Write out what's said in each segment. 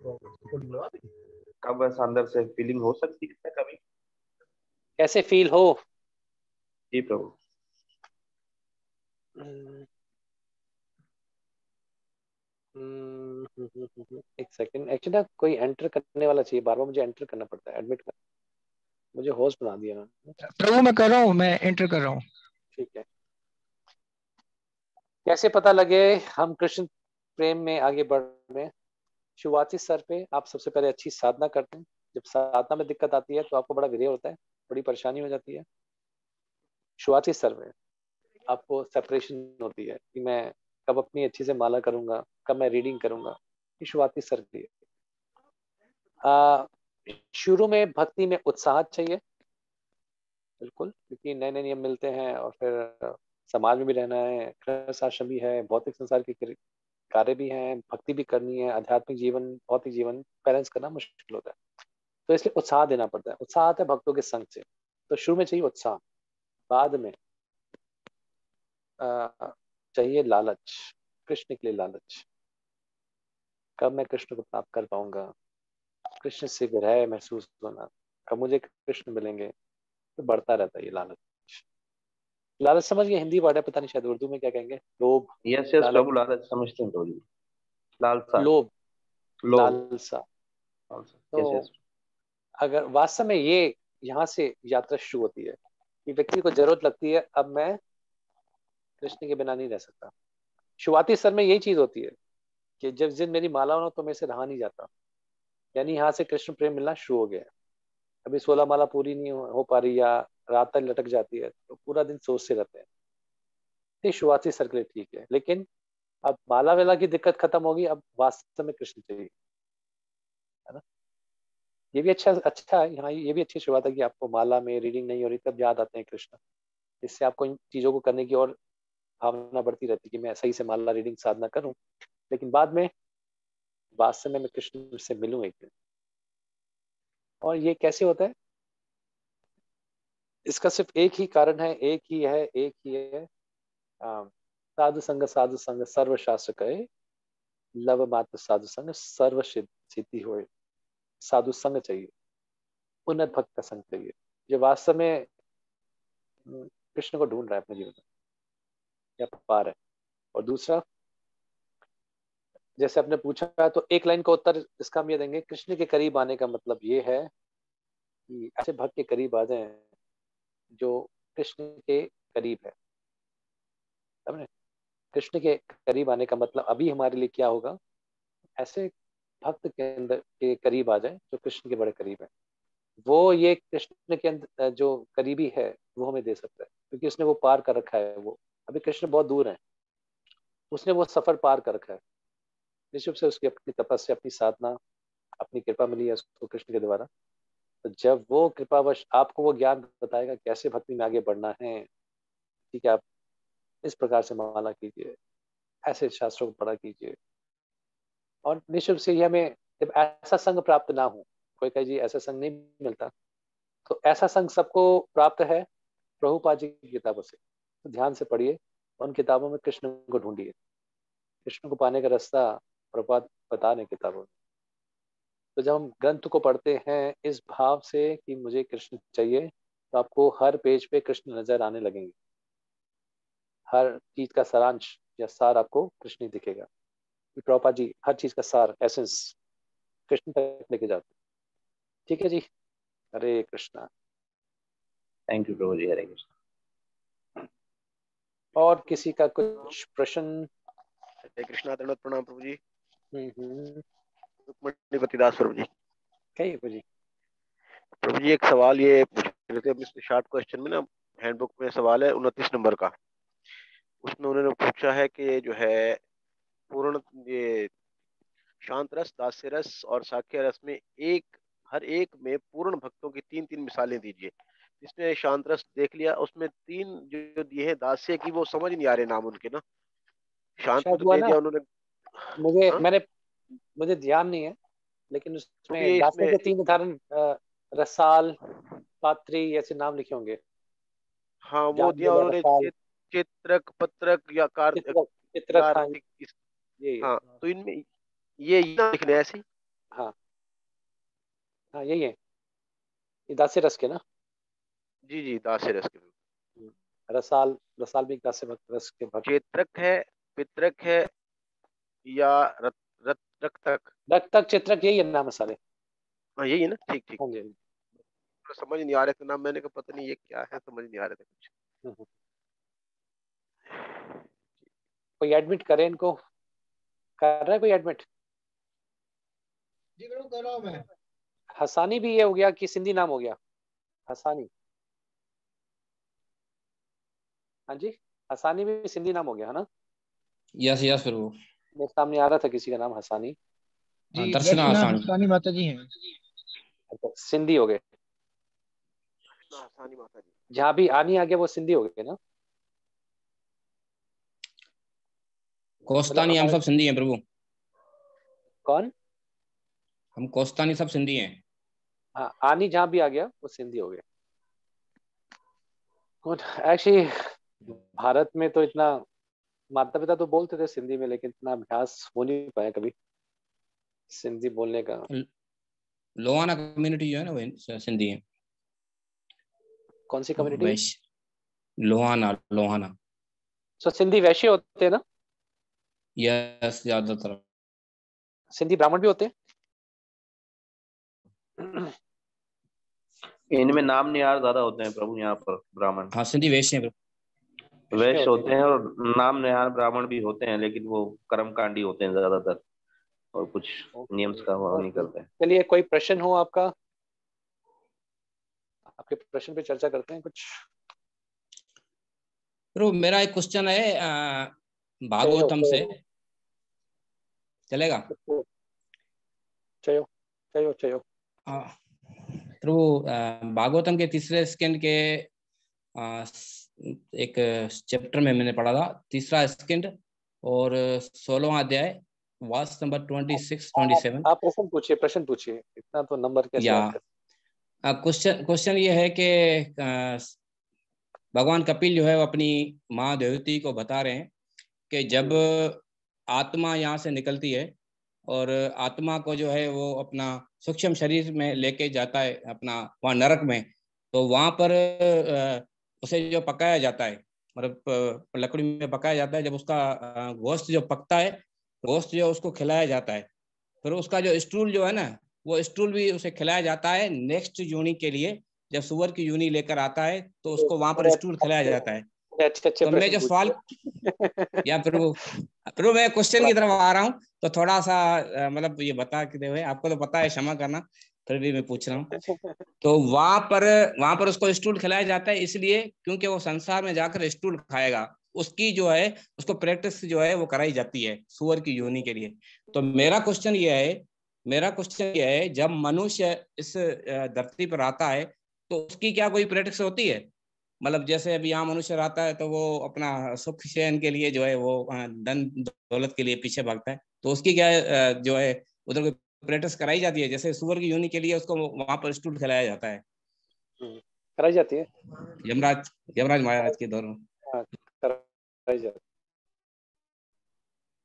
कब ऐसा अंदर से फीलिंग हो सकती है कभी? कैसे फील हो? जी प्रभु। हम्म, एक सेकंड, एक्चुअली ना कोई एंटर करने वाला चाहिए, बार बार मुझे एंटर करना पड़ता है, एडमिट कर, मुझे होस्ट बना दिया ना। प्रभु मैं कर रहा हूँ, मैं एंटर कर रहा हूँ। ठीक है। कैसे पता लगे हम कृष्ण प्रेम में आगे बढ़ रहे हैं? शुरुआती स्तर पे आप सबसे पहले अच्छी साधना करते हैं। जब साधना में दिक्कत आती है तो आपको बड़ा विरह होता है, बड़ी परेशानी हो जाती है। शुरुआती स्तर में आपको सेपरेशन होती है कि मैं कब अपनी अच्छी से माला करूंगा, कब मैं रीडिंग करूंगा। ये शुरुआती स्तर की है। शुरू में भक्ति में उत्साह चाहिए, बिल्कुल, क्योंकि नए नए नियम मिलते हैं और फिर समाज में भी रहना है, गृहस्थ आश्रम भी है, भौतिक संसार के कार्य भी हैं, भक्ति भी करनी है, आध्यात्मिक जीवन भौतिक जीवन बैलेंस करना मुश्किल होता है। तो इसलिए उत्साह देना पड़ता है। उत्साह आता है भक्तों के संग से। तो शुरू में चाहिए उत्साह, बाद में चाहिए लालच, कृष्ण के लिए लालच। कब मैं कृष्ण को प्राप्त कर पाऊंगा, कृष्ण से विरह महसूस होना, कब मुझे कृष्ण मिलेंगे। तो बढ़ता रहता है ये लालच। लालच समझ गए? हिंदी वर्ड है, पता नहीं शायद उर्दू में क्या कहेंगे, लोभ, यस यस लालच, प्रभु, लालच समझते हैं प्रभु जी। लालसा। लोभ, लोभ। लालसा। यस तो यस। अगर वास्तव में ये यहाँ से यात्रा शुरू होती है कि व्यक्ति को जरूरत लगती है अब मैं कृष्ण के बिना नहीं रह सकता। शुरुआती स्तर में यही चीज होती है कि जब जिन मेरी माला हो तो मेरे से रहा नहीं जाता, यानी यहाँ से कृष्ण प्रेम मिलना शुरू हो गया है। अभी 16 माला पूरी नहीं हो पा रही या रात तक लटक जाती है तो पूरा दिन सोचते रहते हैं। ये शुरुआती स्तर के लिए ठीक है, लेकिन अब माला वेला की दिक्कत खत्म होगी, अब वास्तव में कृष्ण चाहिए, है ना। ये भी अच्छा है यहाँ, ये भी अच्छी शुरुआत है कि आपको माला में रीडिंग नहीं हो रही तब याद आते हैं कृष्ण। इससे आपको इन चीजों को करने की और भावना बढ़ती रहती है कि मैं सही से माला रीडिंग साधना करूं, लेकिन बाद में वास्तव में मैं कृष्ण से मिलूं एक दिन। और ये कैसे होता है? इसका सिर्फ एक ही कारण है, एक ही है। साधु संग सर्व शास्त्र कहे, लव मात्र साधु संग सर्व सिद्धि होए। साधु संग चाहिए, उन्नत भक्त का संग चाहिए, जो वास्तव में कृष्ण को ढूंढ रहा है अपने जीवन में या पा रहा है। और दूसरा, जैसे आपने पूछा तो एक लाइन का उत्तर इसका हम ये देंगे, कृष्ण के करीब आने का मतलब ये है कि ऐसे भक्त के करीब आ जाएं जो कृष्ण के करीब है। समझे? कृष्ण के करीब आने का मतलब अभी हमारे लिए क्या होगा, ऐसे भक्त के अंदर के करीब आ जाए जो कृष्ण के बड़े करीब है। वो ये कृष्ण के अंदर जो करीबी है वो हमें दे सकता है, क्योंकि उसने वो पार कर रखा है। वो अभी कृष्ण बहुत दूर है, उसने वो सफर पार कर रखा है। निश्चित रूप से उसकी अपनी तपस्या, अपनी साधना, अपनी कृपा मिली है उसको कृष्ण के द्वारा। तो जब वो कृपावश आपको वो ज्ञान बताएगा कैसे भक्ति में आगे बढ़ना है, ठीक है, आप इस प्रकार से माला कीजिए, ऐसे शास्त्रों को पढ़ा कीजिए। और निश्चित रूप से ये हमें जब ऐसा संग प्राप्त ना हो, कोई कहे जी ऐसा संग नहीं मिलता, तो ऐसा संग सबको प्राप्त है प्रभुपाद जी की किताबों से। तो ध्यान से पढ़िए, उन किताबों में कृष्ण को ढूंढिए, कृष्ण को पाने का रास्ता प्रभुपाद बता रहे किताबों में। तो जब हम ग्रंथ को पढ़ते हैं इस भाव से कि मुझे कृष्ण चाहिए, तो आपको हर पेज पे कृष्ण नजर आने लगेंगे। हर चीज का सारांश या सार आपको कृष्ण ही दिखेगा। प्रभुपाद जी हर चीज का सार, एसेंस कृष्ण तक लेके जाते हैं। ठीक है जी, हरे कृष्णा। थैंक यू प्रभु जी, हरे कृष्ण। और किसी का कुछ प्रश्न? हरे कृष्णा, दंडवत प्रणाम प्रभु जी। हम्म। रुक्मणी दास प्रभु जी। कहिए प्रभु जी। प्रभु जी एक सवाल ये पूछ रहे थे, अपने शॉर्ट क्वेश्चन में ना हैंडबुक में सवाल है 29 नंबर का। उसमें उन्होंने पूछा है कि जो है पूर्ण ये शांत रस, दास्य रस और साख्य रस में हर एक में पूर्ण भक्तों की तीन तीन मिसालें दीजिए। इसमें शांत रस देख लिया, उसमें तीन जो दिए हैं दास्य की वो समझ नहीं आ रहे नाम उनके ना। शांत में शायद तो हुआ दे ना, दिया उन्होंने। हाँ? मुझे ध्यान नहीं है, लेकिन तो ये उसमें दासों इसमें के तीन उदाहरण, रसाल, पात्री ऐसे नाम लिखे होंगे। हाँ वो जान दिया बोला उन्होंने, रसाल, चित्रक, पत्रक या चित्रक, चित्रक, हाँ, कार्तिक ये हाँ, तो इनमें ये ना लिखने हैं ऐसे ही। हाँ हाँ यही है, ये दास्य रस के ना। जी जी, दास्य रस के। रसाल, रसाल भी एक दास्य भक्त रस के भक्त। चेत्रक है, पितरक है, या रत रत रक्तक। रक्तक चित्रक यही है नाम सारे। हाँ यही है ना, ठीक ठीक। हाँ जी हाँ जी। तो समझ नहीं आ रहे थे नाम, मैंने कहा पता नहीं ये क्या है, समझ नहीं आ रहे थे कुछ। हम्म। कोई एडमिट करे इनको, कर रहा है कोई एडमिट? जी गुरु कर रहा हूँ मैं। हसानी भी ये हो गया कि सिंधी नाम हो गया? हसानी, हाँ जी, हसानी भी सिंधी नाम हो गया है ना? यस यस प्रभु। मेरे सामने आ रहा था किसी का नाम हसानी। जी दर्शना दर्शना आसान। हसानी माता जी हैं। अच्छा, सिंधी हो गए। आसानी माता जी। जहाँ भी आनी आ गया वो सिंधी हो गए ना? मतलब कोस्तानी हम हमारे, सब सिंधी हैं प्रभु। कौन? हम कोस्तानी सब सिंधी हैं। हाँ, आनी जहाँ भी आ गया वो सिंधी हो गए। एक्चुअली भारत में तो इतना, माता पिता तो बोलते थे सिंधी में, लेकिन इतना अभ्यास हो नहीं पाया कभी सिंधी बोलने का। लोहाना कम्युनिटी जो है ना वो सिंधी है। कौन सी कम्युनिटी? वैश्य, लोहाना लोहाना। सो सिंधी वैश्य होते हैं ना? यस ज्यादातर। सिंधी ब्राह्मण भी होते हैं? इनमें नाम निहार ज्यादा होते हैं प्रभु यहाँ पर ब्राह्मण। हाँ सिंधी वैश्य हैं प्रभु। वैश्य वैश्य होते होते हैं। हैं और नाम निहार ब्राह्मण भी होते हैं, लेकिन वो कर्मकांडी होते हैं ज्यादातर, और कुछ नियम्स का वो नहीं ओके, करते हैं। चलिए कोई प्रश्न हो आपका? आपके प्रश्न पे चर्चा करते हैं कुछ। प्रभु मेरा एक क्वेश्चन है भागवतम से, चलेगा? चलो चलो चलो। हाँ प्रभु, भागवतम के तीसरे स्कंद के एक चैप्टर में मैंने पढ़ा था, तीसरा स्कंद और 16वां अध्याय, वर्स नंबर 26 27। आप प्रश्न पूछिए, प्रश्न पूछिए, इतना तो नंबर कैसे या याद कर। क्वेश्चन क्वेश्चन ये है कि भगवान कपिल जो है वो अपनी माँ देवती को बता रहे हैं कि जब आत्मा यहाँ से निकलती है और आत्मा को जो है वो अपना सूक्ष्म शरीर में लेके जाता है अपना वहाँ नरक में, तो वहाँ पर उसे जो पकाया जाता है, मतलब लकड़ी में पकाया जाता है, जब उसका गोश्त जो पकता है, गोश्त जो उसको खिलाया जाता है, फिर उसका जो स्टूल जो है ना, वो स्टूल भी उसे खिलाया जाता है नेक्स्ट यूनि के लिए। जब सुअर की यूनि लेकर आता है तो उसको वहां पर स्टूल खिलाया जाता है। अच्छे अच्छे तो मैं प्रश्न जो सवाल, पूछिए। या प्रभु प्रभु मैं क्वेश्चन की तरफ आ रहा हूँ, तो थोड़ा सा मतलब ये बता के दे, आपको तो पता है, क्षमा करना, फिर भी मैं पूछ रहा हूँ। तो वहां पर उसको स्टूल खिलाया जाता है इसलिए क्योंकि वो संसार में जाकर स्टूल खाएगा, उसकी जो है उसको प्रैक्टिस जो है वो कराई जाती है सुअर की योनि के लिए। तो मेरा क्वेश्चन ये है जब मनुष्य इस धरती पर आता है तो उसकी क्या कोई प्रैक्टिस होती है? मतलब जैसे अभी यहाँ मनुष्य रहता है तो वो अपना सुख चैन के लिए जो है वो धन दौलत के लिए पीछे भागता है, तो उसकी क्या जो है उधर कोई प्रैक्टिस कराई जाती है? जैसे सुअर की योनि के लिए उसको वहां पर स्टूल खिलाया जाता है कराई जाती है। यमराज यमराज महाराज के दौर में। हाँ, कराई जाती है।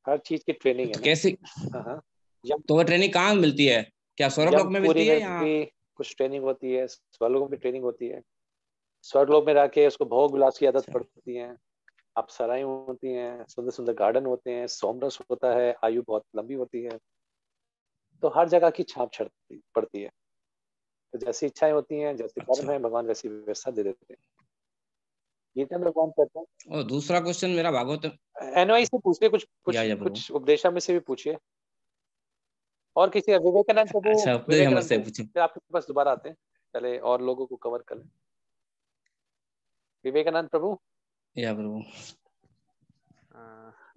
हर चीज की ट्रेनिंग है तो ना। कैसे, हाँ हाँ। तो वो ट्रेनिंग कहाँ मिलती है? क्या स्वर्गलोक में जमपुरी मिलती है में या? भी कुछ ट्रेनिंग होती है, स्वर्गलोक में ट्रेनिंग होती है। स्वर्गलोक में जाके उसको भोग विलास की आदत अच्छा पड़ती है। अप्सराएं होती हैं, सुंदर सुंदर गार्डन होते हैं, सोमरस होता है, आयु बहुत लंबी होती है। तो हर जगह की छाप छड़ती पड़ती है। तो जैसी इच्छाएं होती हैं, जैसे अच्छा। कर्म है, भगवान वैसी व्यवस्था दे देते हैं। गीता में भगवान कहते और दूसरा क्वेश्चन मेरा भागवत, हैं, एनवाई से पूछिए, कुछ कुछ या प्रभु। कुछ उपदेशा में से भी पूछिए। और किसी, विवेकानंद प्रभु, अच्छा उपदेश हमर विवेकानंद से प्रभु पूछे। फिर आपके पास दोबारा आते हैं। पहले और लोगों को कवर कर लें। विवेकानंद प्रभु, या प्रभु।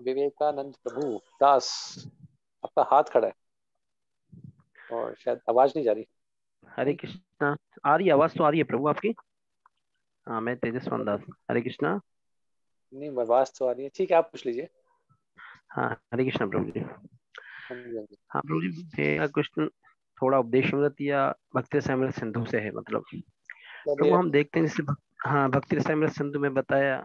विवेकानंद प्रभु दास, आपका हाथ खड़ा है और शायद आवाज नहीं जा रही। हरे कृष्णा। आ रही आवाज तो आ रही है प्रभु आपकी। हाँ, मैं तेजस्वन दास। हरे कृष्णा। नहीं, आवाज तो आ रही है, ठीक है, आप पूछ लीजिए। हाँ हरे कृष्णा प्रभु जी। हाँ जी हाँ जी। हाँ प्रभु जी, मेरा क्वेश्चन थोड़ा उपदेशमृत या भक्ति रसामृत सिंधु से है। मतलब प्रभु चलिए। हम देखते हैं जैसे हाँ, भक्ति रसामृत सिंधु में बताया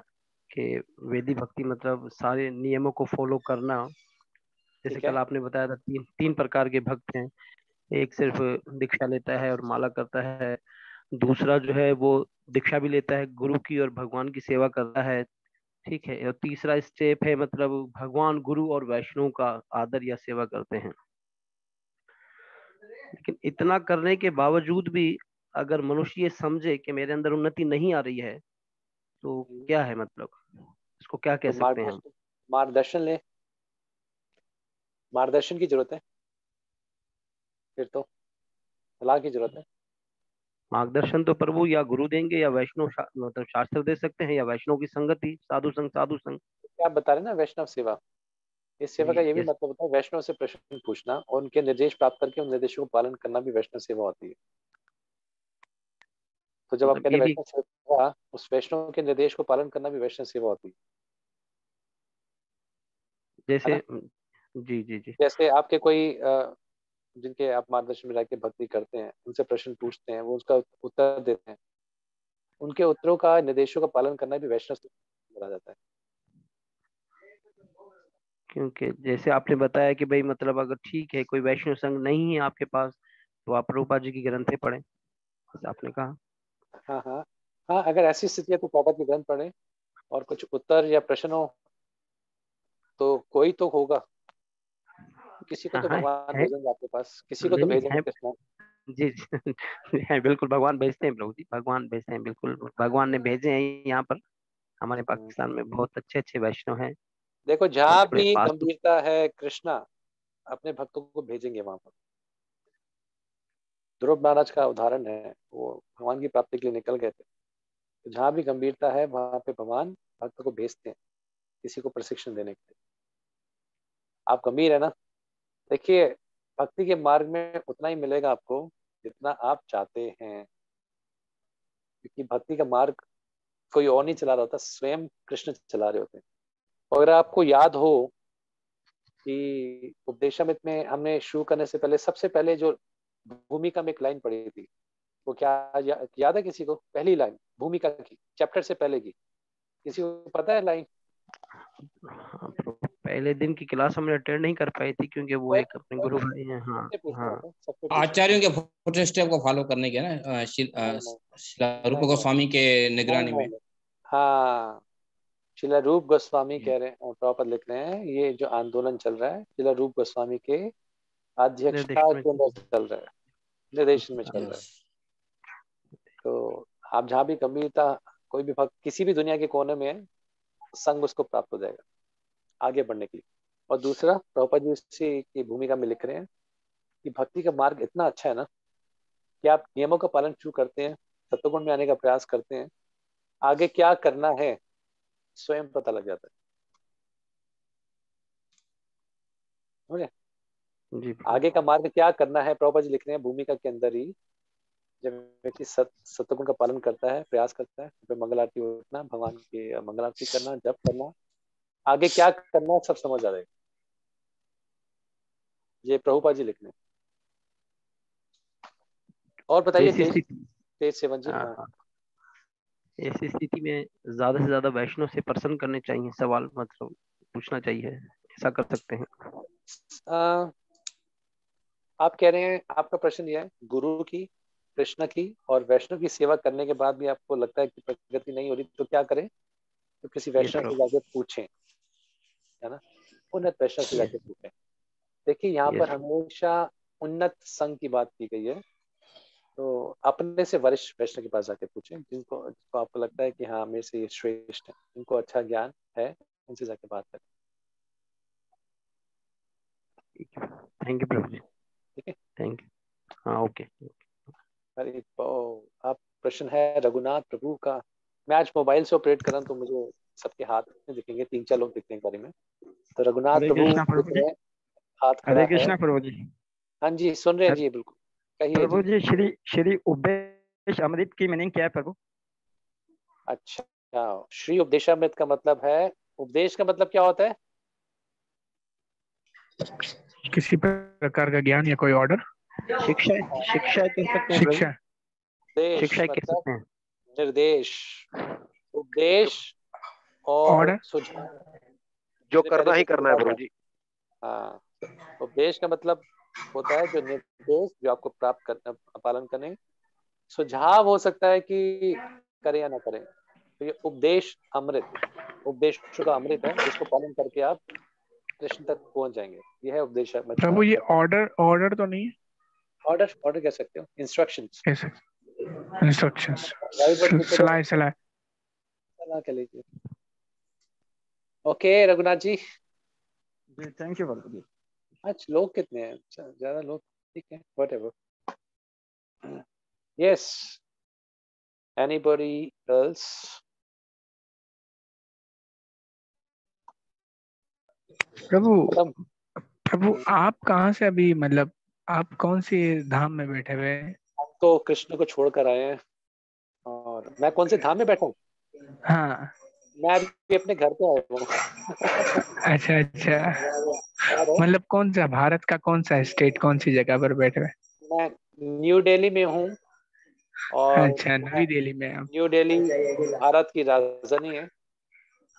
कि वेदी भक्ति मतलब सारे नियमों को फॉलो करना। जैसे ठीक है। कल आपने बताया था तीन तीन प्रकार के भक्त हैं, एक सिर्फ दीक्षा लेता है और माला करता है, दूसरा जो है वो दीक्षा भी लेता है गुरु की और भगवान की सेवा करता है। ठीक है, और तीसरा स्टेप है मतलब भगवान गुरु और वैष्णव का आदर या सेवा करते हैं। लेकिन इतना करने के बावजूद भी अगर मनुष्य ये समझे कि मेरे अंदर उन्नति नहीं आ रही है, तो क्या है मतलब, इसको क्या कह तो सकते हैं हम? मार्गदर्शन ले, मार्गदर्शन की जरूरत है, फिर तो सलाह की जरूरत है। मार्गदर्शन तो प्रभु या गुरु देंगे या मतलब शास्त्र दे सकते हैं, या वैष्णव की संगति, साधु संग, साधु संग। क्या आप बता रहे ना, वैष्णव सेवा, इस सेवा का जी ये भी यस। मतलब होता है वैष्णव से प्रश्न पूछना और उनके निर्देश प्राप्त करके उन निर्देशों का पालन करना भी वैष्णव सेवा होती है। तो जब आप मतलब कहते ये हैं भी वैष्णव सेवा, उस वैष्णव के निर्देश को पालन करना भी वैष्णव सेवा होती है जैसे, ना। जी जी जी। जैसे आपके कोई जिनके आप मार्गदर्शन में रहकर भक्ति करते हैं, उनसे प्रश्न पूछते हैं, वो उसका उत्तर देते हैं, उनके उत्तरों का, निर्देशों का पालन करना भी वैष्णव सेवा माना जाता है। क्योंकि जैसे आपने बताया कि भाई मतलब अगर ठीक है कोई वैष्णव संघ नहीं है आपके पास, तो आप प्रभुपा जी की ग्रंथें पढ़ें, जैसे आपने कहा। हाँ हाँ हाँ, अगर ऐसी स्थिति है तो प्रॉपर के ग्रंथ पढ़ें, और कुछ उत्तर या प्रश्न हो तो कोई तो होगा, किसी को हाँ तो हाँ भगवान है। भेजेंगे आपके पास, किसी को नहीं तो नहीं भेजेंगे है। कृष्णा। जी जी, है बिल्कुल, भगवान भेजते हैं प्रभु जी, भगवान भेजते हैं, बिल्कुल भगवान ने भेजे हैं यहाँ पर। हमारे पाकिस्तान में बहुत अच्छे अच्छे वैष्णव हैं देखो और जहाँ थोड़े भी फालतू। गंभीरता है, कृष्णा अपने भक्तों को भेजेंगे वहां पर। ध्रुव महाराज का उदाहरण है, वो भगवान की प्राप्ति के लिए निकल गए थे, तो जहाँ भी गंभीरता है वहां पे भगवान भक्त को भेजते हैं किसी को प्रशिक्षण देने के लिए। आप गंभीर है ना, देखिए भक्ति के मार्ग में उतना ही मिलेगा आपको जितना आप चाहते हैं, क्योंकि भक्ति का मार्ग कोई और नहीं चला रहा होता, स्वयं कृष्ण चला रहे होते हैं। और अगर आपको याद हो कि उपदेशामृत में हमने शुरू करने से पहले सबसे पहले जो भूमिका में एक लाइन पढ़ी थी, वो क्या याद है किसी को? पहली लाइन भूमिका की, चैप्टर से पहले की, किसी को पता है लाइन? हाँ प्रभु, पहले दिन की क्लास हमने अटेंड नहीं कर पाई थी क्योंकि वो कोई एक अपने गुरु भाई हैं। हाँ सबसे पूछ रहा हाँ। था, सबसे पूछ रहा आचार्यों के फुट स्टेप को फॉलो करने के ना, था। नहीं शिला रूप नहीं नहीं गोस्वामी के नहीं निगरानी नहीं में। नहीं। हाँ, शिला रूप गोस्वामी कह रहे हैं, प्रॉपर लिख रहे हैं, ये जो आंदोलन चल रहा है शिला रूप गोस्वामी के निर्देश अध्यक्षता में। के अंदर चल रहा है, निर्देशन में चल रहा है। यस। तो आप जहाँ भी गंभीरता, कोई भी भक्त किसी भी दुनिया के कोने में है, संग उसको प्राप्त हो जाएगा आगे बढ़ने के लिए। और दूसरा, प्रभुपाद जी उसी की भूमिका में लिख रहे हैं कि भक्ति का मार्ग इतना अच्छा है ना कि आप नियमों का पालन शुरू करते हैं, सत्वगुण में आने का प्रयास करते हैं, आगे क्या करना है स्वयं पता लग जाता है। समझे? जी आगे प्रभु। का मार्ग क्या करना है प्रभुपाद जी लिख रहे हैं भूमिका के अंदर ही। जब व्यक्ति सत्वगुण का पालन करता है, प्रयास करता है, तो मंगल आरती उठना, भगवान की मंगल आरती करना, जप करना, आगे क्या करना है सब समझ आ जाएगा। ये प्रभुपाद जी लिख रहे हैं। और बताइए ऐसी तेज, स्थिति, तेज सेवन जी। हाँ हाँ हाँ, ऐसी स्थिति में ज्यादा से ज्यादा वैष्णव से प्रश्न करने चाहिए, सवाल मतलब पूछना चाहिए, ऐसा कर सकते हैं। आ, आप कह रहे हैं, आपका प्रश्न यह है, गुरु की, कृष्ण की और वैष्णव की सेवा करने के बाद भी आपको लगता है कि प्रगति नहीं हो रही, तो क्या करें? तो किसी यस वैष्णव से प्रभु। जाके पूछें, है ना, उन्नत वैष्णव से यस जाके पूछें। देखिए यहाँ यस पर हमेशा उन्नत संघ की बात की गई है, तो अपने से वरिष्ठ वैष्णव के पास जाके पूछें, जिनको जिनको आपको लगता है कि हाँ मेरे से ये श्रेष्ठ है, इनको अच्छा ज्ञान है, उनसे जाके बात करें। थैंक यू प्रभु जी। ठीक है। Thank you. हाँ ओके। अरे आप प्रश्न है रघुनाथ प्रभु का। मैं आज मोबाइल से ऑपरेट कर रहा हूं तो मुझे सबके हाथ में दिखेंगे, 3-4 लोग दिखते हैं बारे में। तो रघुनाथ हरे प्रभु कृष्णा दिख प्रभु जी। रहे हैं, हाथ हरे खड़ा है। कृष्णा प्रभु जी। हाँ जी सुन रहे हैं हर- जी, बिल्कुल कहिए प्रभु जी। जी, श्री श्री उपदेश अमृत की मीनिंग क्या है प्रभु? अच्छा, श्री उपदेशामृत का मतलब है, उपदेश का मतलब क्या होता है? किसी प्रकार का ज्ञान या कोई ऑर्डर। शिक्षा, शिक्षा कह सकते हैं प्रभु, शिक्षा। उपदेश शिक्षा कह मतलब सकते हैं। निर्देश, जो उपदेश और ऑर्डर। सुझाव। जो मैंने पहले करना ही जैसे करना है बोला प्रभु था, जी। हाँ, उपदेश का मतलब होता है जो निर्देश जो आपको प्राप्त करना पालन करने, सुझाव हो सकता है कि करें या ना करें। तो ये उपदेश अमृत, उपदेशों का अमृत है जिसको पालन करके आप कृष्ण तक पहुंच जाएंगे। ये है उपदेश अमृत प्रभु ये ऑर्डर ऑर्डर तो नहीं है? ऑर्डर, ऑर्डर कह सकते हो, इंस्ट्रक्शंस, कैसे? इंस्ट्रक्शंस, सलाह सलाह सलाह। कह लीजिए। Okay Raghunath ji. Thank you प्रभु जी। आज लोग कितने हैं? ज्यादा लोग, ठीक है, व्हाटएवर। Yes, anybody else? प्रभु खत्म। प्रभु आप कहाँ से अभी, मतलब आप कौन सी धाम में बैठे हुए हैं? हम तो कृष्ण को छोड़कर आए हैं। और मैं कौन से धाम में बैठा हूँ? हाँ। मैं अभी अपने घर पे आया हूँ। अच्छा अच्छा, और मतलब कौन सा, भारत का कौन सा स्टेट, कौन सी जगह पर बैठे हुए? मैं न्यू दिल्ली में हूँ। और अच्छा, नवी दिल्ली में आप? न्यू दिल्ली भारत की राजधानी है।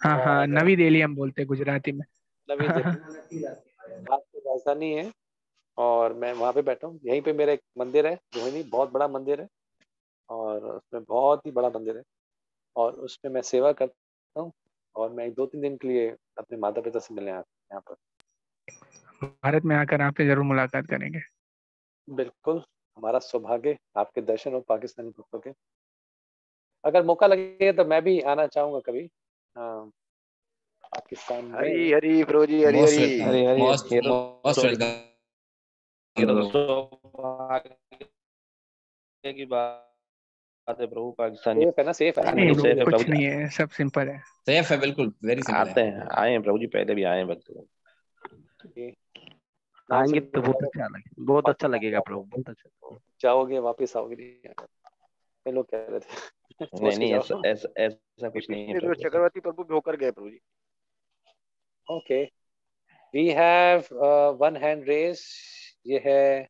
हाँ हाँ, और नवी दिल्ली हम बोलते हैं गुजराती में। नवी दिल्ली भारत की राजधानी है। और मैं वहाँ पे बैठा हूँ। यहीं पे मेरा एक मंदिर है, रोहिणी, बहुत बड़ा मंदिर है। और उसमें बहुत ही बड़ा मंदिर है। और उसमें मैं सेवा करता हूँ। और मैं 2-3 दिन के लिए अपने माता पिता से मिलने आता हूँ यहाँ पर। भारत में आकर आपसे जरूर मुलाकात करेंगे। बिल्कुल, हमारा सौभाग्य आपके दर्शन और पाकिस्तानी भक्तों के। अगर मौका लगे तो मैं भी आना चाहूंगा कभी पाकिस्तान हरी में। हरी प्रभु जी, हरी मोस्ट हरी। वेलकम, अरे यार मोस्ट ये तो मोस्ट सॉरी, वेलकम ये तो प्रभु। सौभाग्य की बात है प्रभु, पाकिस्तानी सेफ है ना? सेफ है ना? नहीं बिल्कुल प्रभु, सेफ है प्रभु कुछ जी। नहीं है, सब सिंपल है। सेफ है, बिल्कुल वेरी सिंपल आते है। हैं, आए हैं प्रभु जी, पहले भी आए हैं बस। ये नाम आएंगे सुन तो के बहुत लगा अच्छा लगे, बहुत अच्छा लगेगा प्रभु, बहुत अच्छा। जाओगे, वापस आओगे नहीं? कई लोग कह रहे थे नहीं सोच के नहीं, ऐसा जाओ। ऐसा ऐसा ये कुछ नहीं है पिछले जो प्रभु। चक्रवर्ती प्रभु भी होकर गए प्रभु जी। Okay, we have one hand raise. ये है,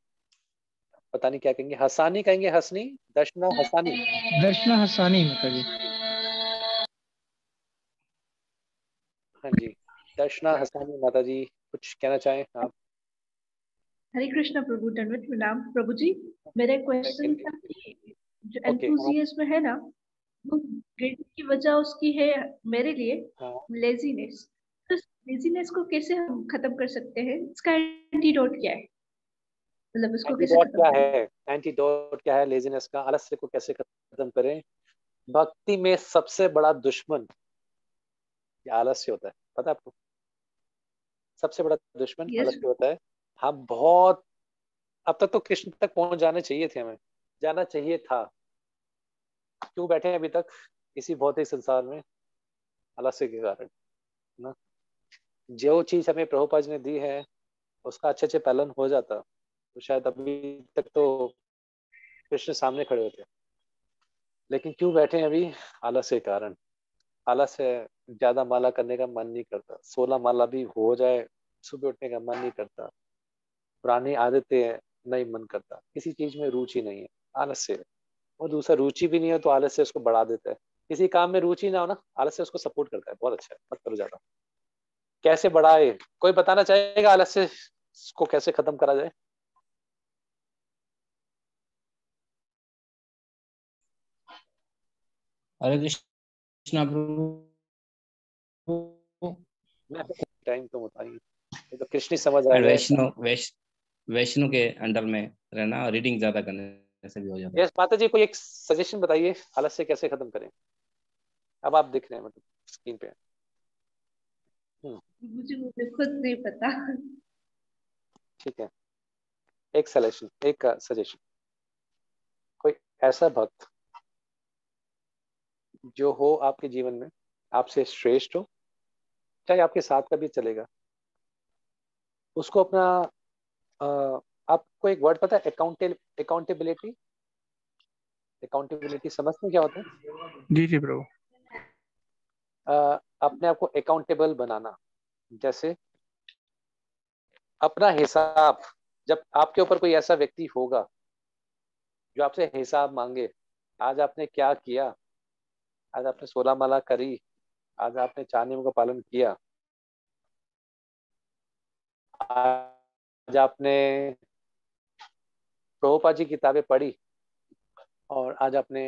पता नहीं क्या कहेंगे, हसानी कहेंगे, हसनी, दर्शना हसानी। दर्शना हसानी माता जी। हाँ जी, दर्शना हसानी माता जी, कुछ कहना चाहें आप? हरे कृष्णा प्रभु, दंडवत प्रणाम प्रभु जी। मेरा क्वेश्चन था कि जो ओके, एंथुजियाज्म है ना, वो गिरने की वजह उसकी है मेरे लिए हाँ, लेजीनेस। तो लेजीनेस को कैसे हम खत्म कर सकते हैं? इसका एंटीडोट क्या है, मतलब इसको कैसे एंटीडोट खत्म क्या करें? है? एंटीडोट क्या है लेजीनेस का? आलस्य को कैसे खत्म करें? भक्ति में सबसे बड़ा दुश्मन ये आलस्य होता है, पता है आपको? सबसे बड़ा दुश्मन यस। आलस्य होता है। हम बहुत, अब तक तो कृष्ण तक पहुंच जाने चाहिए थे, हमें जाना चाहिए था। क्यों बैठे हैं अभी तक इसी भौतिक संसार में? आलस्य के कारण ना। जो चीज हमें प्रभुपाद जी ने दी है उसका अच्छे से पालन हो जाता तो शायद अभी तक तो कृष्ण सामने खड़े होते। लेकिन क्यों बैठे हैं अभी? आलस्य के कारण। आलस्य है, ज्यादा माला करने का मन नहीं करता, 16 माला भी हो जाए सुबह उठने का मन नहीं करता, पुरानी आदतें नहीं मन करता, किसी चीज में रुचि नहीं है, आलस्य है। और दूसरा, रुचि भी नहीं है तो आलस्य उसको बढ़ा देता है। किसी काम में रुचि ना हो ना, आलस्य उसको सपोर्ट करता है, बहुत अच्छा है, मत करो ज्यादा। कैसे बढ़ाए, कोई बताना चाहेगा आलस्य को कैसे खत्म करा जाए? हरे कृष्णा प्रभु। मैं टाइम तो बताइए, ये तो कृष्ण ही समझ आएगा। वैष्णो के अंडर में रहना, रीडिंग ज्यादा करने से भी हो जाता है। यस माता जी, कोई एक सजेशन बताइए, आलस्य कैसे खत्म करें? अब आप दिख रहे हैं मतलब स्क्रीन पे। मुझे खुद नहीं पता। ठीक है, एक सजेशन, एक सजेशन। कोई ऐसा भक्त जो हो आपके जीवन में, आपसे श्रेष्ठ हो, चाहे आपके साथ का भी चलेगा, उसको अपना आपको एक वर्ड पता है, अकाउंटेबिलिटी? अकाउंटेबिलिटी समझते हैं क्या होता है? जी जी प्रभु। अपने आप को अकाउंटेबल बनाना। जैसे अपना हिसाब, जब आपके ऊपर कोई ऐसा व्यक्ति होगा जो आपसे हिसाब मांगे, आज आपने क्या किया, आज आपने 16 माला करी, आज आपने 4 नियमों का पालन किया, आज आपने प्रभुपाद जी किताबें पढ़ी और आज आपने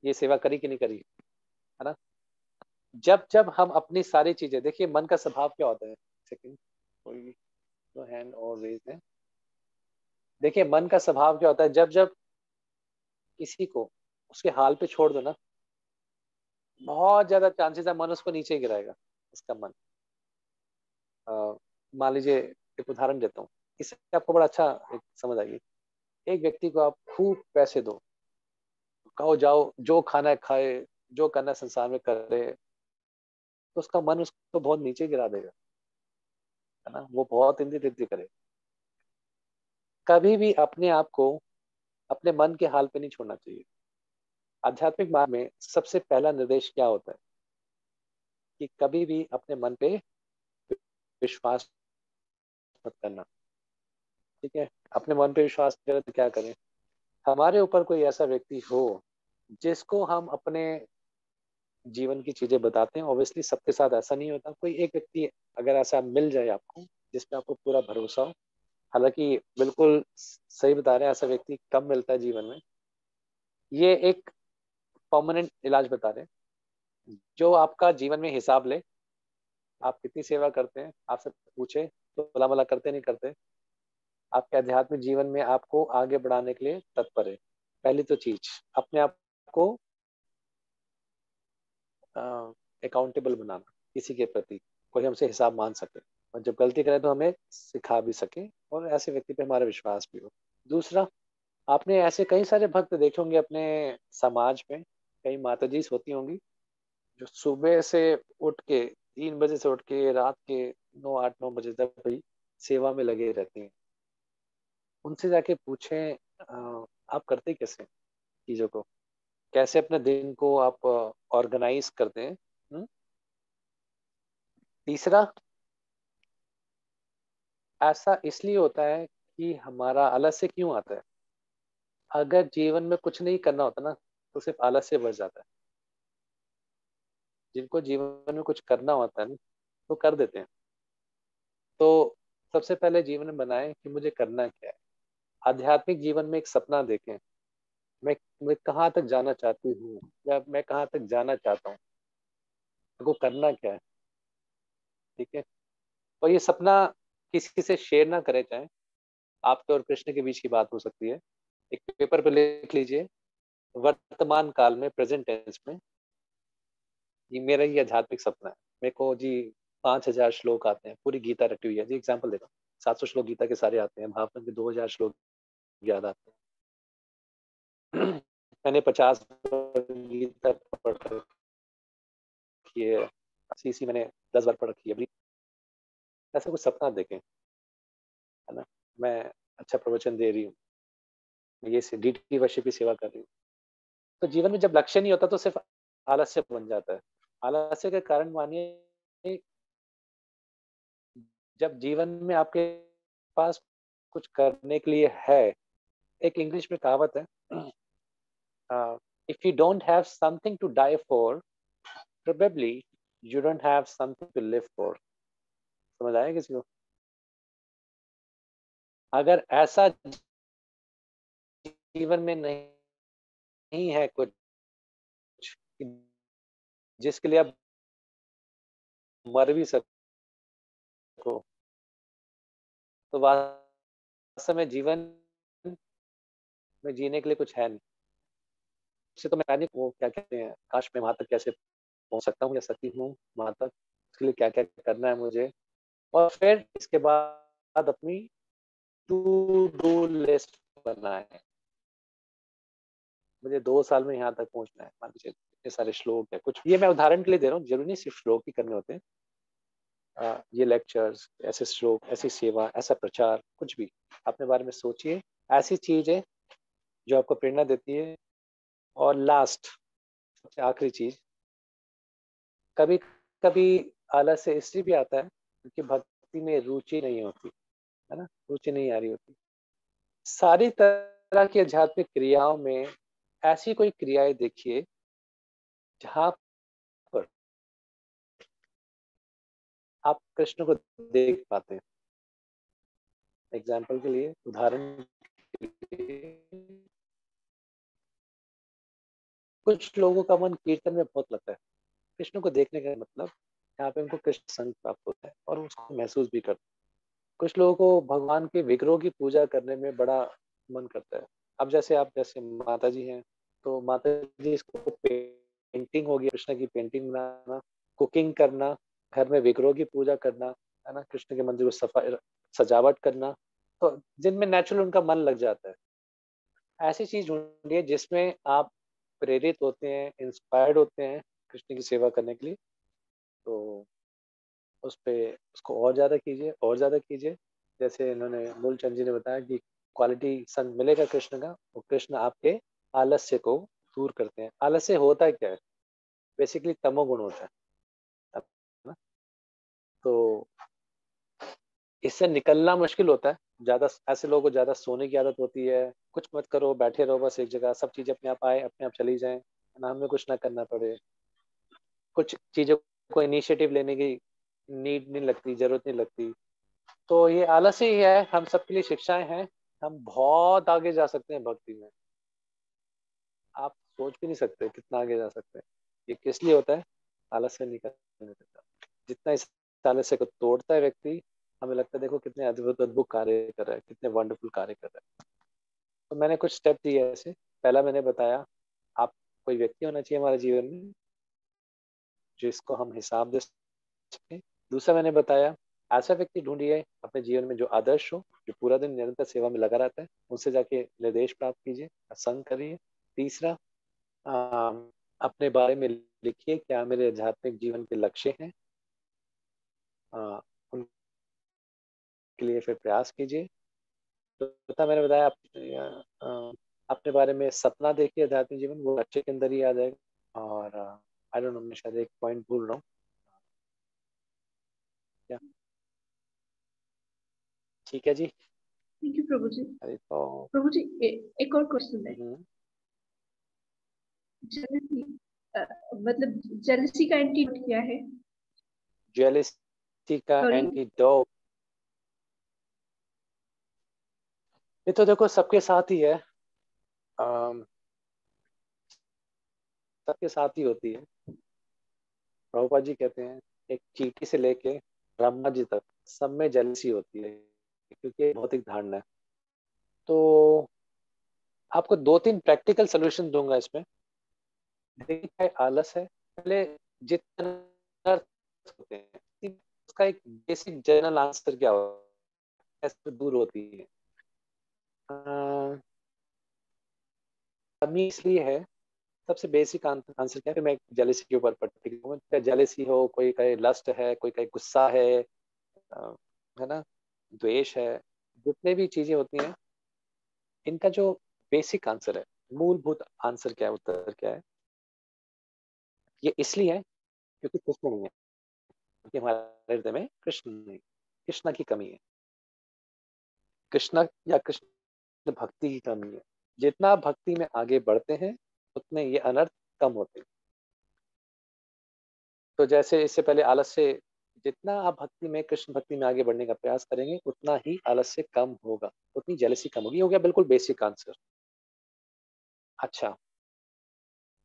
ये सेवा करी कि नहीं करी, है ना। जब जब हम अपनी सारी चीजें, देखिए मन का स्वभाव क्या होता है, सेकंड कोई तो हैंड और रेज है। देखिए मन का स्वभाव क्या होता है, जब जब किसी को उसके हाल पे छोड़ दो ना, बहुत ज्यादा चांसेस है मन उसको नीचे गिराएगा, उसका मन। मान लीजिए एक उदाहरण देता हूँ, इससे आपको बड़ा अच्छा एक समझ आएगी। एक व्यक्ति को आप खूब पैसे दो, कहो जाओ जो खाना है खाए, जो करना है संसार में करे, तो उसका मन उसको बहुत नीचे गिरा देगा, है ना। वो बहुत इंद्रिय तृप्ति करे। कभी भी अपने आप को अपने मन के हाल पे नहीं छोड़ना चाहिए। आध्यात्मिक मार्ग में सबसे पहला निर्देश क्या होता है कि कभी भी अपने मन पे विश्वास मत करना, ठीक है। अपने मन पे विश्वास करें तो क्या करें, हमारे ऊपर कोई ऐसा व्यक्ति हो जिसको हम अपने जीवन की चीजें बताते हैं। ऑब्वियसली सबके साथ ऐसा नहीं होता, कोई एक व्यक्ति अगर ऐसा मिल जाए आपको जिसपे आपको पूरा भरोसा हो। हालांकि बिल्कुल सही बता रहे हैं, ऐसा व्यक्ति कम मिलता है जीवन में। ये एक परमानेंट इलाज बता रहे हैं, जो आपका जीवन में हिसाब ले, आप कितनी सेवा करते हैं, आपसे पूछे तो भला भला करते नहीं करते, आपके आध्यात्मिक जीवन में आपको आगे बढ़ाने के लिए तत्पर है। पहली तो चीज, अपने आप को अकाउंटेबल बनाना किसी के प्रति, कोई हमसे हिसाब मान सके, और जब गलती करें तो हमें सिखा भी सके, और ऐसे व्यक्ति पे हमारा विश्वास भी हो। दूसरा, आपने ऐसे कई सारे भक्त देखे होंगे अपने समाज में, कई माताजी होती होंगी जो सुबह से उठ के 3 बजे से उठ के रात के 9 8 9 बजे तक भी सेवा में लगे रहती हैं। उनसे जाके पूछें आप करते कैसे हैं चीजों को, कैसे अपने दिन को आप ऑर्गेनाइज करते हैं। तीसरा, ऐसा इसलिए होता है कि हमारा आलस्य क्यों आता है। अगर जीवन में कुछ नहीं करना होता ना, तो सिर्फ आलस्य बढ़ जाता है। जिनको जीवन में कुछ करना होता है ना, तो कर देते हैं। तो सबसे पहले जीवन में बनाएं कि मुझे करना क्या है। आध्यात्मिक जीवन में एक सपना देखें, मैं कहाँ तक जाना चाहती हूँ, या मैं कहाँ तक जाना चाहता हूँ, को करना क्या है, ठीक है। और ये सपना किसी से शेयर ना करें, चाहे आपके और कृष्ण के बीच की बात हो सकती है। एक पेपर पे लिख लीजिए, वर्तमान काल में, प्रेजेंट टेंस में, ये मेरा ही आध्यात्मिक सपना है। मेरे को जी 5,000 श्लोक आते हैं, पूरी गीता रटी हुई है जी। एग्जाम्पल देता हूँ, 700 श्लोक गीता के सारे आते हैं, भागवत के 2,000 श्लोक याद आते हैं। मैंने 50 गीता पढ़ रखी है, सीसी मैंने 10 बार पढ़ रखी है। ऐसा कुछ सपना देखें, है ना। मैं अच्छा प्रवचन दे रही हूँ, ये डीटी वर्षिप की सेवा कर रही हूँ। तो जीवन में जब लक्ष्य नहीं होता तो सिर्फ आलस्य बन जाता है। आलस्य के कारण मानिए, जब जीवन में आपके पास कुछ करने के लिए है, एक इंग्लिश में कहावत है, if you don't have something to die for, probably you don't have something to live for. समझ आया किसी को? अगर ऐसा जीवन में नहीं है कुछ जिसके लिए आप मर भी सको, तो वास्तव में जीवन में जीने के लिए कुछ है नहीं। उससे तो मैं वो क्या कहते हैं, काश मैं वहां तक कैसे पहुंच सकता हूँ या सकती हूँ वहां तक, उसके लिए क्या क्या करना है मुझे। और फिर इसके बाद अपनी टू डू लिस्ट बनाए, मुझे 2 साल में यहाँ तक पहुंचना है। मान लीजिए इतने सारे श्लोक है, कुछ ये मैं उदाहरण के लिए दे रहा हूँ, जरूरी नहीं सिर्फ श्लोक ही करने होते हैं। ये लेक्चर्स, ऐसे श्लोक, ऐसी सेवा, ऐसा प्रचार, कुछ भी अपने बारे में सोचिए। ऐसी चीज है जो आपको प्रेरणा देती है। और लास्ट, सबसे आखिरी चीज, कभी कभी आलस्य इसलिए भी आता है क्योंकि भक्ति में रुचि नहीं होती, है ना, रुचि नहीं आ रही होती। सारी तरह की आध्यात्मिक क्रियाओं में ऐसी कोई क्रियाएं देखिए जहां पर आप कृष्ण को देख पाते हैं। एग्जाम्पल के लिए, उदाहरण लिए कुछ लोगों का मन कीर्तन में बहुत लगता है। कृष्ण को देखने का मतलब यहाँ पे उनको कृष्ण संग प्राप्त होता है और उसको महसूस भी करते हैं। कुछ लोगों को भगवान के विग्रहों की पूजा करने में बड़ा मन करता है। अब जैसे आप जैसे माता जी हैं, तो माता जी इसको पेंटिंग हो गई, कृष्ण की पेंटिंग बनाना, कुकिंग करना, घर में विग्रहों की पूजा करना, है ना, कृष्ण के मंदिर को सफाई सजावट करना, तो जिनमें नेचुरल उनका मन लग जाता है। ऐसी चीज ढूंढिए जिसमें आप प्रेरित होते हैं, इंस्पायर्ड होते हैं कृष्ण की सेवा करने के लिए, तो उस पे उसको और ज्यादा कीजिए, और ज्यादा कीजिए। जैसे इन्होंने मूलचंद जी ने बताया कि क्वालिटी संग मिलेगा कृष्ण का, वो कृष्ण आपके आलस्य को दूर करते हैं। आलस्य होता क्या है? बेसिकली तमोगुण होता है ना? तो इससे निकलना मुश्किल होता है। ज्यादा ऐसे लोगों को ज्यादा सोने की आदत होती है, कुछ मत करो, बैठे रहो बस एक जगह, सब चीजें अपने आप आए, अपने आप चली जाएं, है ना, हमें कुछ ना करना पड़े, कुछ चीजों को इनिशिएटिव लेने की नीड नहीं लगती, जरूरत नहीं लगती। तो ये आलस ही है, हम सबके लिए शिक्षाएं हैं। हम बहुत आगे जा सकते हैं भक्ति में, आप सोच भी नहीं सकते कितना आगे जा सकते हैं। ये किस लिए होता है? आलस्य निकलने देता। जितना इस आलस्य को तोड़ता है व्यक्ति, हमें लगता है देखो कितने अद्भुत अद्भुत कार्य कर रहा है, कितने वंडरफुल कार्य कर रहा है। तो मैंने कुछ स्टेप दिए ऐसे। पहला मैंने बताया, आप कोई व्यक्ति होना चाहिए हमारे जीवन में जिसको हम हिसाब दे सकें। दूसरा मैंने बताया, ऐसा व्यक्ति ढूंढिए अपने जीवन में जो आदर्श हो, जो पूरा दिन निरंतर सेवा में लगा रहता है, उनसे जाके निर्देश प्राप्त कीजिए, संग करिए। तीसरा, अपने बारे में लिखिए, क्या मेरे आध्यात्मिक जीवन के लक्ष्य हैं, उनके लिए फिर प्रयास कीजिए। चौथा मैंने बताया, अपने बारे में सपना देखिए, आध्यात्मिक जीवन वो लक्ष्य के अंदर ही आ जाएगा। और आई डोंट नो, मैं शायद एक पॉइंट भूल रहा हूँ क्या? ठीक है जी। थैंक यू प्रभु जी। अरे तो प्रभु जी एक और क्वेश्चन है। जेलसी, मतलब जेलसी का एंटीडोट क्या है? जेलसी का सॉरी, एंटीडोट, ये तो देखो सबके साथ ही है, सबके साथ ही होती है। प्रभुपाद जी कहते हैं एक चींटी से लेके ब्रह्मा जी तक सब में जेलसी होती है, क्योंकि ये भौतिक धारणा है। तो आपको दो तीन प्रैक्टिकल सोल्यूशन दूंगा इसमें। देखिए आलस है, पहले जितने अर्थ होते हैं उसका एक बेसिक जनरल आंसर क्या होता है, कैसे दूर होती है? कमी इसलिए है, सबसे बेसिक आंसर क्या है, मैं जेलसी के ऊपर पर्टिकुलर, चाहे जेलसी हो, कोई कहे लस्ट है, कोई कहे गुस्सा है ना, द्वेष है, जितने भी चीजें होती हैं, इनका जो बेसिक आंसर है, मूलभूत आंसर क्या है, उत्तर क्या है? ये इसलिए है क्योंकि कृष्ण नहीं है, क्योंकि हमारे हृदय में कृष्ण नहीं, कृष्ण की कमी है, कृष्ण या कृष्ण भक्ति की कमी है। जितना आप भक्ति में आगे बढ़ते हैं उतने ये अनर्थ कम होते हैं। तो जैसे इससे पहले आलस से, जितना आप भक्ति में, कृष्ण भक्ति में आगे बढ़ने का प्रयास करेंगे उतना ही आलस्य कम होगा, उतनी जेलसी कम होगी। हो गया बिल्कुल बेसिक आंसर। अच्छा,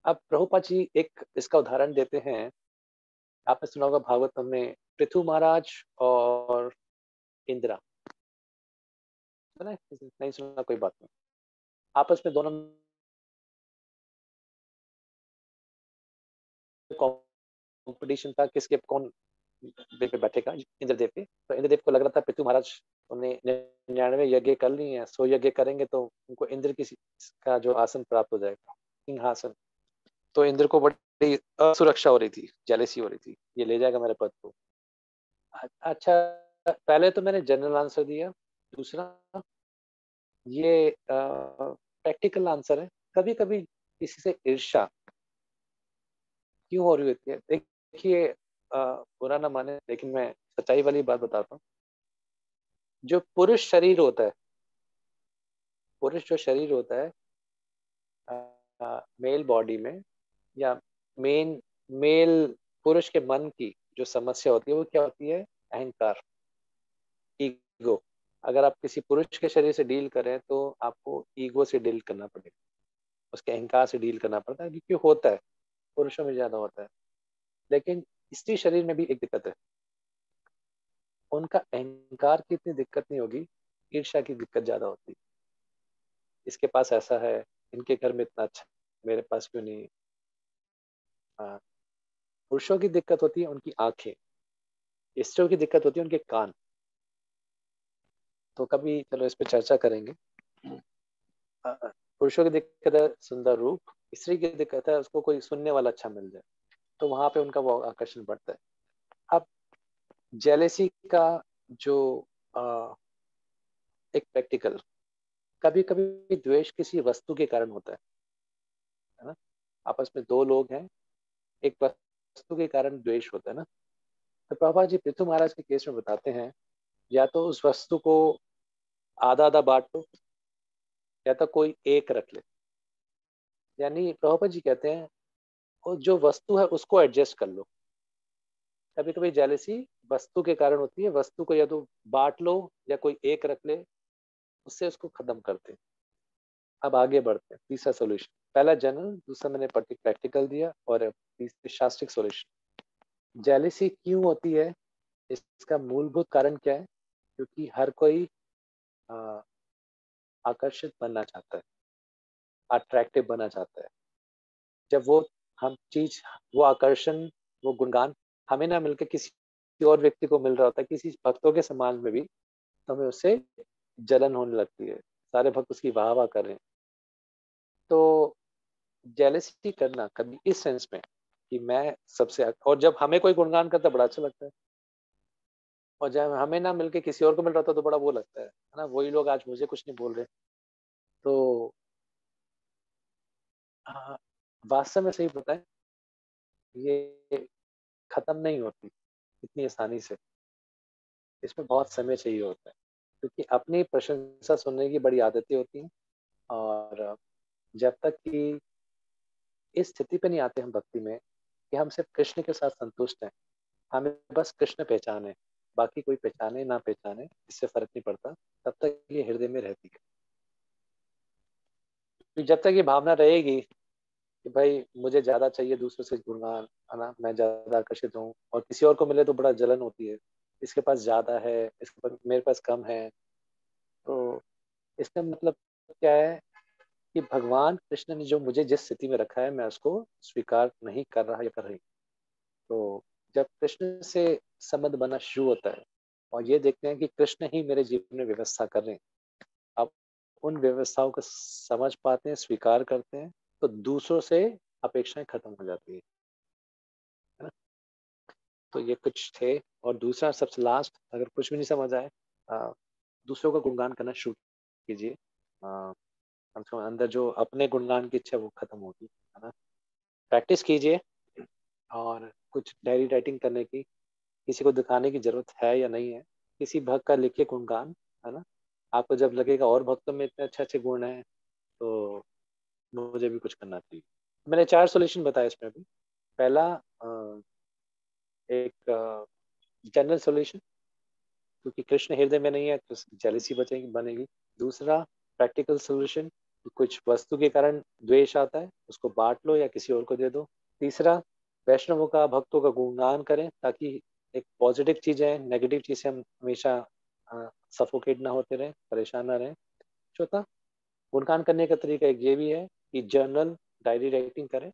अब प्रभुपाद जी एक इसका उदाहरण देते हैं। आपने सुना होगा भागवतम में पृथु महाराज और इंद्रा, सुना है? नहीं सुना कोई बात नहीं। आपस में दोनों कंपटीशन था, किसके कौन बेल पे बैठेगा, इंद्रदेव पे। तो इंद्रदेव को लग रहा था पृथु महाराज उन्हें 99 यज्ञ कर लिए हैं, 100 यज्ञ करेंगे तो उनको इंद्र की का जो आसन प्राप्त हो जाएगा, सिंहासन। तो इंद्र को बड़ी असुरक्षा हो रही थी, जेलेसी हो रही थी, ये ले जाएगा मेरे पद को। अच्छा, पहले तो मैंने जनरल आंसर दिया। दूसरा, ये प्रैक्टिकल आंसर है। कभी कभी किसी से ईर्ष्या क्यों हो रही होती है? देखिए, बुरा ना माने लेकिन मैं सच्चाई वाली बात बताता हूँ। जो पुरुष शरीर होता है, पुरुष जो शरीर होता है मेल बॉडी में, या मेन मेल पुरुष के मन की जो समस्या होती है वो क्या होती है? अहंकार, ईगो। अगर आप किसी पुरुष के शरीर से डील करें तो आपको ईगो से डील करना पड़ेगा, उसके अहंकार से डील करना पड़ता है, क्योंकि होता है, पुरुषों में ज्यादा होता है। लेकिन स्त्री शरीर में भी एक दिक्कत है, उनका अहंकार की इतनी दिक्कत नहीं होगी, ईर्ष्या की दिक्कत ज्यादा होती है। इसके पास ऐसा है, इनके घर में इतना अच्छा, मेरे पास क्यों नहीं। हाँ, पुरुषों की दिक्कत होती है उनकी आंखें, स्त्रियों की दिक्कत होती है उनके कान। तो कभी चलो इस पे चर्चा करेंगे। पुरुषों की दिक्कत है सुंदर रूप, स्त्री की दिक्कत है उसको कोई सुनने वाला अच्छा मिल जाए, तो वहां पे उनका वो आकर्षण बढ़ता है। अब जेलेसी का जो एक प्रैक्टिकल, कभी कभी द्वेष किसी वस्तु के कारण होता है ना। आपस में दो लोग हैं, एक वस्तु के कारण द्वेष होता है ना। तो प्रभा जी पृथु महाराज के केस में बताते हैं, या तो उस वस्तु को आधा आधा बांट लो, या तो कोई एक रख ले। यानी प्रभुपाद जी कहते हैं वो जो वस्तु है उसको एडजस्ट कर लो। कभी कभी जेलेसी वस्तु के कारण होती है, वस्तु को या तो बांट लो या कोई एक रख ले, उससे उसको खत्म करते हैं। अब आगे बढ़ते हैं, तीसरा सोल्यूशन। पहला जनरल, दूसरा मैंने प्रैक्टिकल दिया, और तीसरा शास्त्रिक सोल्यूशन। जेलेसी क्यों होती है, इसका मूलभूत कारण क्या है? क्योंकि हर कोई आकर्षित बनना चाहता है, अट्रैक्टिव बनना चाहता है। जब वो हम चीज, वो आकर्षण, वो गुणगान हमें ना मिलकर किसी और व्यक्ति को मिल रहा होता है, किसी भक्तों के समाज में भी, तो हमें उससे जलन होने लगती है, सारे भक्त उसकी वाह वाह कर रहे हैं। तो जेलसी करना कभी इस सेंस में कि मैं सबसे, और जब हमें कोई गुणगान करता है बड़ा अच्छा लगता है, और जब हमें ना मिलके किसी और को मिल रहा था तो बड़ा वो लगता है ना, वही लोग आज मुझे कुछ नहीं बोल रहे। तो हाँ, वास्तव में सही पता है, ये खत्म नहीं होती इतनी आसानी से, इसमें बहुत समय चाहिए होता है, क्योंकि अपनी प्रशंसा सुनने की बड़ी आदतें होती हैं। और जब तक कि इस स्थिति पे नहीं आते हम भक्ति में कि हम सिर्फ कृष्ण के साथ संतुष्ट हैं, हमें बस कृष्ण पहचाने, बाकी कोई पहचाने ना पहचाने इससे फर्क नहीं पड़ता, तब तक ये हृदय में रहती है। तो जब तक ये भावना रहेगी कि भाई मुझे ज्यादा चाहिए दूसरों से गुणगान, है ना, मैं ज्यादा आकर्षित हूँ, और किसी और को मिले तो बड़ा जलन होती है, इसके पास ज्यादा है, इसके पास, मेरे पास कम है। तो इसका मतलब क्या है कि भगवान कृष्ण ने जो मुझे जिस स्थिति में रखा है मैं उसको स्वीकार नहीं कर रहा या कर रही। तो जब कृष्ण से संबंध बनना शुरू होता है और ये देखते हैं कि कृष्ण ही मेरे जीवन में व्यवस्था कर रहे हैं, अब उन व्यवस्थाओं को समझ पाते हैं, स्वीकार करते हैं, तो दूसरों से अपेक्षाएं खत्म हो जाती है ना। तो ये कुछ थे। और दूसरा सबसे लास्ट, अगर कुछ भी नहीं समझ आए, दूसरों का गुणगान करना शुरू कीजिए। कम से कम अंदर जो अपने गुणगान की इच्छा वो खत्म होगी, है ना। प्रैक्टिस कीजिए, और कुछ डायरी राइटिंग करने की, किसी को दिखाने की जरूरत है या नहीं है, किसी भक्त का लिखिए गुणगान, है ना। आपको जब लगेगा और भक्तों में इतने अच्छे अच्छे गुण हैं तो मुझे भी कुछ करना चाहिए। मैंने 4 सॉल्यूशन बताया इसमें भी। पहला एक जनरल सॉल्यूशन, क्योंकि कृष्ण हृदय में नहीं है तो जेलसी बचेगी बनेगी। दूसरा प्रैक्टिकल सॉल्यूशन, कुछ वस्तु के कारण द्वेष आता है उसको बांट लो या किसी और को दे दो। तीसरा, वैष्णवों का, भक्तों का गुणगान करें ताकि एक पॉजिटिव चीज है, नेगेटिव चीज से हम हमेशा सफोकेट ना होते रहें, परेशान ना रहें। चौथा, गुणगान करने का तरीका एक ये भी है कि जर्नल, डायरी राइटिंग करें,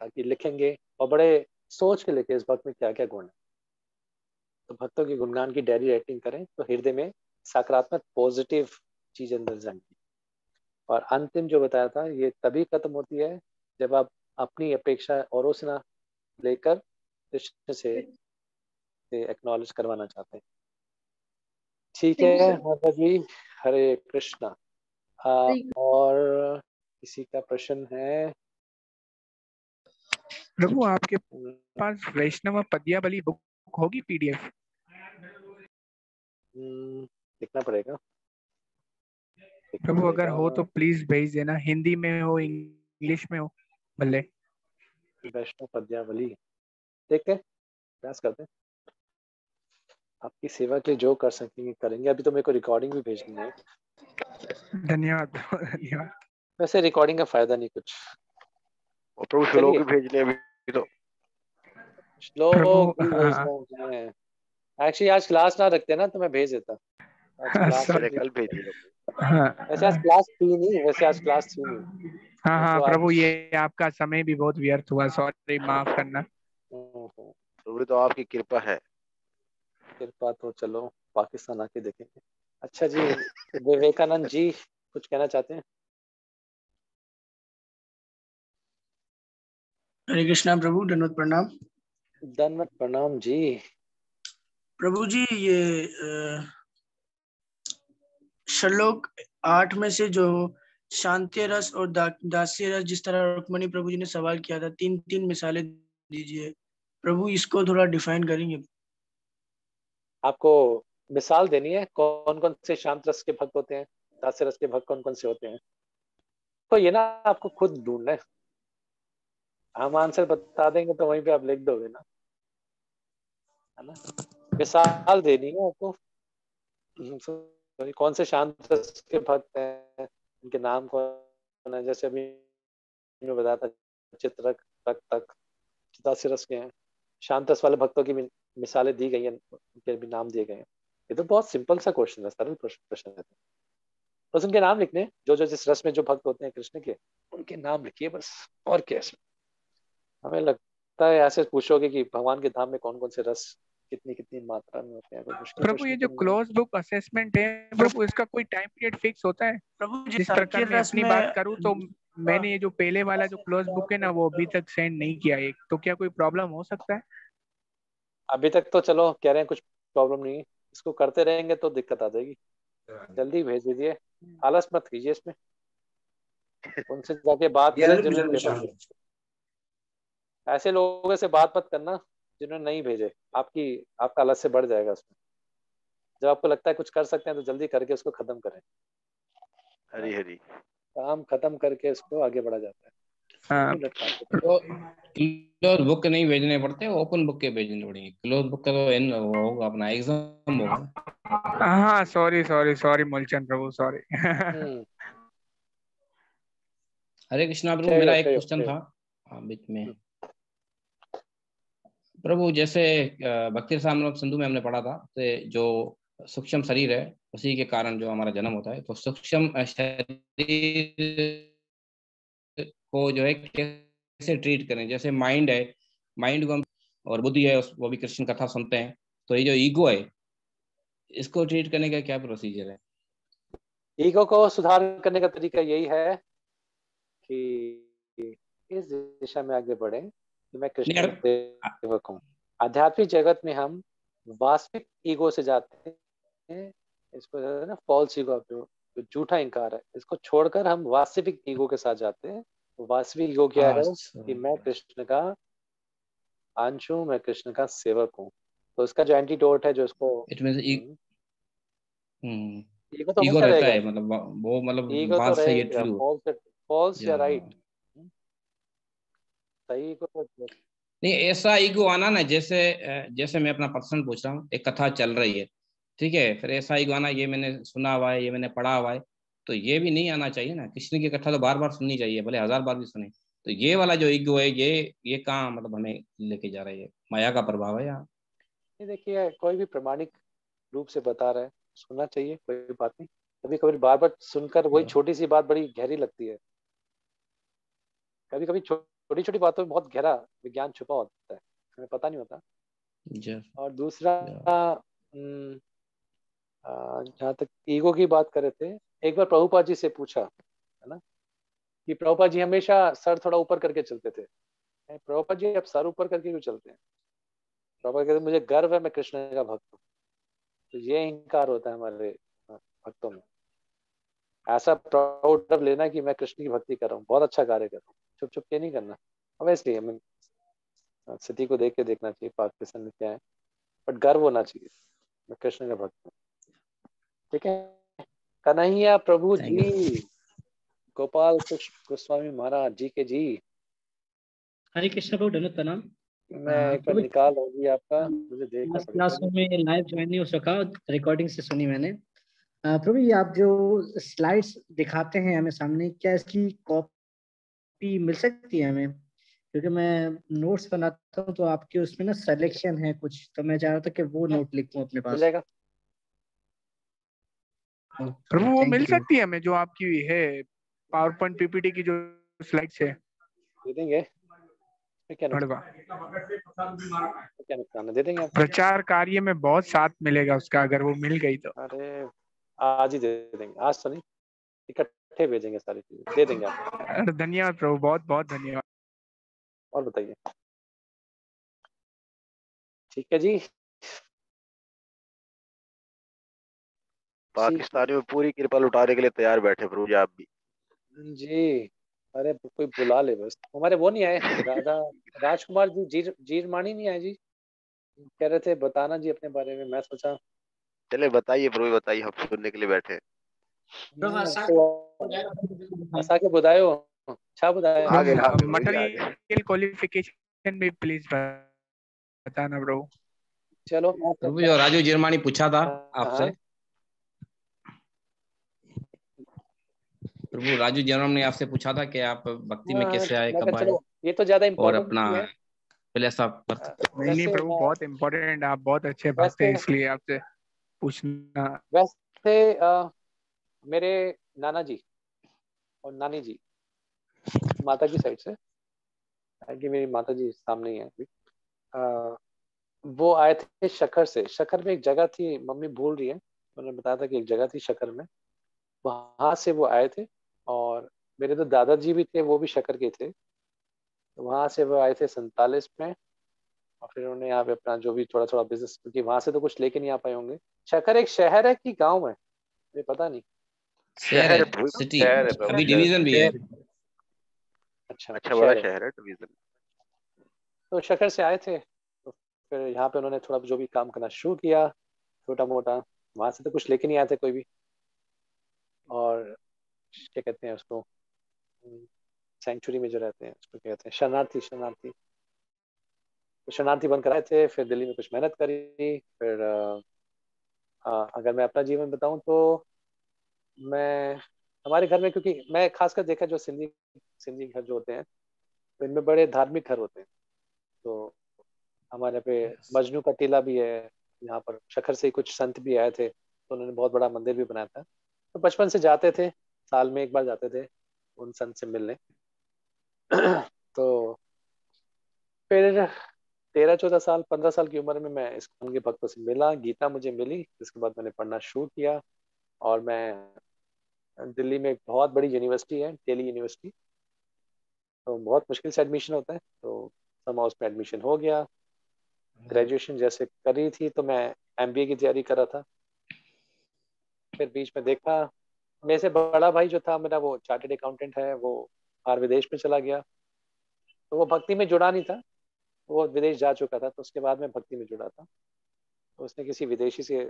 ताकि लिखेंगे और बड़े सोच के लिखे इस वक्त में क्या क्या गुण है। तो भक्तों के गुणगान की डायरी राइटिंग करें तो हृदय में सकारात्मक पॉजिटिव चीज अंदर जाएंगी। और अंतिम जो बताया था, ये तभी खत्म होती है जब आप अपनी अपेक्षा औरों से ना लेकर कृष्ण से एक्नॉलेज करवाना चाहते हैं। ठीक थैंक यू हाँ। है सर। माता जी, हरे कृष्णा। और किसी का प्रश्न है? प्रभु आपके पास वैष्णव पद्यावली बुक होगी PDF? लिखना पड़ेगा, लिखना प्रभु अगर पड़ेगा। हो तो प्लीज भेज देना, हिंदी में हो इंग्लिश में हो भले। वैष्णव पद्यावली, ठीक है, प्रयास करते हैं। आपकी सेवा के लिए जो कर सकेंगे करेंगे। अभी तो मेरे को रिकॉर्डिंग भी भेजनी है। धन्यवाद धन्यवाद। वैसे रिकॉर्डिंग का फायदा नहीं कुछ। और प्रभु श्लोक भी भेजने अभी तो। श्लोक भी प्रभु, भेजना है। एक्चुअली आज क्लास ना रखते ना तो मैं भेज देता। आज क्लास मैंने कल भेजी लोग। वैसे आज क्लास थी नहीं, वैसे आज क्लास थी नहीं। हाँ हाँ तो आज प्रभु, ये आपका समय भी बहुत व्यर्थ हुआ, सॉरी, माफ करना। प्रभु तो आपकी कृपा है। कृपा तो चलो पाकिस्तान आके देखेंगे। अच्छा जी, विवेकानंद जी कुछ कहना चाहते हैं? हरे कृष्णा प्रभु, दंडवत प्रणाम। दंडवत प्रणाम जी। प्रभु जी, ये श्लोक 8 में से जो शांति रस और दास्य रस, जिस तरह रुक्मणी प्रभु जी ने सवाल किया था, 3 मिसालें दीजिए प्रभु, इसको थोड़ा डिफाइन करेंगे? आपको मिसाल देनी है कौन कौन से शांत रस के भक्त होते हैं, दास्य रस के भक्त कौन कौन से होते हैं? तो ये ना आपको खुद ढूंढना है। हम आंसर बता देंगे तो वहीं पे आप लिख दोगे ना, है ना? मिसाल देनी है आपको। कौन से शांत रस के भक्त हैं, उनके नाम कौन है? जैसे अभी मैं बताया था चित्रक, तक दास्य रस के हैं। शांत रस वाले भक्तों की मिसालें दी गई हैं, उनके भी नाम दिए गए हैं। ये तो बहुत सिंपल सा क्वेश्चन है, सरल प्रश्न है। बस उनके नाम लिखने, जो जो जिस रस में जो भक्त होते हैं कृष्ण के, उनके नाम लिखिए बस। और क्या है? हमें लगता है ऐसे पूछोगे कि भगवान के धाम में कौन कौन से रस कितनी कितनी मात्रा में होते हैं, कोई मुश्किल प्रभु, प्रश्न ये तो जो नहीं है। क्लोज बुक असेसमेंट है प्रभु, इसका कोई टाइम पीरियड फिक्स होता है? प्रभु जी, जिस प्रकार मैं रस अपनी में बात करूं तो मैंने ये जो पहले वाला जो क्लोज बुक है ना, वो अभी तक सेंड नहीं किया है, तो क्या कोई प्रॉब्लम हो सकता है? अभी तक तो चलो कह रहे हैं कुछ प्रॉब्लम नहीं है। इसको करते रहेंगे तो दिक्कत आ जाएगी। जल्दी भेज दीजिए, आलस मत कीजिए इसमें। उनसे जाके बात करें जिन्होंने भेजा। ऐसे लोगों से बात मत करना जिन्होंने नहीं भेजे। आपका आलस से बढ़ जाएगा उसमें। जब आपको लगता है कुछ कर सकते हैं तो जल्दी करके उसको खत्म करें। हरी हरी काम खत्म करके उसको आगे बढ़ा जाता है। हाँ, तो क्लोज बुक के नहीं भेजने पड़ते, ओपन बुक के भेजने पड़ेंगे। क्लोज बुक का तो एन होगा, अपना एग्जाम होगा ना। हाँ, सॉरी सॉरी सॉरी मूलचंद प्रभु, सॉरी। हरे कृष्णा प्रभु, okay, मेरा okay, एक क्वेश्चन okay. था बीच में। प्रभु जैसे भक्ति रसामृत सिंधु में हमने पढ़ा था, तो जो सूक्ष्म शरीर है उसी के कारण जो हमारा जन्म होता है, तो सूक्ष्म शरीर को जो है कैसे ट्रीट करें? जैसे माइंड है, माइंड को हम, और बुद्धि है वो भी कृष्ण कथा सुनते हैं, तो ये जो ईगो है इसको ट्रीट करने का क्या प्रोसीजर है? ईगो को सुधार करने का तरीका यही है कि इस दिशा में आगे बढ़े कि मैं कृष्ण का सेवक हूँ। आध्यात्मिक जगत में हम वास्तविक ईगो से जाते हैं, इसको ना फॉल्स ईगो, जो झूठा इंकार है, इसको छोड़कर हम वास्तविक ईगो के साथ जाते हैं। वास्तविक ईगो क्या है कि मैं कृष्ण का अंश हूँ, मैं कृष्ण का सेवक हूँ। तो इसका जो एंटीडोट है, जो इसको ईगो तो ईगो हमेशा रहता रहेगा, है, मतलब वो मतलब ईगो तो बात सही है, रहेगा, ट्रू। फॉल्स या राइट, सही को नहीं, ऐसा ईगो आना ना, जैसे जैसे मैं अपना पर्सनल पूछ रहा हूँ, एक कथा चल रही है, ठीक है, फिर ऐसा ईगो आना, ये मैंने सुना हुआ है, ये मैंने पढ़ा हुआ है, तो ये भी नहीं आना चाहिए ना। कृष्ण की कथा तो बार बार सुननी चाहिए, भले 1000 बार भी सुने। तो ये वाला जो ईगो है, ये कहाँ मतलब हमें लेके जा रही है? माया का प्रभाव है यहाँ। ये देखिए, कोई भी प्रमाणिक रूप से बता रहा है, सुनना चाहिए, कोई बात नहीं। कभी कभी बार बार सुनकर वही छोटी सी बात बड़ी गहरी लगती है। कभी कभी छोटी छोटी बातों में बहुत गहरा विज्ञान छुपा होता है, हमें पता नहीं होता। और दूसरा, जहाँ तक ईगो की बात कर रहे थे, एक बार प्रभुपाद जी से पूछा, है ना, कि प्रभुपाद जी हमेशा सर थोड़ा ऊपर करके चलते थे। प्रभुपाद जी आप सर ऊपर करके क्यों चलते हैं? प्रभुपाद कहते मुझे गर्व है, मैं कृष्ण का भक्त हूँ। तो ये इंकार होता है हमारे भक्तों में। ऐसा प्राउड लेना कि मैं कृष्ण की भक्ति कर रहा हूँ, बहुत अच्छा कार्य कर रहा हूँ, छुप छुप के नहीं करना। अब इसलिए हमें स्थिति को देख के देखना चाहिए, पाकिस्तान में क्या है, बट गर्व होना चाहिए, मैं कृष्ण का भक्त हूँ। ठीक है, कन्हैया प्रभु जी, गोपाल कृष्ण गोस्वामी महाराज जी के जी। हरे कृष्ण प्रभु, धन्यवाद प्रणाम। मैं एक बार प्रभु निकाल होगी आपका, मुझे देखना लास्ट पड़ेगा। क्लास में लाइव ज्वाइन नहीं हो सका, रिकॉर्डिंग से सुनी मैंने। प्रभु ये आप जो स्लाइड्स दिखाते हैं हमें सामने, क्या इसकी कॉपी मिल सकती है हमें? क्योंकि मैं नोट्स बनाता हूँ तो आपके उसमें ना सिलेक्शन है कुछ, तो मैं चाह रहा था कि वो नोट लिखूं अपने पास। मिलेगा। प्रभु वो थैंक मिल यू। सकती है हमें जो आपकी है पावर पॉइंट पीपीटी की जो स्लाइड्स है? दे देंगे, क्या नुकसान, क्या नुकसान है, दे देंगे आपको। प्रचार कार्य में बहुत साथ मिलेगा उसका अगर वो मिल गई तो। अरे आज ही दे देंगे, आज तो नहीं, इकट्ठे भेजेंगे सारी चीजें, दे देंगे आपको। अरे धन्यवाद प्रभु, बहुत बहुत धन्यवाद। और बताइए। ठीक है जी। पाकिस्तानी में पूरी कृपा लुटाने के लिए तैयार बैठे प्रभु जी आप भी। जी अरे कोई बुला ले बस। हमारे वो नहीं आए, राधा राजकुमार जी, जीरमानी नहीं आए जी, कह रहे थे बताना जी अपने बारे में। मैं सोचा चले बताइए प्रभु बताइए, हम सुनने के लिए बैठे हैं। असा के बुधायो, छा बुधाया। आगे आगे प्रभु जी आगे। मटेरियल क्वालिफिकेशन भी प्लीज बताना प्रभु। चलो प्रभु जो राजू जिरमानी पूछा था आपसे, हाँ। प्रभु राजू जिरमानी ने आपसे पूछा था कि आप भक्ति में कैसे आए, मैं कब कहा आए, चलो ये तो ज्यादा और इम्पोर्टेंट अपना नहीं है। पहले ऐसा नहीं नहीं प्रभु, बहुत इम्पोर्टेंट, आप बहुत अच्छे भक्त वैसे हैं इसलिए आपसे पूछना। वैसे मेरे नाना जी और नानी जी माता की साइड से, कि मेरी माता जी सामने ही है अभी, वो आए थे शक्कर से। शक्कर में एक जगह थी, मम्मी भूल रही है, उन्होंने बताया था कि एक जगह थी शक्कर में, वहां से वो आए थे। और मेरे तो दादाजी भी थे, वो भी शक्कर के थे। तो वहां से वो आए थे 47 में, और फिर उन्होंने यहाँ पे अपना जो भी थोड़ा थोड़ा बिजनेस, क्योंकि वहां से तो कुछ लेके नहीं आ पाए होंगे। शक्कर एक शहर है कि गांव है, ये पता नहीं। शहर है, प्रभु सिटी, शहर है प्रभु अभी शहर। डिवीजन भी है। अच्छा अच्छा बड़ा शहर है। शहर है डिवीजन। तो शक्कर से आए थे, तो फिर यहाँ पे उन्होंने थोड़ा जो भी काम करना शुरू किया, छोटा मोटा। वहां से तो कुछ लेके नहीं आए थे कोई भी। और क्या कहते हैं उसको, सेंचुरी में जो रहते हैं उसको क्या कहते हैं, शरणार्थी, शरणार्थी। तो शरणार्थी बनकर आए थे, फिर दिल्ली में कुछ मेहनत करी। फिर अगर मैं अपना जीवन बताऊं तो मैं, हमारे घर में, क्योंकि मैं खासकर देखा जो सिंधी सिंधी घर जो होते हैं, तो इनमें बड़े धार्मिक घर होते हैं। तो हमारे यहाँ पे मजनू का टीला भी है। यहाँ पर शक्कर से ही कुछ संत भी आए थे, तो उन्होंने बहुत बड़ा मंदिर भी बनाया था। तो बचपन से जाते थे, साल में एक बार जाते थे उन संत से मिलने। तो फिर 13-14 साल, 15 साल की उम्र में मैं इस्कॉन के भक्तों से मिला, गीता मुझे मिली। इसके बाद मैंने पढ़ना शुरू किया, और मैं दिल्ली में एक बहुत बड़ी यूनिवर्सिटी है, दिल्ली यूनिवर्सिटी, तो बहुत मुश्किल से एडमिशन होता है, तो समा उसमें एडमिशन हो गया। ग्रेजुएशन जैसे करी थी तो मैं एमबीए की तैयारी कर रहा था। फिर बीच में देखा, मेरे से बड़ा भाई जो था मेरा, वो चार्टेड अकाउंटेंट है, वो बाहर विदेश में चला गया। तो वो भक्ति में जुड़ा नहीं था, वो विदेश जा चुका था। तो उसके बाद मैं भक्ति में जुड़ा था। तो उसने किसी विदेशी से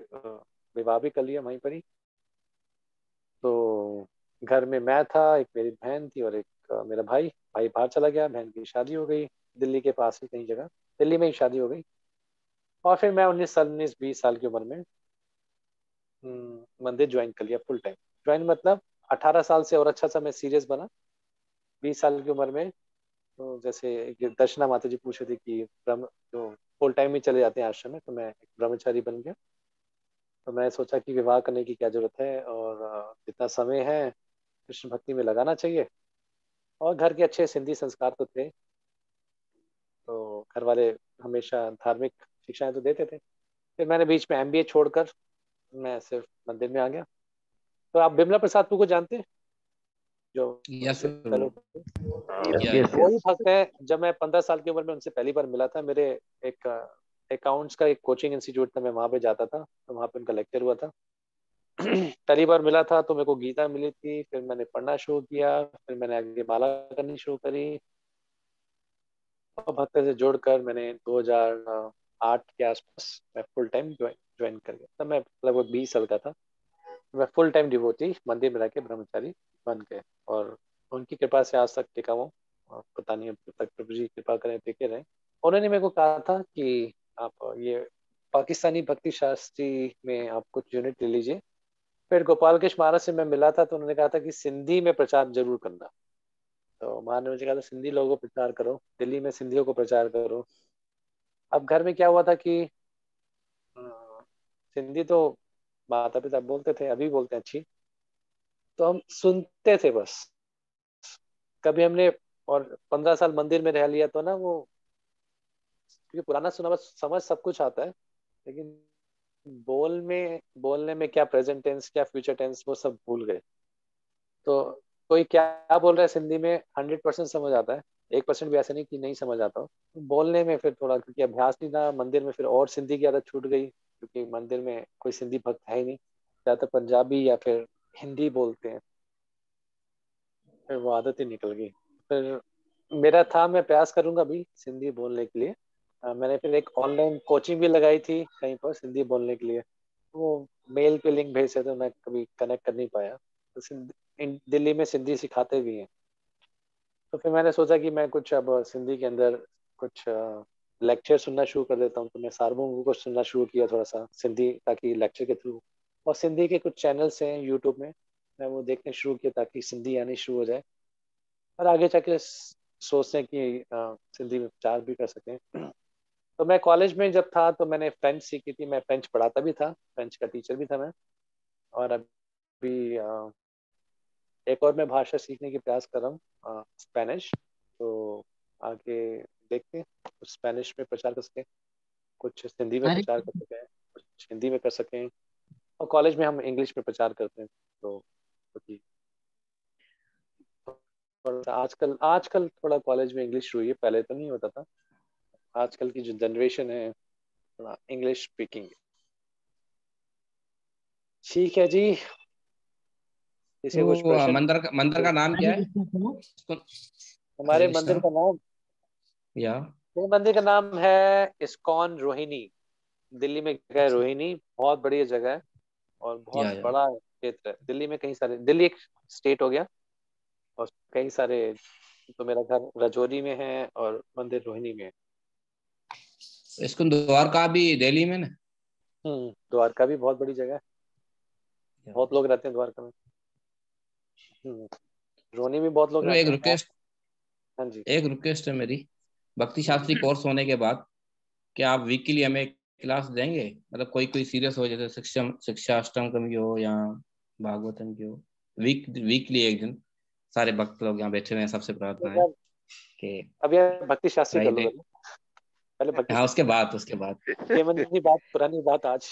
विवाह भी कर लिया वहीं पर ही। तो घर में मैं था, एक मेरी बहन थी, और एक मेरा भाई। भाई बाहर चला गया, बहन की शादी हो गई दिल्ली के पास ही कहीं जगह, दिल्ली में ही शादी हो गई। और फिर मैं 19 20 साल की उम्र में मंदिर ज्वाइन कर लिया फुल टाइम। ज्वाइन मतलब 18 साल से और अच्छा सा मैं सीरियस बना। 20 साल की उम्र में, तो जैसे दर्शना माता जी पूछ रही थी कि ब्रह्म जो फुल टाइम ही चले जाते हैं आश्रम में, तो मैं एक ब्रह्मचारी बन गया। तो मैं सोचा कि विवाह करने की क्या जरूरत है, और जितना समय है कृष्ण भक्ति में लगाना चाहिए। और घर के अच्छे सिंधी संस्कार तो थे, तो घर वाले हमेशा धार्मिक शिक्षाएं तो देते थे। फिर मैंने बीच में एमबीए छोड़कर मैं सिर्फ मंदिर में आ गया। तो आप बिमला प्रसाद को जानते हैं, जो यस fellow थे? यस वही यस। भक्त है। जब मैं 15 साल की उम्र में उनसे पहली बार मिला था, मेरे एक अकाउंट्स का एक कोचिंग इंस्टीट्यूट था, मैं वहां पे जाता था, तो वहां पे उनका लेक्चर हुआ था। पहली बार मिला था तो मेरे को गीता मिली थी, फिर मैंने पढ़ना शुरू किया, फिर मैंने आगे माला करनी शुरू करी। और भक्त से जोड़कर मैंने 2008 के आसपास मैं फुल टाइम ज्वाइन कर गया। तब मैं लगभग 20 साल का था। मैं फुल टाइम डिवोटी मंदिर में रह के ब्रह्मचारी बन गए, और उनकी कृपा से आज तक टिका हूँ। और पता नहीं अब तक प्रभु जी कृपा करें टिके रहे। उन्होंने मेरे को कहा था कि आप ये पाकिस्तानी भक्ति शास्त्री में आप कुछ यूनिट ले लीजिए। फिर गोपाल कृष्ण महाराज से मैं मिला था तो उन्होंने कहा था कि सिंधी में प्रचार जरूर करना। तो महाराज ने मुझे कहा था सिंधी लोगों को प्रचार करो, दिल्ली में सिंधियों को प्रचार करो। अब घर में क्या हुआ था कि सिंधी तो माता पिता बोलते थे, अभी बोलते हैं अच्छी, तो हम सुनते थे बस। कभी हमने, और 15 साल मंदिर में रह लिया तो ना वो, क्योंकि पुराना सुना बस समझ सब कुछ आता है, लेकिन बोलने में क्या प्रेजेंट टेंस क्या फ्यूचर टेंस वो सब भूल गए। तो कोई क्या बोल रहा है सिंधी में 100% समझ आता है, 1% भी ऐसा नहीं कि नहीं समझ आता हो। बोलने में फिर थोड़ा, क्योंकि अभ्यास नहीं था मंदिर में, फिर और सिंधी की आदत छूट गई, क्योंकि मंदिर में कोई सिंधी भक्त है ही नहीं, ज्यादातर पंजाबी या फिर हिंदी बोलते हैं। फिर वो आदत ही निकल गई। फिर मेरा था, मैं प्रयास करूंगा अभी सिंधी बोलने के लिए। मैंने फिर एक ऑनलाइन कोचिंग भी लगाई थी कहीं पर सिंधी बोलने के लिए। वो मेल पे लिंक भेजे तो मैं कभी कनेक्ट कर नहीं पाया। तो दिल्ली में सिंधी सिखाते भी हैं। तो फिर मैंने सोचा कि मैं कुछ अब सिंधी के अंदर कुछ लेक्चर सुनना शुरू कर देता हूँ। तो मैं सार्वभौम को सुनना शुरू किया थोड़ा सा सिंधी, ताकि लेक्चर के थ्रू। और सिंधी के कुछ चैनल्स हैं यूट्यूब में, मैं वो देखने शुरू किया ताकि सिंधी आनी शुरू हो जाए, और आगे जाके सोचते हैं कि सिंधी में प्रचार भी कर सकें। तो मैं कॉलेज में जब था तो मैंने फ्रेंच सीखी थी, मैं फ्रेंच पढ़ाता भी था, फ्रेंच का टीचर भी था मैं। और अभी एक और मैं भाषा सीखने की प्रयास कर रहा हूँ, स्पेनिश। तो आगे देखते हैं कुछ स्पेनिश में प्रचार कर सकें, कुछ हिंदी में अरे प्रचार कर सकें, कुछ हिंदी में कर सकें। और कॉलेज में हम इंग्लिश में प्रचार करते हैं। तो क्योंकि आजकल आजकल थोड़ा कॉलेज में इंग्लिश हुई है, पहले तो नहीं होता था। आजकल की जो जनरेशन है थोड़ा इंग्लिश स्पीकिंग। ठीक है जी, किसी को कुछ तो प्रश्न? मंदिर का नाम क्या हरे है? कृष्णा प्रभु। हमारे हरे मंदिर कृष्णा। का नाम, या मेरे मंदिर का नाम है इस्कॉन रोहिणी। दिल्ली में जगह है रोहिणी, बहुत बड़ी जगह है और बहुत या बड़ा क्षेत्र है। दिल्ली में कई सारे, दिल्ली एक स्टेट हो गया, और कई सारे, तो मेरा घर रजौरी में है और मंदिर रोहिणी में है। इसको द्वारका भी दिल्ली में ना? द्वारका भी बहुत बड़ी जगह है, बहुत लोग रहते हैं द्वारका में। रोहिणी में बहुत लोग तो एक रहते हैं। रिक्वेस्ट हाँ जी। एक रिक्वेस्ट है मेरी। भक्ति शास्त्री कोर्स होने के बाद क्या आप वीकली हमें क्लास देंगे? मतलब कोई कोई सीरियस हो, जैसे शिक्षा अष्टम की हो या भागवतम की हो, वीकली एक दिन सारे भक्त लोग यहाँ बैठे हुए हैं, सबसे प्रार्थना है कि अभी भक्ति शास्त्री कर लो फ्राइडे। पहले भक्ति हाँ, शास्त्री। उसके बाद ये मन की बात, पुरानी बात आज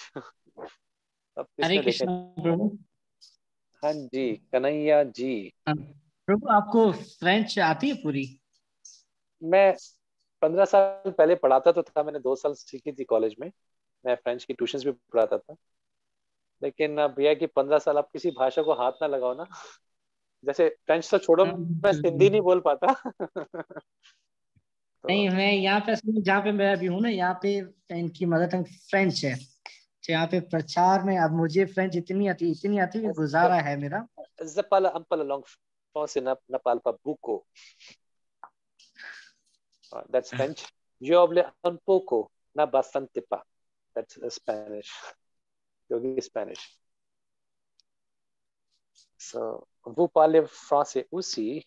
अब हरे किसने देखे? कृष्णा प्रभु। हाँ जी, कन्हैया जी। हाँ, प्रभु आपको फ्रेंच आती है पूरी? मैं 15 साल पहले पढ़ाता तो था, मैंने 2 साल सीखी थी कॉलेज में। मैं फ्रेंच की ट्यूशंस भी पढ़ाता था। लेकिन अब भैया कि 15 साल आप किसी भाषा को हाथ ना लगाओ ना, जैसे फ्रेंच तो छोड़ो, हाँ, मैं हिंदी नहीं बोल पाता नहीं, तो मैं यहाँ पे असल में जहाँ पे मैं अभी हूँ ना, यहाँ पे इनकी मदर टंग फ्रेंच है। तो यहाँ पे प्रचार में अब मुझे फ्रेंच इतनी आती कि गुजारा है मेरा। Zapala ampala long fonse na palpa buco. That's French. Yo hablé un poco, na bastante pa. That's Spanish. Yogi Spanish. So, vous parlez français aussi.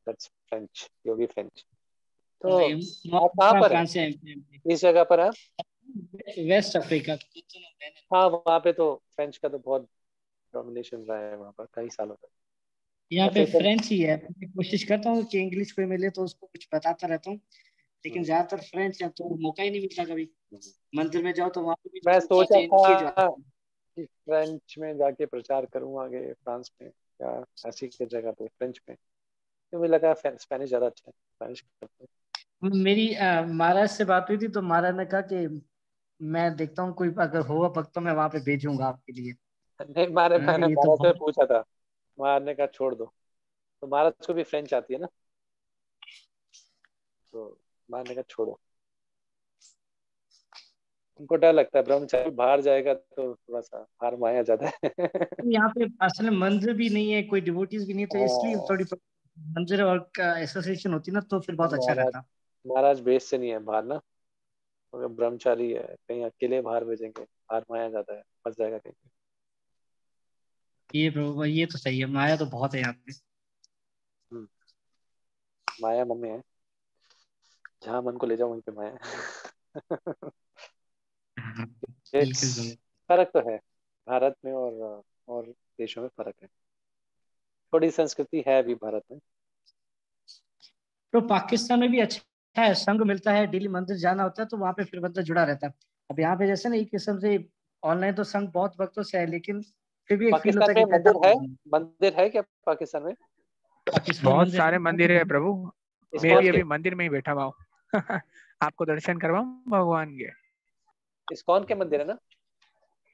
That's French. Yogi French. तो आप कहाँ पर हैं? फ्रांस से इस जगह पर है? West Africa. हाँ, वहाँ पे तो फ्रेंच का तो बहुत डोमिनेशन रहा है वहाँ पर कई सालों तक। यहाँ पे ऐसे तो फ्रेंच ही है। मैं कोशिश करता हूँ कि इंग्लिश कोई मिले तो उसको कुछ बताता रहता हूँ, लेकिन ज्यादातर फ्रेंच है तो मौका ही नहीं मिलता कभी। मंदिर में जाओ तो वहाँ पे भी मैं जो सोचा चीजें इनकी जो था कि फ्रेंच में जाके प्रचार करूँ आगे फ्रांस में या ऐसी की जगह पे फ्रेंच में, तो मुझे लगा स्पेनिश ज्यादा अच्छा है, स्पेनिश करते मेरी महाराज से बात हुई थी तो महाराज ने कहा कि मैं देखता हूँ कोई अगर होगा भक्त तो मैं वहां पे भेजूंगा आपके लिए। हैं। नहीं, मैंने मैंने कहा मैंने ये तो महाराज से बहुत पूछा था, महाराज ने कहा छोड़ दो। तो महाराज को भी फ्रेंच आती है ना, तो महाराज ने कहा छोड़ो। उनको डर लगता है ब्रह्मचारी बाहर जाएगा तो थोड़ा सा हार माया जाता है यहाँ पे असल में मंदिर भी नहीं है, कोई डिवोटीज भी नहीं, तो इसलिए हाँ, थोड़ी मंदिर और एसोसिएशन होती ना तो फिर बहुत अच्छा महाराज रहता। महाराज बेस से नहीं है बाहर ना, अगर ब्रह्मचारी है, कहीं अकेले बाहर भेजेंगे, बाहर माया जाता है, फंस जाएगा कहीं पे। ये प्रभु ये तो सही है, माया तो बहुत है यहाँ पे। माया मन में है, जहाँ मन को ले जाओ वहीं पे माया है। बिल्कुल प्रभु। फर्क तो है भारत में और देशों में, फर्क है, थोड़ी संस्कृति है अभी भारत में। तो पाकिस्तान में भी अच्छा है, संग मिलता है, डेली मंदिर जाना होता है तो वहाँ पे फिर बंदा जुड़ा रहता है। अब यहाँ पे जैसे ना एक किस्म से ऑनलाइन तो संग बहुत वक्तों से है, लेकिन फिर भी एक फील होता पाकिस्तान है में कि मंदिर है क्या पाकिस्तान में? पाकिस्तान बहुत मंदिर सारे मंदिर है प्रभु, मैं इस्कॉन भी के? अभी मंदिर में ही बैठा हुआ हूँ। आपको दर्शन करवाऊं भगवान के? इस्कॉन के मंदिर है ना?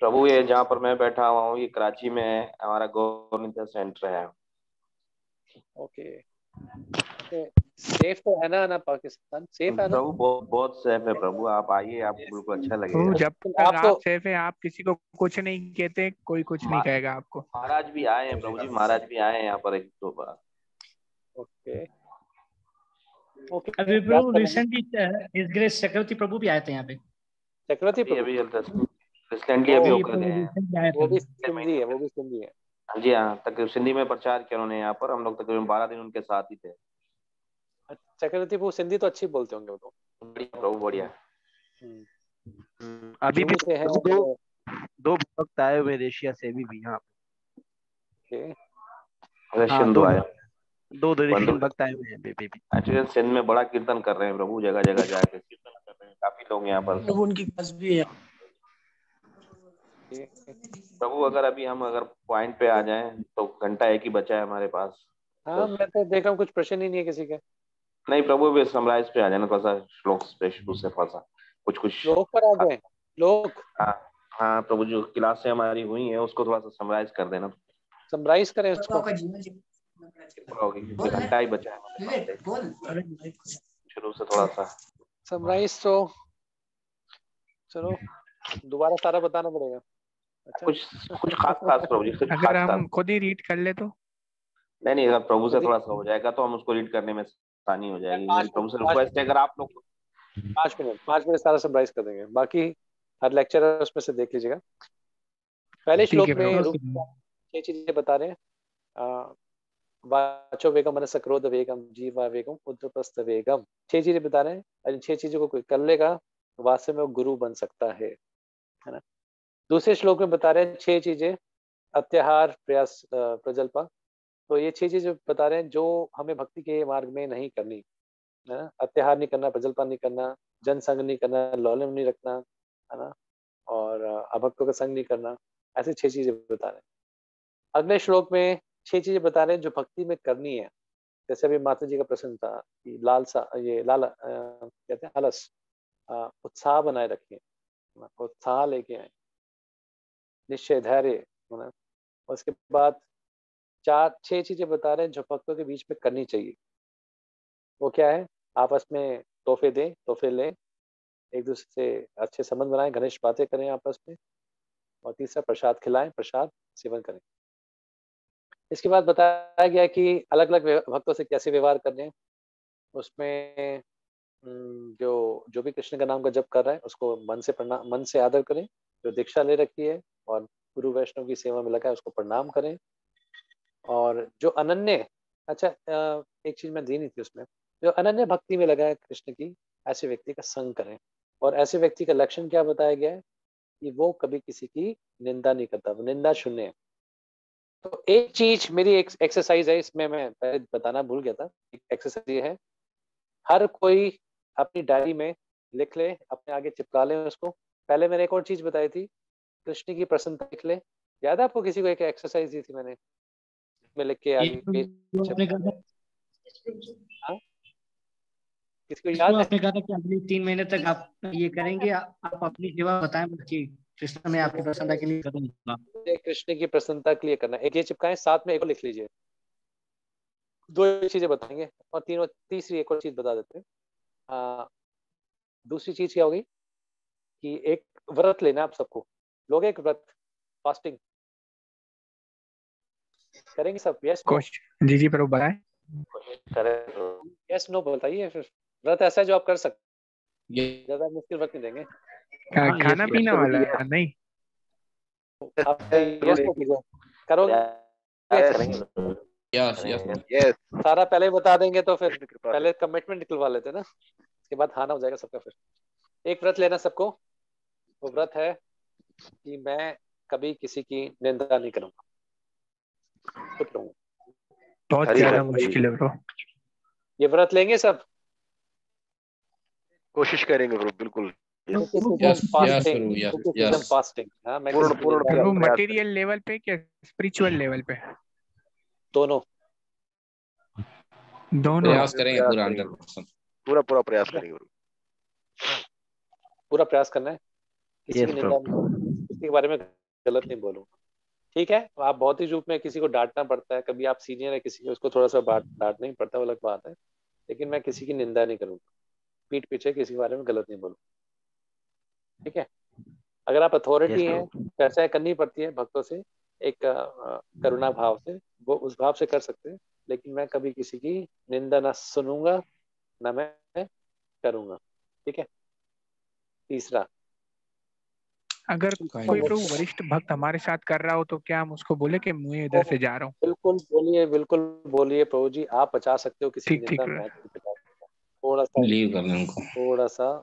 प्रभु ये जहाँ पर मैं बैठा हुआ हूँ ये कराची में है, हमारा गवर्नमेंट सेंटर है। ओके, सेफ तो है ना पाकिस्तान? सेफ है ना? प्रभु बहुत सेफ है प्रभु, आप आइए, आपको बिल्कुल अच्छा प्रभु लगेगा। जब तक आप तो आप सेफ है, आप किसी को कुछ नहीं कहते, कोई कुछ नहीं कहेगा आपको। महाराज भी आए हैं प्रभु जी, महाराज भी आए हैं यहाँ पर 1-2 बार। ओके अभी प्रभु रिसेंटली हिज ग्रेस चक्रवर्ती प्रभु भी आए थे यहाँ पे। चक्रवर्ती प्रभु अभी रिसेंटली अभी होकर गए हैं। वो भी सिंधी है, वो भी सिंधी है। हाँ जी, हाँ, तक सिंधी में प्रचार किया उन्होंने यहाँ पर, हम लोग तकरीबन 12 दिन उनके साथ ही थे। चक्रवर्ती प्रभु सिंधी तो अच्छी बोलते होंगे वो तो। बढ़िया प्रभु, बढ़िया। अभी भी से है दो भक्त आए हुए एशिया से भी यहाँ पे। रशियन दो आए, दो रशियन भक्त आए हुए हैं बेबी। एक्चुअली सिंध में बड़ा कीर्तन कर रहे हैं प्रभु, जगह जगह जाके कीर्तन कर रहे हैं, काफी लोग यहाँ पर। प्रभु उनकी क्लास भी है। प्रभु अगर पॉइंट पे आ जाएं तो घंटा एक ही बचा है हमारे पास। हाँ मैं तो देख रहा हूँ कुछ प्रश्न ही नहीं है किसी के। नहीं प्रभु, भी समराइज पे आ जाना, थोड़ा सा श्लोक से शुरू से थोड़ा सा कुछ श्लोक पर आ गए लोग। हाँ प्रभु, जो क्लासें हमारी हुई हैं उसको थोड़ा सा समराइज कर देना। समराइज करें उसको? घंटा ही बचा है शुरू से, थोड़ा सा समराइज तो चलो दोबारा सारा बताना पड़ेगा। अच्छा कुछ खास प्रभु जी, कुछ अगर खास हम खुद ही रीड कर ले तो? नहीं, अगर प्रभु से थोड़ा सा हो जाएगा तो हम उसको रीड करने में आसानी हो जाएगी। मेरी प्रभु से रिक्वेस्ट है, अगर आप लोग 5 मिनट सारा समराइज कर देंगे, बाकी हर लेक्चर है उसमें से देख लीजिएगा। पहले श्लोक में 6 चीजें बता रहे हैं। वाचो वेगम, मनस क्रोध वेगम, जीवा वेगम, उद्रप्रस्थ वेगम। 6 चीजें बता रहे हैं, और इन 6 चीजों को कोई कर लेगा तो वास्तव में वो गुरु बन सकता है ना। दूसरे श्लोक में बता रहे हैं 6 चीजें, अत्याहार, प्रयास, प्रजल्पा। तो ये 6 चीजें बता रहे हैं जो हमें भक्ति के मार्ग में नहीं करनी है ना। अत्याहार नहीं करना, प्रजल्पा नहीं करना, जनसंग नहीं करना, लौल्यम नहीं रखना है ना, और अभक्तों का संग नहीं करना। ऐसे 6 चीजें बता रहे हैं। अगले श्लोक में 6 चीजें बता रहे हैं जो भक्ति में करनी है। जैसे अभी माता जी का प्रश्न था कि कहते हैं आलस, उत्साह बनाए रखें, उत्साह लेके आए, निश्चय, धैर्य है ना। उसके बाद 6 चीजें बता रहे हैं जो भक्तों के बीच में करनी चाहिए। वो क्या है? आपस में तोहफे दें, तोहफे लें, एक दूसरे से अच्छे संबंध बनाएं, घनिष्ठ बातें करें आपस में, और तीसरा प्रसाद खिलाएं, प्रसाद सेवन करें। इसके बाद बताया गया कि अलग अलग भक्तों से कैसे व्यवहार करने हैं। उसमें जो भी कृष्ण का नाम का जप कर रहा है उसको मन से आदर करें। जो दीक्षा ले रखी है और गुरु वैष्णव की सेवा में लगा है उसको प्रणाम करें। और जो अनन्य, अच्छा एक चीज मैं दी नहीं थी उसमें, जो अनन्य भक्ति में लगा है कृष्ण की, ऐसे व्यक्ति का संग करें। और ऐसे व्यक्ति का लक्षण क्या बताया गया है कि वो कभी किसी की निंदा नहीं करता, वो निंदा शून्य है। तो एक चीज मेरी एक एक्सरसाइज है, इसमें मैं पहले बताना भूल गया था। एक एक्सरसाइज ये है, हर कोई अपनी डायरी में लिख ले, अपने आगे चिपका ले उसको। पहले मैंने एक और चीज बताई थी, कृष्ण की प्रसन्नता लिख ले। याद है आपको? किसी को एक एक्सरसाइज दी थी मैंने, में लिख के आगे किसी को याद है? आपने कहा था कि अगले 3 महीने तक आप ये करेंगे, आप अपनी सेवा बताएं कि कृष्ण में आपकी प्रसन्नता के लिए करूंगा। कृष्ण की प्रसन्नता के लिए करना। एक ये चिपकाएं, साथ में एक और लिख लीजिए। 2 चीजें बताएंगे और तीसरी एक और चीज बता देते हैं। दूसरी चीज क्या होगी कि एक व्रत लेना आप सबको। लोग एक व्रत, फास्टिंग करेंगे सब? Yes no? जी प्रभु बताएं। यस नो बताइए फिर। व्रत ऐसा है जो आप कर सकते, ये ज्यादा मुश्किल व्रत नहीं देंगे। हाँ, खाना yes, पीना yes, वाला yes. नहीं? आप यस को कीजिए, करोगे? यस यस यस सारा पहले ही बता देंगे तो फिर कृष्ण कृपा से। पहले कमिटमेंट निकलवा लेते ना, उसके बाद खाना हो जाएगा सबका। फिर एक व्रत लेना सबको, वो व्रत है कि मैं कभी किसी की निंदा नहीं करूंगा, चुप रहूंगा। बहुत हरी ज्यादा हरी मुश्किल है ब्रो। ये व्रत लेंगे सब? कोशिश करेंगे ब्रो, बिल्कुल यस यस फास्टिंग, गुरु यस क्रिटिसिज्म यस फास्टिंग। हाँ, मैं पूर्ण किसी की पूर्ण निंदा वो नहीं प्रयास मटेरियल लेवल पे क्या स्पिरिचुअल लेवल पे? दोनों दोनों। प्रयास करेंगे प्रयास पूरा करेंगे 100%। पूरा पूरा प्रयास करेंगे ब्रो। पूरा प्रयास करना है, किसी की Yes, निंदा bro. नहीं करूंगा, किसी के बारे में गलत नहीं बोलूंगा। ठीक है, आप बहुत ही रूप में किसी को डांटना पड़ता है, कभी आप सीनियर है किसी को, उसको थोड़ा सा डांटना ही पड़ता है, वो अलग बात है, लेकिन मैं किसी की निंदा नहीं करूंगा, पीठ पीछे किसी के बारे में गलत नहीं बोलूंगा। ठीक है, अगर आप अथॉरिटी Yes, हैं bro. तो ऐसा करनी पड़ती है भक्तों से, एक करुणा भाव से, वो उस भाव से कर सकते हैं, लेकिन मैं कभी किसी की निंदा ना सुनूंगा ना मैं करूंगा। ठीक है। तीसरा, अगर कोई प्रभु वरिष्ठ भक्त हमारे साथ कर रहा हो तो क्या हम उसको बोले कि मुझे इधर से जा रहा हूँ? बिल्कुल बोलिए, बिल्कुल बोलिए प्रभु जी, आप बचा सकते हो किसी की ठीक निंदा, ठीक मैं नहीं बचा सकता। थोड़ा सा लीव कर दें उनको। थोड़ा सा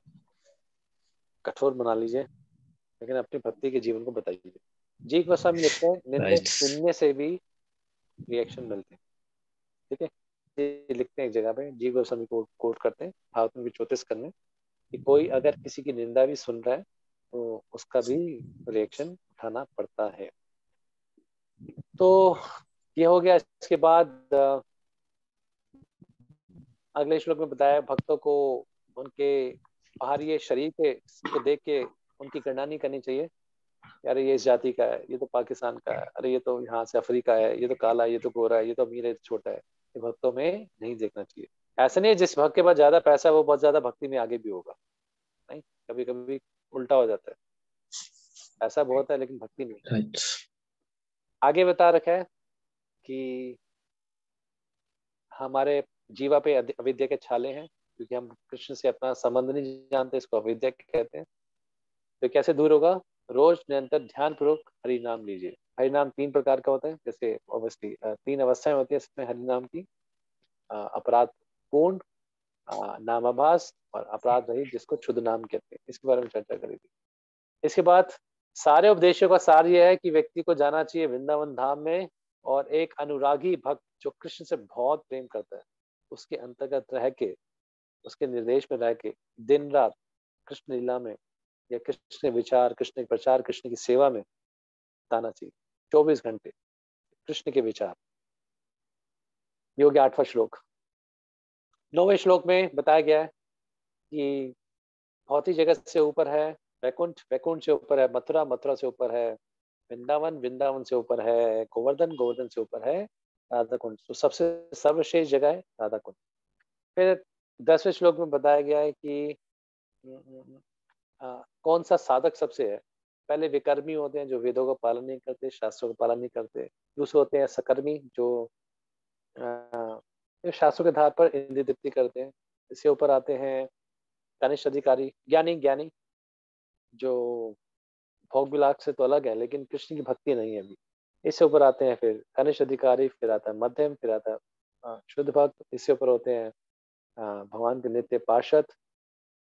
कठोर बना लीजिए, लेकिन अपनी भक्ति के जीवन को बताइए। जी गोस्वामी लिखते हैं, निंदा राइट सुनने से भी रिएक्शन मिलते हैं। ठीक है, ये लिखते हैं एक जगह पे, जी गोस्वामी कोट करते हैं भागवत में 34 करने, कि कोई अगर किसी की निंदा भी सुन रहा है तो उसका भी रिएक्शन उठाना पड़ता है। तो ये हो गया। इसके बाद अगले श्लोक में बताया भक्तों को उनके बाहरी शरीर को देख के उनकी गणना नहीं करनी चाहिए, यार ये इस जाति का है, ये तो पाकिस्तान का है, अरे ये तो यहाँ से अफ्रीका है, ये तो काला है, ये तो गोरा है, ये तो अमीर है, ये तो छोटा है। ये भक्तों में नहीं देखना चाहिए। ऐसा नहीं है जिस भक्त के पास ज्यादा पैसा है वो बहुत ज्यादा भक्ति में आगे भी होगा, नहीं, कभी कभी उल्टा हो जाता है, ऐसा बहुत है लेकिन भक्ति नहीं। राइट आगे बता रखा है कि हमारे जीवा पे अविद्या के छाले हैं, क्योंकि हम कृष्ण से अपना संबंध नहीं जानते, इसको अविद्या कहते हैं। तो कैसे दूर होगा? रोज निरंतर ध्यान पूर्वक हरि नाम लीजिए। हरि नाम 3 प्रकार का होता है, जैसे ऑब्वियसली 3 अवस्थाएं होती है इसमें हरि नाम की, अपराध पूर्ण, नामाभास, और अपराध रहित, जिसको शुद्ध नाम कहते हैं। इसके बारे में चर्चा करी थी। इसके बाद सारे उपदेशों का सार यह है कि व्यक्ति को जाना चाहिए वृंदावन धाम में, और एक अनुरागी भक्त जो कृष्ण से बहुत प्रेम करता है उसके अंतर्गत रह के, उसके निर्देश में रह के दिन रात कृष्ण लीला में या कृष्ण के विचार, कृष्ण के प्रचार, कृष्ण की सेवा में बताना चाहिए 24 घंटे कृष्ण के विचार। ये हो गया 8वां श्लोक। 9वें श्लोक में बताया गया है कि भौतिक जगत से ऊपर है वैकुंठ, वैकुंठ से ऊपर है मथुरा, मथुरा से ऊपर है वृंदावन, वृंदावन से ऊपर है गोवर्धन, गोवर्धन से ऊपर है राधा कुंड। तो सबसे सर्वश्रेष्ठ जगह है राधा कुंड। फिर 10वें श्लोक में बताया गया है कि कौन सा साधक सबसे है। पहले विकर्मी होते हैं जो वेदों का पालन नहीं करते, शास्त्रों का पालन नहीं करते। दूसरे होते हैं सकर्मी जो शास्त्रों के आधार पर इंद्रिय तृप्ति करते हैं। इसके ऊपर आते हैं कनिष्ठ अधिकारी, ज्ञानी, ज्ञानी जो भोग विलास से तो अलग है लेकिन कृष्ण की भक्ति नहीं है अभी। इससे ऊपर आते हैं फिर कनिष्ठ अधिकारी, फिर आता है मध्यम, फिर आता है शुद्ध भक्त। इससे ऊपर होते हैं भगवान के नित्य पार्षद,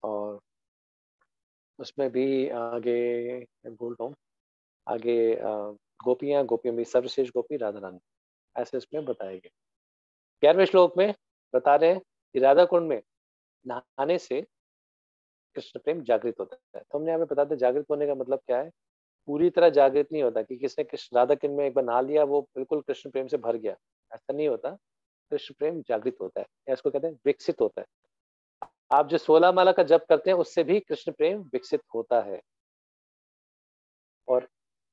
और उसमें भी आगे मैं भूल रहा हूँ, आगे गोपियां, गोपियों में सर्वश्रेष्ठ गोपी राधा रानी, ऐसे इसमें बताए गए। 11वें श्लोक में बता रहे हैं कि राधा कुंड में नहाने से कृष्ण प्रेम जागृत होता है। तो हमने हमें बताते जागृत होने का मतलब क्या है। पूरी तरह जागृत नहीं होता कि किसने कृष्ण राधा कुंड में एक बार नहा लिया वो बिल्कुल कृष्ण प्रेम से भर गया, ऐसा नहीं होता। कृष्ण प्रेम जागृत होता है, या इसको कहते हैं विकसित होता है। आप जो 16 माला का जप करते हैं उससे भी कृष्ण प्रेम विकसित होता है, और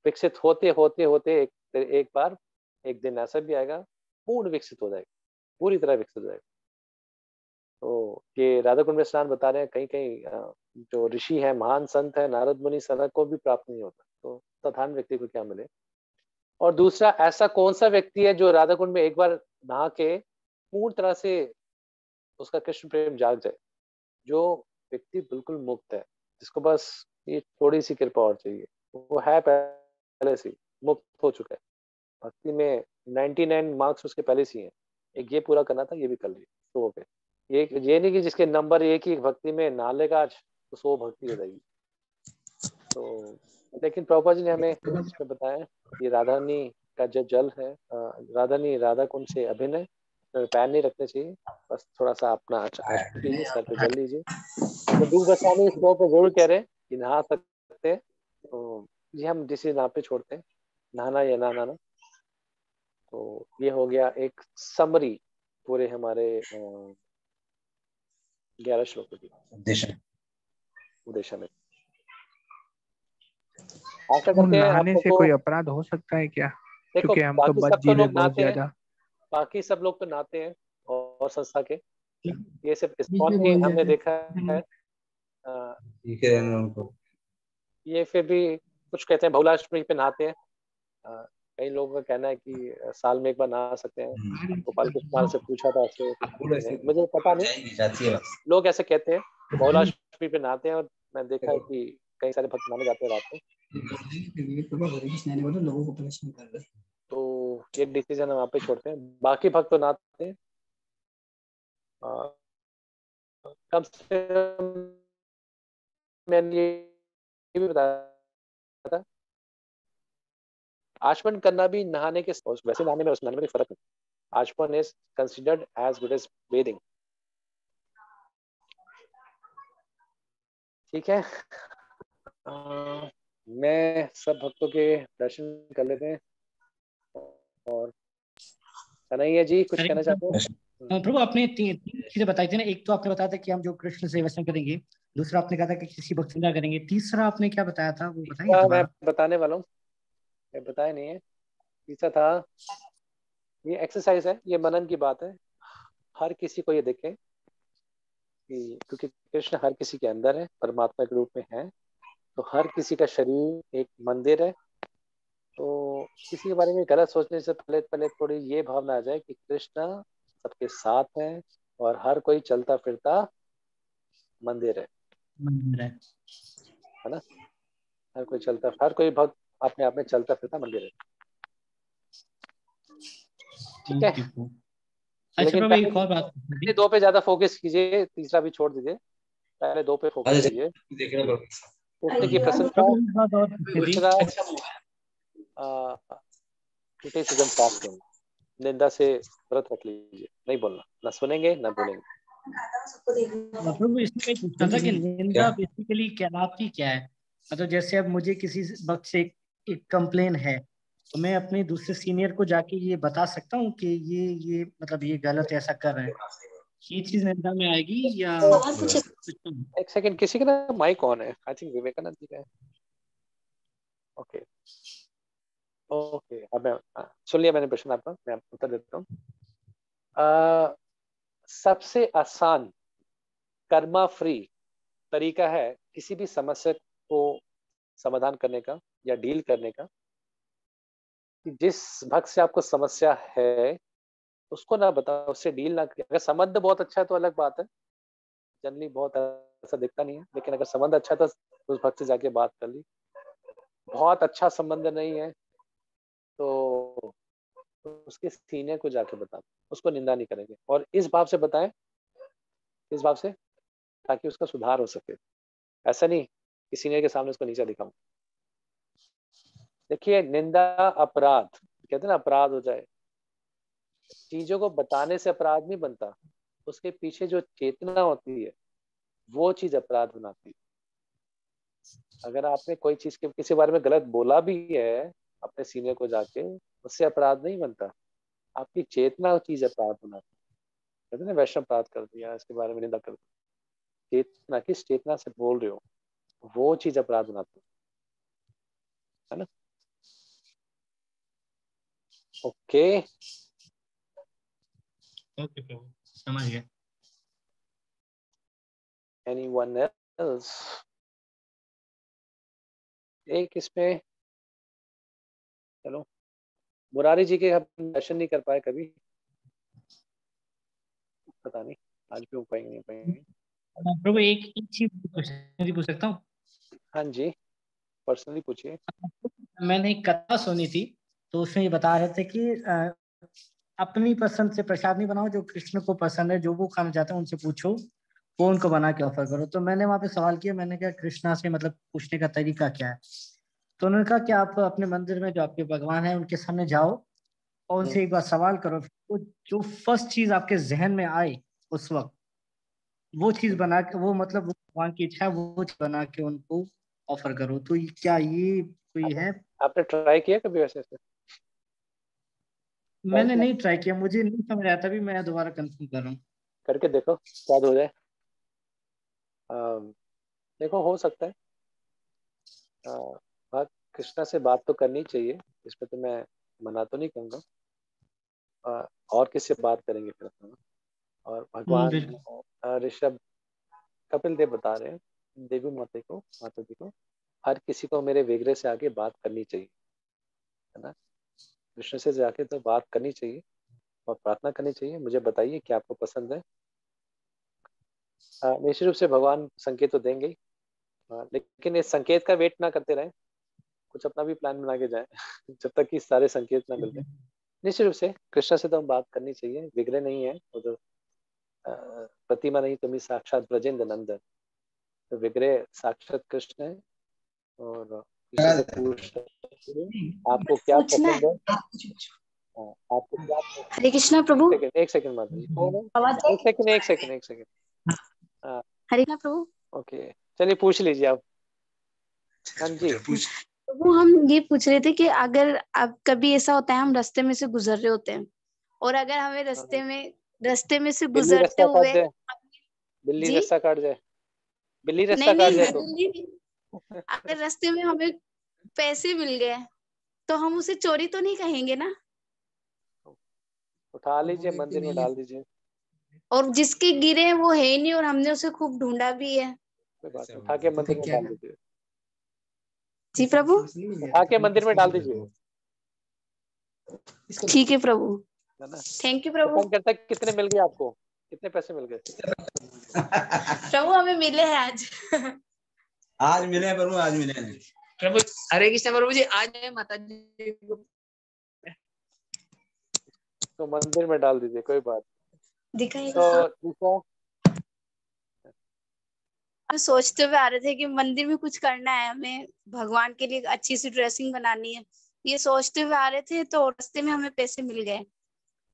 विकसित होते होते होते एक बार एक दिन ऐसा भी आएगा पूर्ण विकसित हो जाएगा, पूरी तरह विकसित हो जाएगा। तो ये राधा कुंड में स्नान बता रहे हैं, कहीं कहीं जो ऋषि है, महान संत है, नारद मुनि, सनक को भी प्राप्त नहीं होता, तो साधारण व्यक्ति को क्या मिले। और दूसरा, ऐसा कौन सा व्यक्ति है जो राधा कुंड में एक बार नहा के पूर्ण तरह से उसका कृष्ण प्रेम जाग जाए? जो व्यक्ति बिल्कुल मुक्त है, जिसको बस ये थोड़ी सी कृपा और चाहिए, वो है पहले से मुक्त हो चुका है भक्ति में। 99 मार्क्स उसके पहले से ही हैं, एक ये पूरा करना था, ये भी कर लिया तो हो गए। ये नहीं कि जिसके नंबर एक ही भक्ति में ना लेगा आज तो 100 भक्ति हो जाएगी। तो लेकिन प्रभुपाद जी ने हमें इसमें बताया ये राधानी का जो जल है, राधानी राधा कुंड से अभिन्न है, तो पैर नहीं रखने चाहिए, बस थोड़ा सा अपना आचमन कीजिए, सर पे जल लीजिए। तो दूर गोस्वामी इस श्लोक में जरूर कह रहे हैं कि नहा सकते हैं, तो ये हम जिसे नाव पे छोड़ते हैं, नहाना या ना नहाना। तो ये हो गया एक समरी पूरे हमारे 11 श्लोकों की उद्देश्य में। आशा करते हैं नहाने आप से लोगों कोई को, अपराध हो सकता है क्या? देखो क्योंकि हम तो बाकी बच सब तो जीवे लोग बहुत नहाते हैं, ज्यादा। बाकी सब लोग तो नहाते हैं और संस्था के, ये सिर्फ इस्कॉन ही हमने देखा है। ये फिर भी कुछ कहते हैं बहुलाष्टमी पे नहाते हैं, कई लोगों का कहना है कि साल में एक बार नहा सकते हैं। गोपाल कृष्ण महाराज से पूछा था उससे, मुझे पता नहीं, लोग ऐसे कहते हैं बहुलाष्टमी पे नहाते हैं, और मैं देखा है कि कई सारे भक्त नहाने जाते हैं रात में। तो ये डिसीजन हम वहाँ पे छोड़ते हैं, बाकी भक्त तो नहाते हैं। कम से कम मैंने ये भी बताया था, आचमन करना भी नहाने के वैसे नहाने में उस नहाने में फर्क है। आचमन is considered as good as bathing. ठीक है, मैं सब भक्तों के दर्शन कर लेते हैं। और कन्हैया जी कुछ कहना चाहते हैं? प्रभु आपने तीन चीजें बताई थी ना, एक तो आपने बताया था कि हम जो कृष्ण से वचन करेंगे, दूसरा आपने कहा था कि किसी भक्त से करेंगे, तीसरा आपने क्या बताया था वो बताइए मैं दोबारा। बताने वाला हूँ, मैं बताया नहीं है। तीसरा था ये एक्सरसाइज है, ये मनन की बात है। हर किसी को ये देखें कि क्योंकि कृष्ण हर किसी के अंदर है, परमात्मा के रूप में है, तो हर किसी का शरीर एक मंदिर है। तो किसी के बारे में गलत सोचने से पहले पहले थोड़ी ये भावना आ जाए कि कृष्ण सबके साथ है और हर कोई चलता फिरता मंदिर है ना। हर कोई भक्त अपने आप में चलता फिरता मंदिर है। ठीक है, अच्छा लेकिन प्रभु एक और बात पहले दो पे ज्यादा फोकस कीजिए, तीसरा भी छोड़ दीजिए, पहले दो पे फोकस कीजिए। कृष्ण की प्रसन्नता, दूसरा क्रिटिसिज्म फास्टिंग, निंदा से व्रत रख लीजिए, नहीं बोलना, ना सुनेंगे ना बोलेंगे। प्रभु इसमें मैं पूछना था कि निंदा बेसिकली कहलाती क्या है? मतलब जैसे अब मुझे किसी वक्त से एक कंप्लेन है, तो मैं अपने दूसरे सीनियर को जाके ये बता सकता हूँ कि ये मतलब ये गलत ऐसा कर रहे हैं, ये चीज निंदा में आएगी या एक सेकंड, किसी का ना माइक ऑन है, आई थिंक विवेकानंद जी का है। ओके ओके, अब मैं सुन लिया मैंने प्रश्न आपका, मैं आपको उत्तर देता हूँ। सबसे आसान कर्मा फ्री तरीका है किसी भी समस्या को समाधान करने का या डील करने का, कि जिस भक्त से आपको समस्या है उसको ना बताओ, उससे डील ना करें। अगर संबंध बहुत अच्छा है तो अलग बात है, जनरली बहुत ऐसा दिखता नहीं है, लेकिन अगर संबंध अच्छा है तो उस भक्त से जाके बात कर ली। बहुत अच्छा संबंध नहीं है तो उसके सीनियर को जाके बताना, उसको निंदा नहीं करेंगे, और इस भाव से बताएं, इस भाव से, ताकि उसका सुधार हो सके। ऐसा नहीं कि सीनियर के सामने उसको नीचा दिखाऊं। देखिए, निंदा अपराध कहते हैं ना, अपराध हो जाए, चीजों को बताने से अपराध नहीं बनता, उसके पीछे जो चेतना होती है वो चीज अपराध बनाती है। अगर आपने कोई चीज के किसी बारे में गलत बोला भी है अपने सीनियर को जाके, उससे अपराध नहीं बनता, आपकी चेतना वो चीज अपराध बनाती है। कहते हैं ना, वैष्णव अपराध कर दिया, इसके बारे में निंदा कर दी, चेतना किस चेतना से बोल रहे हो वो चीज अपराध बनाती है ना। ओके ओके प्रभु, समझ गया। Anyone else? एक इसमें, चलो, मुरारी जी के हम दर्शन नहीं कर पाए कभी, पता नहीं आज भी हो पाएंगे नहीं पाएंगे। प्रभु एक चीज पर्सनली पूछ सकता हूँ? हाँ जी, पर्सनली पूछिए। मैंने एक कथा सुनी थी, तो उसमें ये बता रहे थे कि अपनी पसंद से प्रसाद नहीं बनाओ, जो कृष्ण को पसंद है, जो वो खाना चाहते हैं उनसे पूछो, वो उनको बना के ऑफर करो। तो मैंने वहां पे सवाल किया, मैंने कहा कृष्णा से मतलब पूछने का तरीका क्या है? तो उन्होंने कहा कि आप अपने मंदिर में जो आपके भगवान है उनके सामने जाओ और उनसे एक बार सवाल करो, तो जो फर्स्ट चीज आपके जहन में आए उस वक्त वो चीज बना के, वो मतलब वो भगवान की इच्छा है, वो चीज बना के उनको ऑफर करो। तो क्या ये कोई है? आपने ट्राई किया कभी वैसे से? मैंने नहीं ट्राई किया, मुझे नहीं समझ आया, तभी मैं दोबारा कंफर्म कर रहा हूँ। करके देखो शायद हो जाए। देखो हो सकता है। बात कृष्णा से बात तो करनी चाहिए, इस पे तो मैं मना तो नहीं कहूँगा। और किससे बात करेंगे फिर अपना? और भगवान ऋषभ कपिल देव बता रहे हैं देवी माता जी को हर किसी को मेरे विग्रह से आगे बात करनी चाहिए, है ना। कृष्ण से जाके तो बात करनी चाहिए और प्रार्थना करनी चाहिए, मुझे बताइए क्या आपको पसंद है। निश्चित रूप से भगवान संकेत तो देंगे ही, लेकिन इस संकेत का वेट ना करते रहें, कुछ अपना भी प्लान बना के जाए जब तक कि सारे संकेत ना मिलते। निश्चित रूप से कृष्ण से तो हम बात करनी चाहिए, विग्रह नहीं है वो तो, प्रतिमा नहीं, तुम्हें साक्षात ब्रजेंद्र नंदन, तो विग्रह साक्षात कृष्ण है। और कृष्ण से पूछ आपको क्या पसंद है, आपको क्या? हरे कृष्णा प्रभु। एक सेकंड माता जी, एक सेकंड। हरे कृष्णा प्रभु। ओके, चलिए पूछ लीजिए आप। हाँ जी प्रभु, हम ये पूछ रहे थे कि अगर अब कभी ऐसा होता है हम रास्ते में से गुजर रहे होते हैं और अगर हमें रास्ते में से गुजरते हुए बिल्ली रास्ता काट जाए, बिल्ली रास्ता नहीं काट जाए नहीं, अगर रास्ते में हमें पैसे मिल गए तो हम उसे चोरी तो नहीं कहेंगे ना? उठा लीजिए, मंदिर में डाल दीजिए। और जिसके गिरे हैं वो है नहीं और हमने उसे खूब ढूंढा भी है। कोई बात नहीं, उठा के मंदिर में डाल दीजिए। जी प्रभु। उठा के मंदिर में डाल दीजिए। ठीक है प्रभु, है ना। Thank you Prabhu. डिपेंड करता है कितने मिल गए आपको, कितने पैसे मिल गए। प्रभु हमें मिले हैं आज मिले हैं प्रभु, आज मिले हैं प्रभु। हरे कृष्ण प्रभु जी, आज माता जी तो मंदिर में डाल दीजिए, कोई बात दिखाएगा। तो हम सोचते हुए आ रहे थे कि मंदिर में कुछ करना है, हमें भगवान के लिए अच्छी सी ड्रेसिंग बनानी है, ये सोचते हुए आ रहे थे, तो रास्ते में हमें पैसे मिल गए,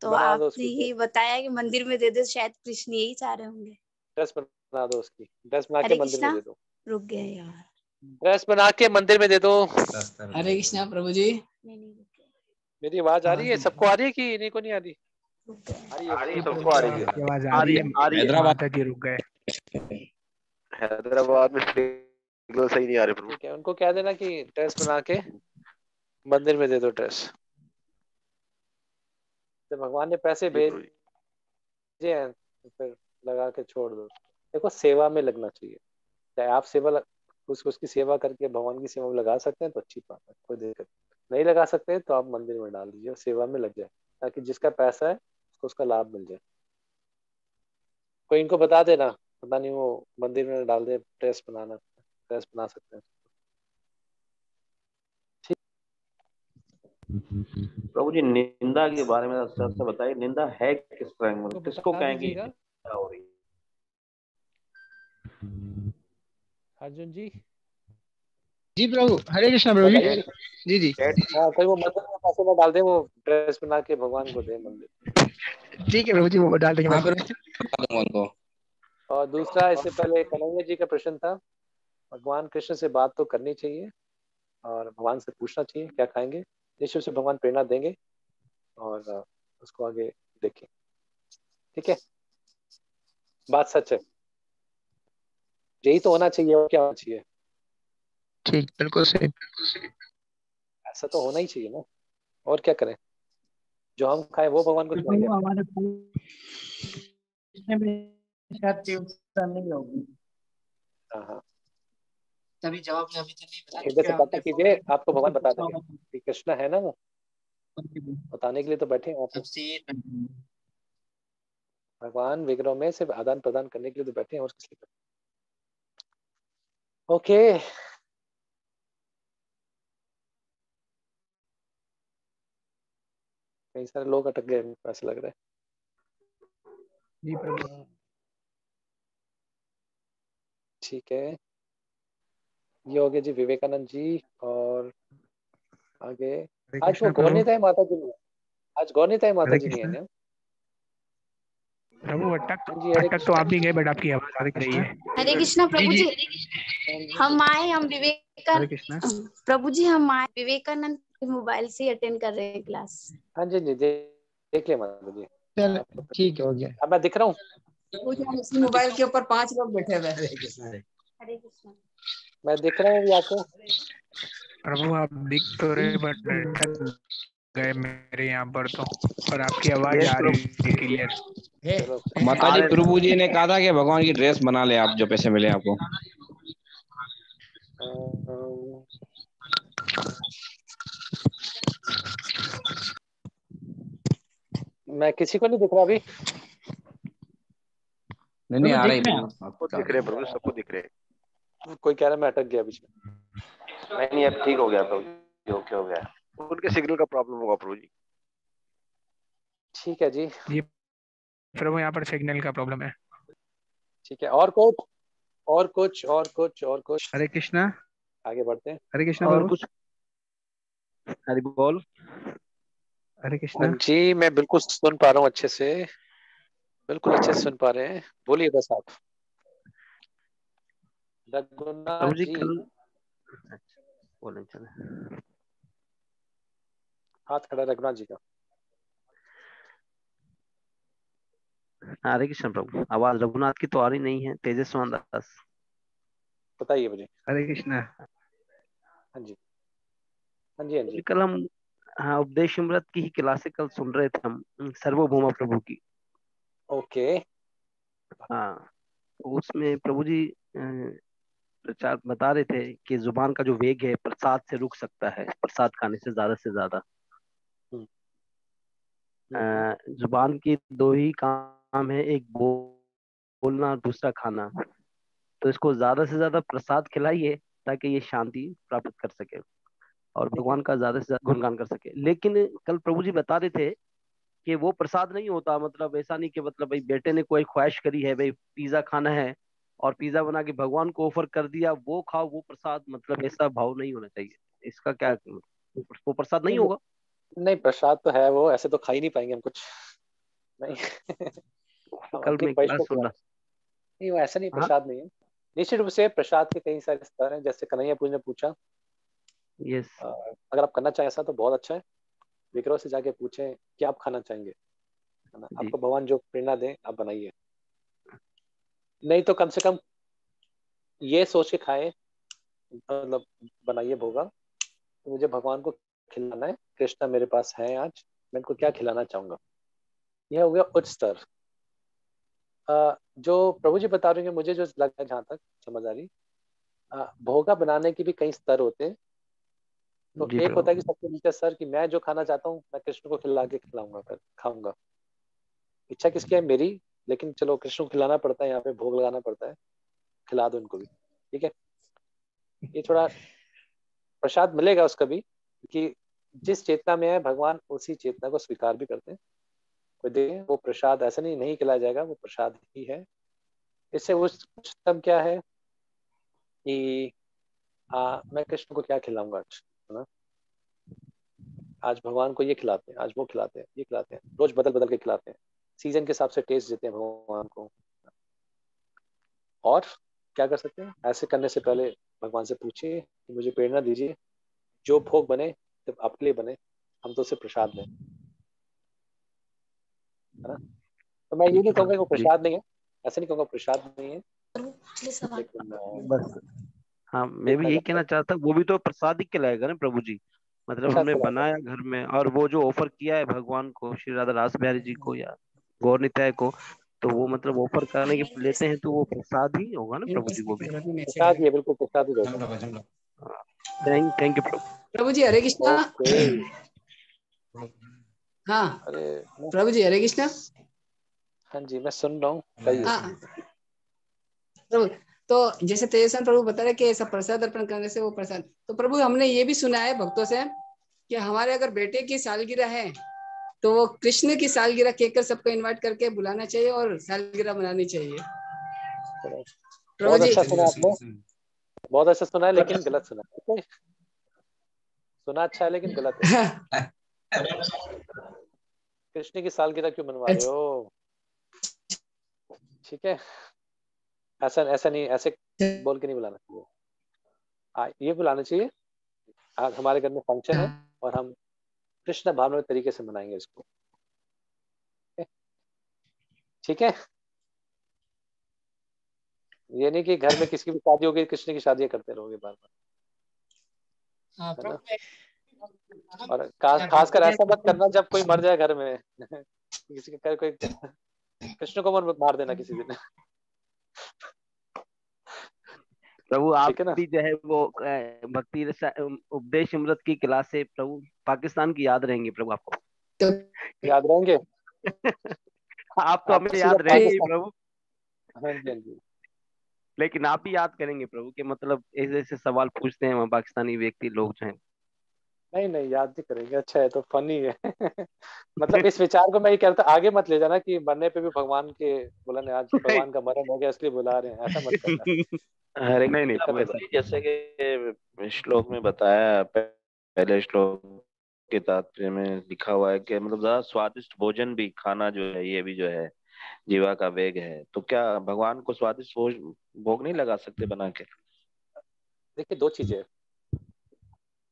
तो आपने ये बताया कि मंदिर में दे दो, शायद कृष्ण यही चाह रहे होंगे। ड्रेस बना दो, उसकी ड्रेस बना के मंदिर में दे दो। रुक गए यार, ड्रेस बना के मंदिर में दे दो। हरे कृष्णा प्रभु जी। मेरी आवाज आ रही है, सबको आ रही है कि इन्हीं को नहीं आ रही? आ रही है, सबको आ रही है। आवाज आ रही है। हैदराबाद जी रुक गए, हैदराबाद में सिग्नल सही नहीं आ रहे प्रभु। ठीक है, उनको कह देना कि ड्रेस बना के मंदिर में दे दो ड्रेस। जब भगवान ने पैसे भेजे हैं तो फिर लगा के छोड़ दो। देखो सेवा में लगना चाहिए, चाहे आप सेवा उसकी सेवा करके भगवान की सेवा में लगा सकते हैं तो अच्छी बात है, कोई दिक्कत नहीं। लगा सकते हैं तो आप मंदिर में डाल दीजिए, सेवा में लग जाए, ताकि जिसका पैसा है उसको उसका लाभ मिल जाए। कोई इनको बता देना, पता नहीं वो मंदिर में डाल दे, ड्रेस बना सकते हैं। प्रभु जी निंदा के बारे में सर से बताइए, निंदा है किस तरह, मतलब किसको कहेंगे क्या हो रही है? अर्जुन जी। जी प्रभु, हरे कृष्णा प्रभु जी। जी हाँ, कोई वो मंदिर में पैसे में डाल दे, वो ड्रेस बना के भगवान को दे मंदिर। ठीक है प्रभु जी, वो डाल देंगे। और दूसरा, इससे पहले कन्हैया जी का प्रश्न था, भगवान कृष्ण से बात तो करनी चाहिए और भगवान से पूछना चाहिए क्या खाएंगे, निश्चय से भगवान प्रेरणा देंगे और उसको आगे देखें। ठीक है, बात सच है, यही तो होना चाहिए, और क्या होना चाहिए? ठीक, बिल्कुल सही। ऐसा तो होना ही चाहिए ना, और क्या करें? जो हम खाए वो भगवान को खिलाएंगे। हाँ, तभी जवाब में अभी तक नहीं बता। इधर से पता कीजिए, आपको भगवान बता देंगे कि कृष्ण है ना, वो बताने के लिए तो बैठे हैं आप। भगवान विग्रह में सिर्फ आदान प्रदान करने के लिए तो बैठे हैं, और किस लिए? ओके कई सारे लोग अटक गए, मेरे को ऐसा लग रहा है। जी प्रभु। ठीक है, ये हो गया जी विवेकानंद जी। और आगे आज वो गौरनीताई माता जी नहीं है, आज गौरनीताई माता जी नहीं है ना प्रभु। अटक तो आप भी गए, बट आपकी आवाज आ रही है। हरे कृष्णा प्रभु जी। हम आए, हम विवेकानंद प्रभु जी, हम आए विवेकानंद के मोबाइल से अटेंड कर रहे हैं क्लास। हाँ जी जी, देख लिया माता जी। चल ठीक है, हो गया। अब मैं दिख रहा हूँ। इसी मोबाइल के ऊपर 5 लोग बैठे हुए हैं। हरे कृष्णा। मैं दिख रहा हूँ आपको प्रभु, आप दिख तो रहे बट अटक गए मेरे यहाँ पर तो, और आपकी आवाज आ रही है क्लियर। माता जी, प्रभु जी ने कहा था कि भगवान की ड्रेस बना ले आप, जो पैसे मिले आपको। मैं किसी को नहीं दिख रहा अभी। नहीं आ रही सबको दिख रहे प्रभु, सबको दिख रहे। कोई कह रहा है मैं अटक गया बीच में। नहीं, अब ठीक हो गया प्रभु, ओके हो गया। उनके सिग्नल का प्रॉब्लम होगा प्रभु जी। ठीक है जी। जी प्रभु, यहाँ पर सिग्नल का प्रॉब्लम है। ठीक है, और कुछ। हरे कृष्णा। आगे बढ़ते हैं। हरे कृष्णा। और कुछ? हरि बोल। हरे कृष्णा जी, मैं बिल्कुल सुन पा रहा हूँ अच्छे से, बिल्कुल अच्छे से सुन पा रहे हैं। बोलिए बस आप। रघुनाथ जी बोले चले। हाथ खड़ा रघुनाथ जी का। हरे कृष्ण प्रभु। आवाज रघुनाथ की तो आ रही नहीं है। तेजस्वान दास बताइए मुझे। हरे कृष्णा। हाँ जी, हाँ जी, हाँ जी। कल हम उपदेश अमृत की ही क्लासे कल सुन रहे थे हम, सर्वभौमा प्रभु की। ओके। हाँ, उसमें प्रभु जी प्रचार बता रहे थे कि जुबान का जो वेग है प्रसाद से रुक सकता है, प्रसाद खाने से ज्यादा। जुबान की दो ही काम है, एक बोलना और दूसरा खाना। तो इसको ज्यादा से ज्यादा प्रसाद खिलाइए ताकि ये शांति प्राप्त कर सके और भगवान का ज्यादा से ज्यादा गुणगान कर सके। लेकिन कल प्रभु जी बता रहे थे कि वो प्रसाद नहीं होता। मतलब ऐसा नहीं कि मतलब भाई बेटे ने कोई ख्वाहिश करी है, भाई पिज्जा खाना है और पिज्जा बना के भगवान को ऑफर कर दिया, वो खाओ वो प्रसाद। मतलब ऐसा भाव नहीं होना चाहिए। इसका क्या, वो प्रसाद नहीं होगा? नहीं, प्रसाद तो है वो, ऐसे तो खा ही नहीं पाएंगे हम कुछ। नहीं कल मैं क्लास सुना। नहीं, वो ऐसा नहीं, प्रसाद नहीं है। निश्चित रूप से प्रसाद के कई सारे स्तर हैं। जैसे कन्हैया पूज ने पूछा, यस, अगर आप करना चाहें ऐसा तो बहुत अच्छा है। विग्रह से जाके पूछें कि आप खाना चाहेंगे, है ना। आपको भगवान जो प्रेरणा दे आप बनाइए, नहीं तो कम से कम ये सोच के खाएं, मतलब बनाइए भोगा तो मुझे भगवान को खिलाना है। कृष्णा मेरे पास है आज, मैं इनको क्या खिलाना चाहूंगा। यह हो गया उच्च स्तर। जो प्रभु जी बता रहे हैं, मुझे जो लगा है, जहाँ तक समझ आ रही, भोगा बनाने के भी कई स्तर होते हैं। तो एक होता है कि सबसे नीचे स्तर कि मैं जो खाना चाहता हूँ मैं कृष्ण को खिला के खिलाऊंगा, फिर खाऊंगा। इच्छा किसकी है? मेरी। लेकिन चलो कृष्ण को खिलाना पड़ता है, यहाँ पे भोग लगाना पड़ता है, खिला दो उनको भी, ठीक है। ये थोड़ा प्रसाद मिलेगा उसका भी, कि जिस चेतना में है भगवान उसी चेतना को स्वीकार भी करते हैं। कोई देखे वो प्रसाद ऐसा नहीं खिलाया जाएगा, वो प्रसाद ही है। इससे उच्चतम क्या है कि मैं कृष्ण को क्या खिलाऊंगा आज, है ना। आज भगवान को ये खिलाते हैं, आज वो खिलाते हैं, ये खिलाते हैं, रोज बदल बदल के खिलाते हैं, सीजन के हिसाब से टेस्ट देते हैं भगवान को। और क्या कर सकते हैं? ऐसे करने से पहले भगवान से पूछिए कि मुझे प्रेरणा दीजिए, जो भोग बने जब आपके लिए बने, हम तो उसे प्रसाद लें, है ना। तो मैं ये नहीं कहूँगा वो प्रसाद नहीं है, ऐसा नहीं कहूँगा प्रसाद नहीं है, लेकिन बस हाँ, मैं भी यही कहना चाहता, वो भी तो प्रसाद ही कहलाएगा ना प्रभु जी। मतलब हमने बनाया घर में और वो जो ऑफर किया है भगवान को, श्री राधा रास बिहारी जी को या गौर निताय को, तो वो मतलब ऑफर करने के लेते हैं तो वो प्रसाद ही होगा ना प्रभु जी। वो भी प्रसाद ही है, बिल्कुल प्रसाद ही होगा। थैंक यू प्रभु जी। हरे कृष्णा। हाँ प्रभु जी, हरे कृष्णा। हाँ जी, मैं सुन रहा हूँ, कहिए। हाँ प्रभु, तो जैसे तेजस्वी प्रभु बता रहे कि ऐसा प्रसाद अर्पण करने से वो प्रसाद, तो प्रभु हमने ये भी सुना है भक्तों से कि हमारे अगर बेटे की सालगिरह है तो वो कृष्ण की सालगिरह कहकर सबको इनवाइट करके बुलाना चाहिए और सालगिरह मनानी चाहिए। प्रभु बहुत जी अच्छा सुना आपने, बहुत अच्छा सुना है, लेकिन गलत सुना है। ठीक है? सुना अच्छा है लेकिन गलत है। कृष्ण की सालगिरह क्यों मनवा रहे हो? ठीक है, ऐसा ऐसा नहीं, ऐसे बोल के नहीं बुलाना चाहिए। ये बुलाना चाहिए, आज हमारे घर में फंक्शन है और हम कृष्ण भावनात्मक तरीके से मनाएंगे इसको। ठीक है, ये नहीं कि घर में किसी की भी शादी होगी कृष्ण की शादियां करते रहोगे बार बार, है ना? और खासकर ऐसा मत करना जब कोई मर जाए घर में। किसी का कोई कृष्ण को मत मार देना किसी दिन। प्रभु आप ठीक है ना? भी जो है वो भक्ति उपदेश अमृत की क्लास से प्रभु पाकिस्तान की याद रहेंगे प्रभु आपको। याद रहेंगे। आप तो आप हमें तो सीधा याद रहेंगे ही पाकिस्तान। प्रभु, हाँ जी, हाँ जी। लेकिन आप भी याद करेंगे प्रभु के मतलब ऐसे ऐसे सवाल पूछते हैं वहाँ पाकिस्तानी व्यक्ति लोग जो हैं। नहीं नहीं, याद भी करेंगे, अच्छा है तो फनी है। मतलब इस विचार को मैं ये कहता, आगे मत ले जाना कि मरने पे भी भगवान के बोला आज भगवान का मरण हो गया इसलिए बुला रहे हैं, ऐसा मत करना। हरे नहीं नहीं दिक्कत प्रभु हो ऐसा जाएगी। जैसे कि श्लोक में बताया, पहले श्लोक के तात्पर्य में लिखा हुआ है कि मतलब ज्यादा स्वादिष्ट भोजन भी खाना जो है ये भी जो है जीवा का वेग है। तो क्या भगवान को स्वादिष्ट भोग नहीं लगा सकते बना के? देखिए, दो चीजें,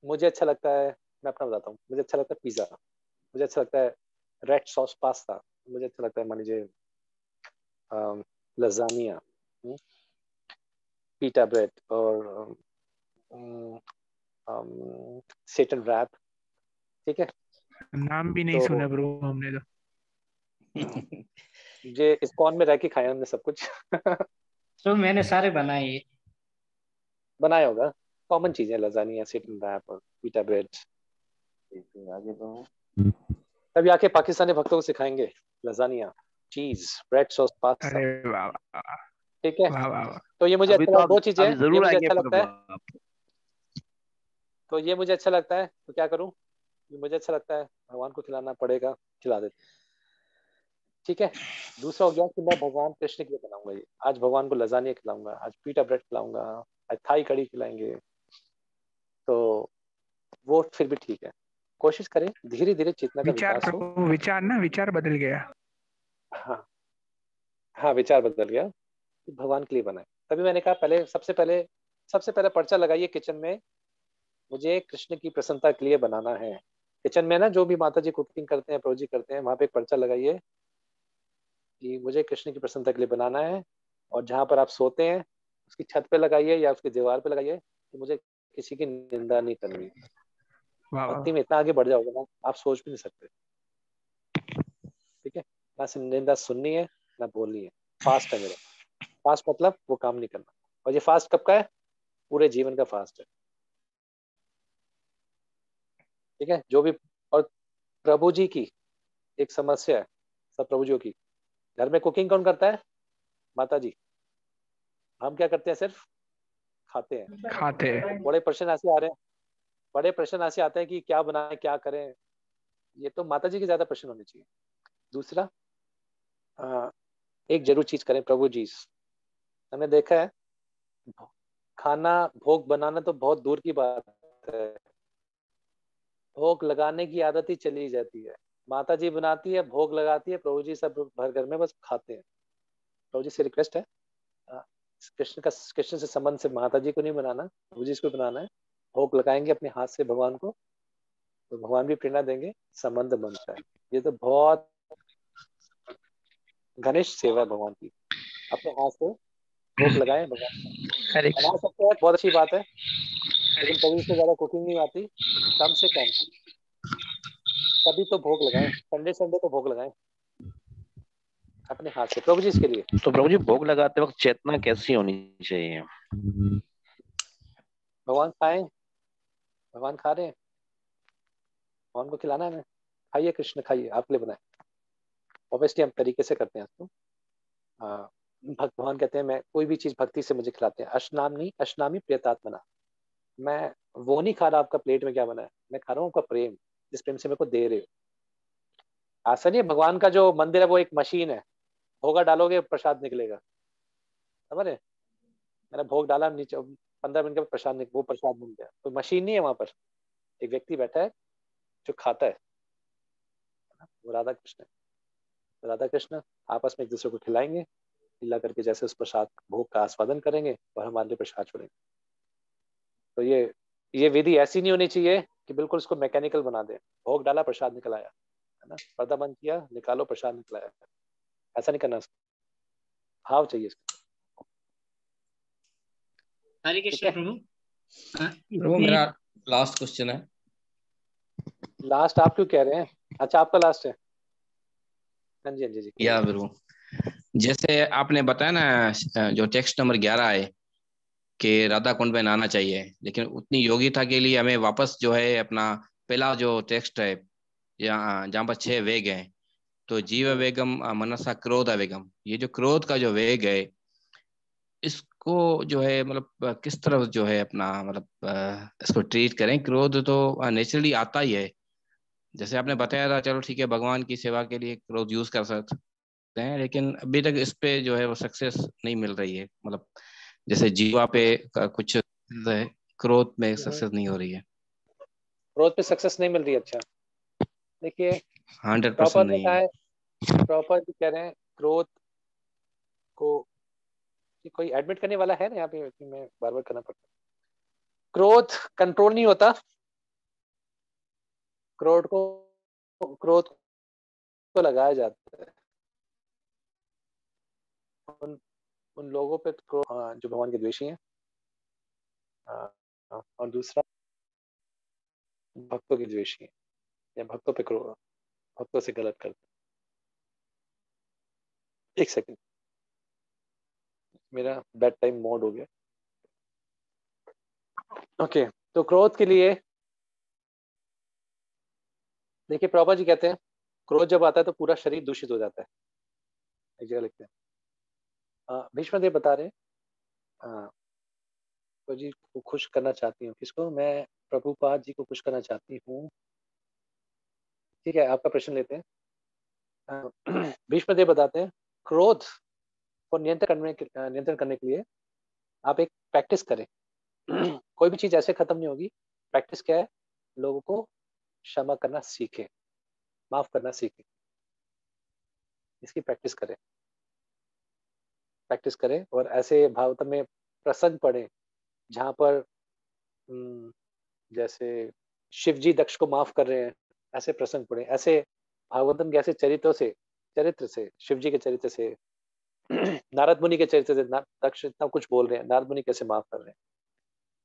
मुझे अच्छा लगता है, मैं अपना बताता हूँ, मुझे अच्छा लगता है पिज्जा, मुझे अच्छा लगता है रेड सॉस पास्ता, मुझे अच्छा लगता है मान लीजिए लजानिया, पीटा ब्रेड और सेटन रैप। ठीक है, नाम भी नहीं तो सुना ब्रो हमने तो। ये इस्कॉन में रह के खाया हमने सब कुछ। तो मैंने सारे बनाए। बनाया होगा, कॉमन चीजें लजानिया, सेटन रैप और पीटा ब्रेड। आगे तो तभी आके पाकिस्तानी भक्तों को सिखाएंगे लजानिया, चीज, ब्रेड सॉस पास्ता। अरे वाह वाह ठीक है, वाह वाह वाह। तो ये मुझे अभी अच्छा तो लगता है, दो चीजें अभी ये जरूर मुझे आएंगे अच्छा लगता प्रभु है। आप। तो ये मुझे अच्छा लगता है तो क्या करूं, ये मुझे अच्छा लगता है, भगवान को खिलाना पड़ेगा, खिला देते। ठीक है, दूसरा हो गया कि मैं भगवान कृष्ण के लिए बनाऊंगा, ये आज भगवान को लजानिया खिलाऊंगा, आज पीटा ब्रेड खिलाऊंगा, आज थाई कड़ी खिलाएंगे, तो वो फिर भी ठीक है। कोशिश करें धीरे धीरे चेतना का विचार विकास हो। प्रभु, विचार ना, विचार बदल गया। हाँ हाँ, विचार बदल गया कि भगवान के लिए बनाए। तभी मैंने कहा पहले, सबसे पहले पर्चा लगाइए किचन में, मुझे कृष्ण की प्रसन्नता के लिए बनाना है। किचन में ना जो भी माता जी कुकिंग करते हैं, प्रभु जी करते हैं, वहां पे एक पर्चा लगाइए कि मुझे कृष्ण की प्रसन्नता के लिए बनाना है। और जहां पर आप सोते हैं उसकी छत पे लगाइए या उसकी दीवार पे लगाइए कि मुझे किसी की निंदा नहीं करनी। वाह वाह। भक्ति में इतना आगे बढ़ जाओगे ना, आप सोच भी नहीं सकते। ठीक है, ना निंदा सुननी है ना बोलनी है। फास्ट है मेरा, फास्ट मतलब वो काम नहीं करना। और ये फास्ट कब का है? पूरे जीवन का फास्ट है। ठीक है, जो भी। और प्रभु जी की एक समस्या है, सब प्रभु जी की, घर में कुकिंग कौन करता है? माता जी। हम क्या करते हैं? सिर्फ खाते हैं। खाते तो बड़े प्रश्न ऐसे आ रहे हैं, बड़े प्रश्न ऐसे आते हैं कि क्या बनाएं, क्या करें। ये तो माता जी के ज्यादा प्रश्न होने चाहिए। दूसरा, एक जरूर चीज करें प्रभु जी। हमने देखा है खाना भोग बनाना तो बहुत दूर की बात है, भोग लगाने की आदत ही चली जाती है। माता जी बनाती है, भोग लगाती है, प्रभु जी सब भर घर में बस खाते हैं। प्रभु जी से रिक्वेस्ट है, अ, कृष्ण से संबंध से माता जी को नहीं बनाना, प्रभु जी को बनाना है। भोग लगाएंगे अपने हाथ से भगवान को, तो भगवान भी प्रेरणा देंगे, संबंध बनता है। ये तो बहुत घनिष्ठ सेवा है भगवान की। अपने हाथ से भोग लगाएं भगवान को। हरे बना सकते हैं, बहुत अच्छी बात है, लेकिन कभी इससे ज्यादा कुकिंग नहीं आती। कम से कम कभी तो भोग लगाएं, संडे संडे तो भोग लगाएं अपने हाथ से प्रभु जी इसके लिए। तो प्रभु जी भोग लगाते वक्त चेतना कैसी होनी चाहिए? भगवान खाएं, भगवान खा रहे हैं, भगवान को खिलाना है हमें, खाइए कृष्ण खाइए, आपके लिए बनाए। ऑब्वियसली हम तरीके से करते हैं इसको। भगवान कहते हैं मैं कोई भी चीज भक्ति से मुझे खिलाते हैं। अशनामी अशनामी प्रियतात्मना, मैं वो नहीं खा रहा आपका प्लेट में क्या बना है, मैं खा रहा हूँ आपका प्रेम, जिस प्रेम से मेरे को दे रहे हो। ऐसा नहीं है भगवान का जो मंदिर है वो एक मशीन है, भोगा डालोगे प्रसाद निकलेगा, समझ रहे? मैंने भोग डाला, नीचे 15 मिनट के बाद प्रसाद वो प्रसाद बन गया। तो मशीन नहीं है वहां पर, एक व्यक्ति बैठा है जो खाता है, वो राधा कृष्ण है। तो राधा कृष्ण आपस में एक दूसरे को खिलाएंगे, खिला करके जैसे उस प्रसाद भोग का आस्वादन करेंगे और हमारे लिए प्रसाद छोड़ेंगे। तो ये विधि ऐसी नहीं होनी चाहिए कि बिल्कुल उसको मैकेनिकल बना दे, भोग डाला प्रसाद निकल आया, है ना, पर्दा बंद किया निकालो प्रसाद निकल आया, ऐसा नहीं करना। भाव चाहिए इसको। हरे कृष्ण प्रभु। प्रभु मेरा लास्ट क्वेश्चन है। लास्ट आप क्यों कह रहे हैं? अच्छा आपका लास्ट है। हाँ जी, हाँ जी, या प्रभु, जैसे आपने बताया ना जो टेक्स्ट नंबर 11 है कि राधा कुंड में नहाना चाहिए, लेकिन उतनी योग्यता के लिए हमें वापस जो है अपना पहला जो टेक्स्ट है जहाँ पर 6 वेग हैं, तो जीव वेगम मनसा क्रोध वेगम, ये जो क्रोध का जो वेग है इसको जो है मतलब किस तरह जो है अपना मतलब इसको ट्रीट करें? क्रोध तो नेचुरली आता ही है, जैसे आपने बताया था, चलो ठीक है भगवान की सेवा के लिए क्रोध यूज कर सकते हैं, लेकिन अभी तक इस पे जो है वो सक्सेस नहीं मिल रही है, मतलब जैसे जीवा पे कुछ है, क्रोध में सक्सेस नहीं हो रही है। क्रोध पे सक्सेस नहीं मिल रही है। अच्छा देखिए 100% नहीं है। प्रॉपर कह रहे हैं क्रोध को, कोई एडमिट करने वाला है ना यहाँ पे, मैं बार बार करना पड़ता है। क्रोध कंट्रोल नहीं होता, क्रोध को लगाया जाता है उन लोगों पे जो भगवान के द्वेषी हैं, और दूसरा भक्तों के द्वेषी हैं, या भक्तों पे क्रोध, भक्तों से गलत करते। एक सेकंड, मेरा बेड टाइम मोड हो गया। ओके, तो क्रोध के लिए देखिए प्रभा जी कहते हैं क्रोध जब आता है तो पूरा शरीर दूषित हो जाता है। एक जगह लिखते हैं, भीष्म देव बता रहे हैं तो जी को खुश करना चाहती हूँ। किसको? मैं प्रभुपाद जी को खुश करना चाहती हूँ। ठीक है, आपका प्रश्न लेते हैं। भीष्म देव बताते हैं क्रोध को नियंत्रण करने के लिए आप एक प्रैक्टिस करें। कोई भी चीज ऐसे खत्म नहीं होगी। प्रैक्टिस क्या है? लोगों को क्षमा करना सीखे, माफ करना सीखे, इसकी प्रैक्टिस करें और ऐसे भागवतम में प्रसंग पढ़े जहां पर जैसे शिव जी दक्ष को माफ कर रहे हैं, ऐसे प्रसंग पढ़े। ऐसे भागवतम के ऐसे चरित्र से शिव जी के चरित्र से नारद मुनि के चरित्र से दक्ष इतना कुछ बोल रहे हैं, नारद मुनि कैसे माफ कर रहे हैं,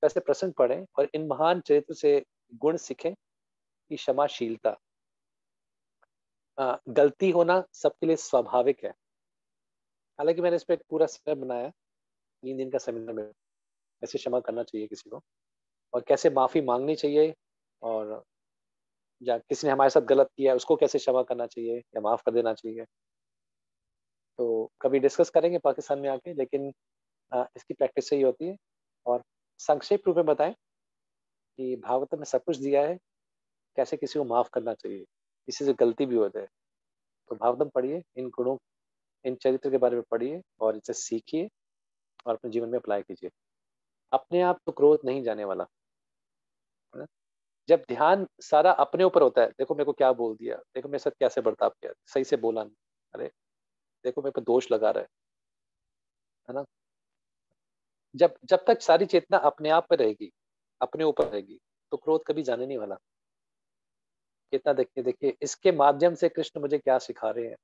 ऐसे प्रसंग पढ़ें और इन महान चरित्र से गुण सीखें कि क्षमाशीलता, गलती होना सबके लिए स्वाभाविक है। हालांकि मैंने इस पर एक पूरा सेमिनार बनाया, 3 दिन का सेमिनार में, कैसे क्षमा करना चाहिए किसी को और कैसे माफी मांगनी चाहिए, और या किसी ने हमारे साथ गलत किया है उसको कैसे क्षमा करना चाहिए या माफ कर देना चाहिए। तो कभी डिस्कस करेंगे पाकिस्तान में आके, लेकिन इसकी प्रैक्टिस सही होती है। और संक्षेप रूप में बताएं कि भागवत में सब कुछ दिया है, कैसे किसी को माफ करना चाहिए, किसी से गलती भी हो जाए तो भागवतम पढ़िए, इन गुणों, इन चरित्र के बारे में पढ़िए और इसे सीखिए और अपने जीवन में अप्लाई कीजिए। अपने आप तो क्रोध नहीं जाने वाला है ना? जब ध्यान सारा अपने ऊपर होता है, देखो मेरे को क्या बोल दिया, देखो मेरे साथ कैसे बर्ताव किया, सही से बोला नहीं, अरे देखो मेरे पर दोष लगा रहा है ना। जब तक सारी चेतना अपने आप पे रहेगी, अपने ऊपर रहेगी, तो क्रोध कभी जाने नहीं वाला। कितना देखिए देखिए इसके माध्यम से कृष्ण मुझे क्या सिखा रहे हैं,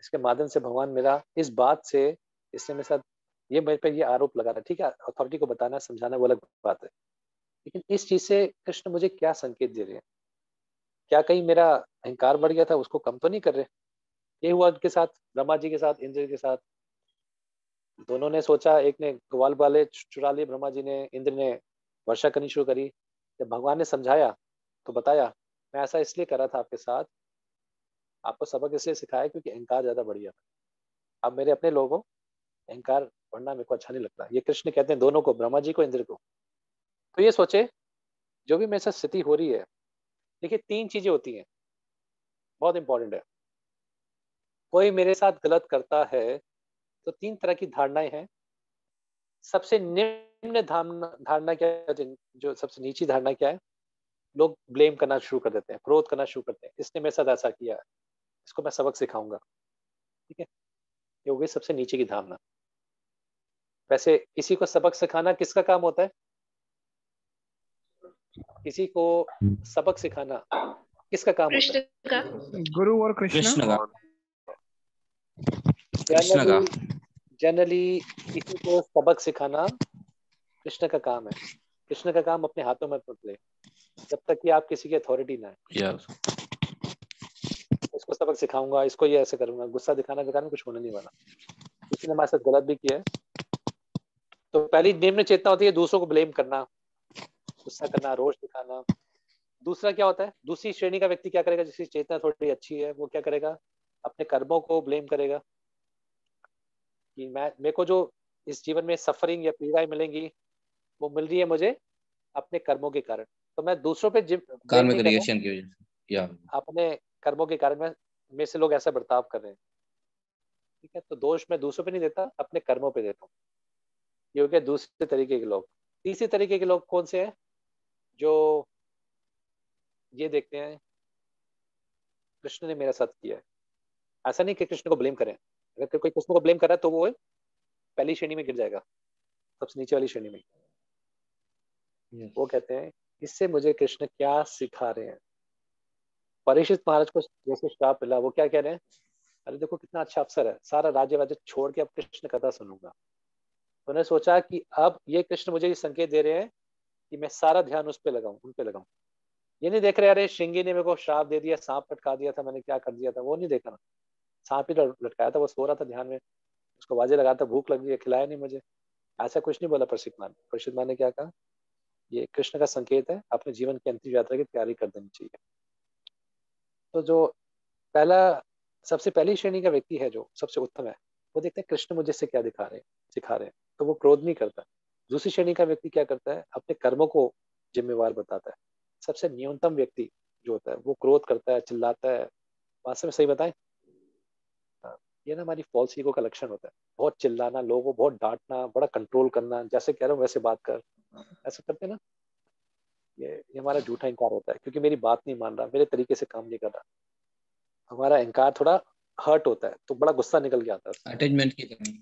इसके माध्यम से भगवान मेरा इस बात से, इसने मेरे साथ ये मेरे पे ये आरोप लगा रहा है। ठीक है, अथॉरिटी को बताना समझाना वो अलग बात है, लेकिन इस चीज से कृष्ण मुझे क्या संकेत दे रहे हैं? क्या कहीं मेरा अहंकार बढ़ गया था, उसको कम तो नहीं कर रहे? ये हुआ उनके साथ, ब्रह्मा जी के साथ, इंद्र के साथ। दोनों ने सोचा, एक ने ग्वाल बाले चुरा लिए ब्रह्मा जी ने, इंद्र ने वर्षा करनी शुरू करी। जब भगवान ने समझाया तो बताया मैं ऐसा इसलिए कर रहा था आपके साथ आपको सबक इसलिए सिखाया क्योंकि अहंकार ज्यादा बढ़ गया। अब मेरे अपने लोगों, अहंकार बढ़ना मेरे को अच्छा नहीं लगता। ये कृष्ण कहते हैं दोनों को, ब्रह्मा जी को, इंद्र को। तो ये सोचे जो भी मेरे साथ स्थिति हो रही है, देखिए 3 चीजें होती हैं, बहुत इंपॉर्टेंट है। कोई मेरे साथ गलत करता है तो 3 तरह की धारणाएं हैं। सबसे निम्न धारणा क्या है, जो सबसे नीची धारणा क्या है? लोग ब्लेम करना शुरू कर देते हैं, क्रोध करना शुरू करते हैं, इसने मेरे साथ ऐसा किया है, इसको मैं सबक सिखाऊंगा। ठीक है, ये हो गई सबसे नीचे की धारणा। वैसे किसी को सबक सिखाना किसका काम होता है? किसी को सबक सिखाना किसका काम होता है? का गुरु और कृष्ण का। जनरली किसी को सबक सिखाना कृष्ण का काम है। कृष्ण का काम अपने हाथों में मत ले जब तक कि आप किसी की अथॉरिटी ना है। इसको सबक सिखाऊंगा, इसको ये ऐसे करूंगा, गुस्सा दिखाना दिखाना कुछ होने नहीं वाला। किसी ने हमारे साथ गलत भी किया है तो पहली निम्न चेतना होती है दूसरों को ब्लेम करना, गुस्सा करना, रोष दिखाना। दूसरा क्या होता है? दूसरी श्रेणी का व्यक्ति क्या करेगा? जिसकी चेतना थोड़ी अच्छी है वो क्या करेगा? अपने कर्मों को ब्लेम करेगा कि मेरे को जो इस जीवन में सफरिंग या पीड़ाएं मिलेंगी वो मिल रही है मुझे अपने कर्मों के कारण। तो मैं दूसरों पे कार्मिक रिएक्शन की वजह से, या अपने कर्मों के कारण में से लोग ऐसा बर्ताव कर रहे हैं। ठीक है, तो दोष मैं दूसरों पे नहीं देता, अपने कर्मों पे देता हूँ। ये हो गया दूसरे तरीके के लोग। तीसरे तरीके के लोग कौन से हैं? जो ये देखते हैं कृष्ण ने मेरे साथ किया है। ऐसा नहीं कि कृष्ण को ब्लेम करें, अगर कोई कृष्ण को ब्लेम कर रहा है तो वो पहली श्रेणी में गिर जाएगा, सबसे नीचे वाली श्रेणी में। वो कहते हैं इससे मुझे कृष्ण क्या सिखा रहे हैं। परीक्षित महाराज को जैसे श्राप मिला, वो क्या कह रहे हैं? अरे देखो कितना अच्छा अवसर है, सारा राज्य वाज्य छोड़ के अब कृष्ण कथा सुनूंगा। तो उन्होंने सोचा कि अब ये कृष्ण मुझे ये संकेत दे रहे हैं कि मैं सारा ध्यान उस पे लगाऊं, उन पे लगाऊं। ये नहीं देख रहे अरे श्रृंगी ने मेरे को श्राप दे दिया, सांप लटका दिया था, मैंने क्या कर दिया था, वो नहीं देखा। सांप ही लटकाया था, वो सो रहा था ध्यान में, उसको बाजे लगा था, भूख लगी है, खिलाया नहीं मुझे, ऐसा कुछ नहीं बोला परीक्षित मान ने क्या कहा? ये कृष्ण का संकेत है, अपने जीवन की अंतिम यात्रा की तैयारी कर देनी चाहिए। तो जो पहला सबसे पहली श्रेणी का व्यक्ति है जो सबसे उत्तम है, वो देखते हैं कृष्ण मुझे से क्या सिखा रहे हैं, तो वो क्रोध नहीं करता। दूसरी श्रेणी का व्यक्ति क्या करता है? अपने कर्मों को जिम्मेवार बताता है। सबसे न्यूनतम व्यक्ति जो होता है वो क्रोध करता है, चिल्लाता है। वास्तव में सही बताएं, ये ना हमारी फॉल्स ईगो का लक्षण होता है। बहुत चिल्लाना, लोगों को बहुत डांटना, बड़ा कंट्रोल करना, जैसे कह रहा हूँ वैसे बात कर, ऐसा करते ना, ये हमारा झूठा अहंकार होता है। क्योंकि मेरी बात नहीं मान रहा, मेरे तरीके से काम नहीं कर रहा, हमारा अहंकार थोड़ा हर्ट होता है तो बड़ा गुस्सा निकल के आता है। अटैचमेंट की कमी,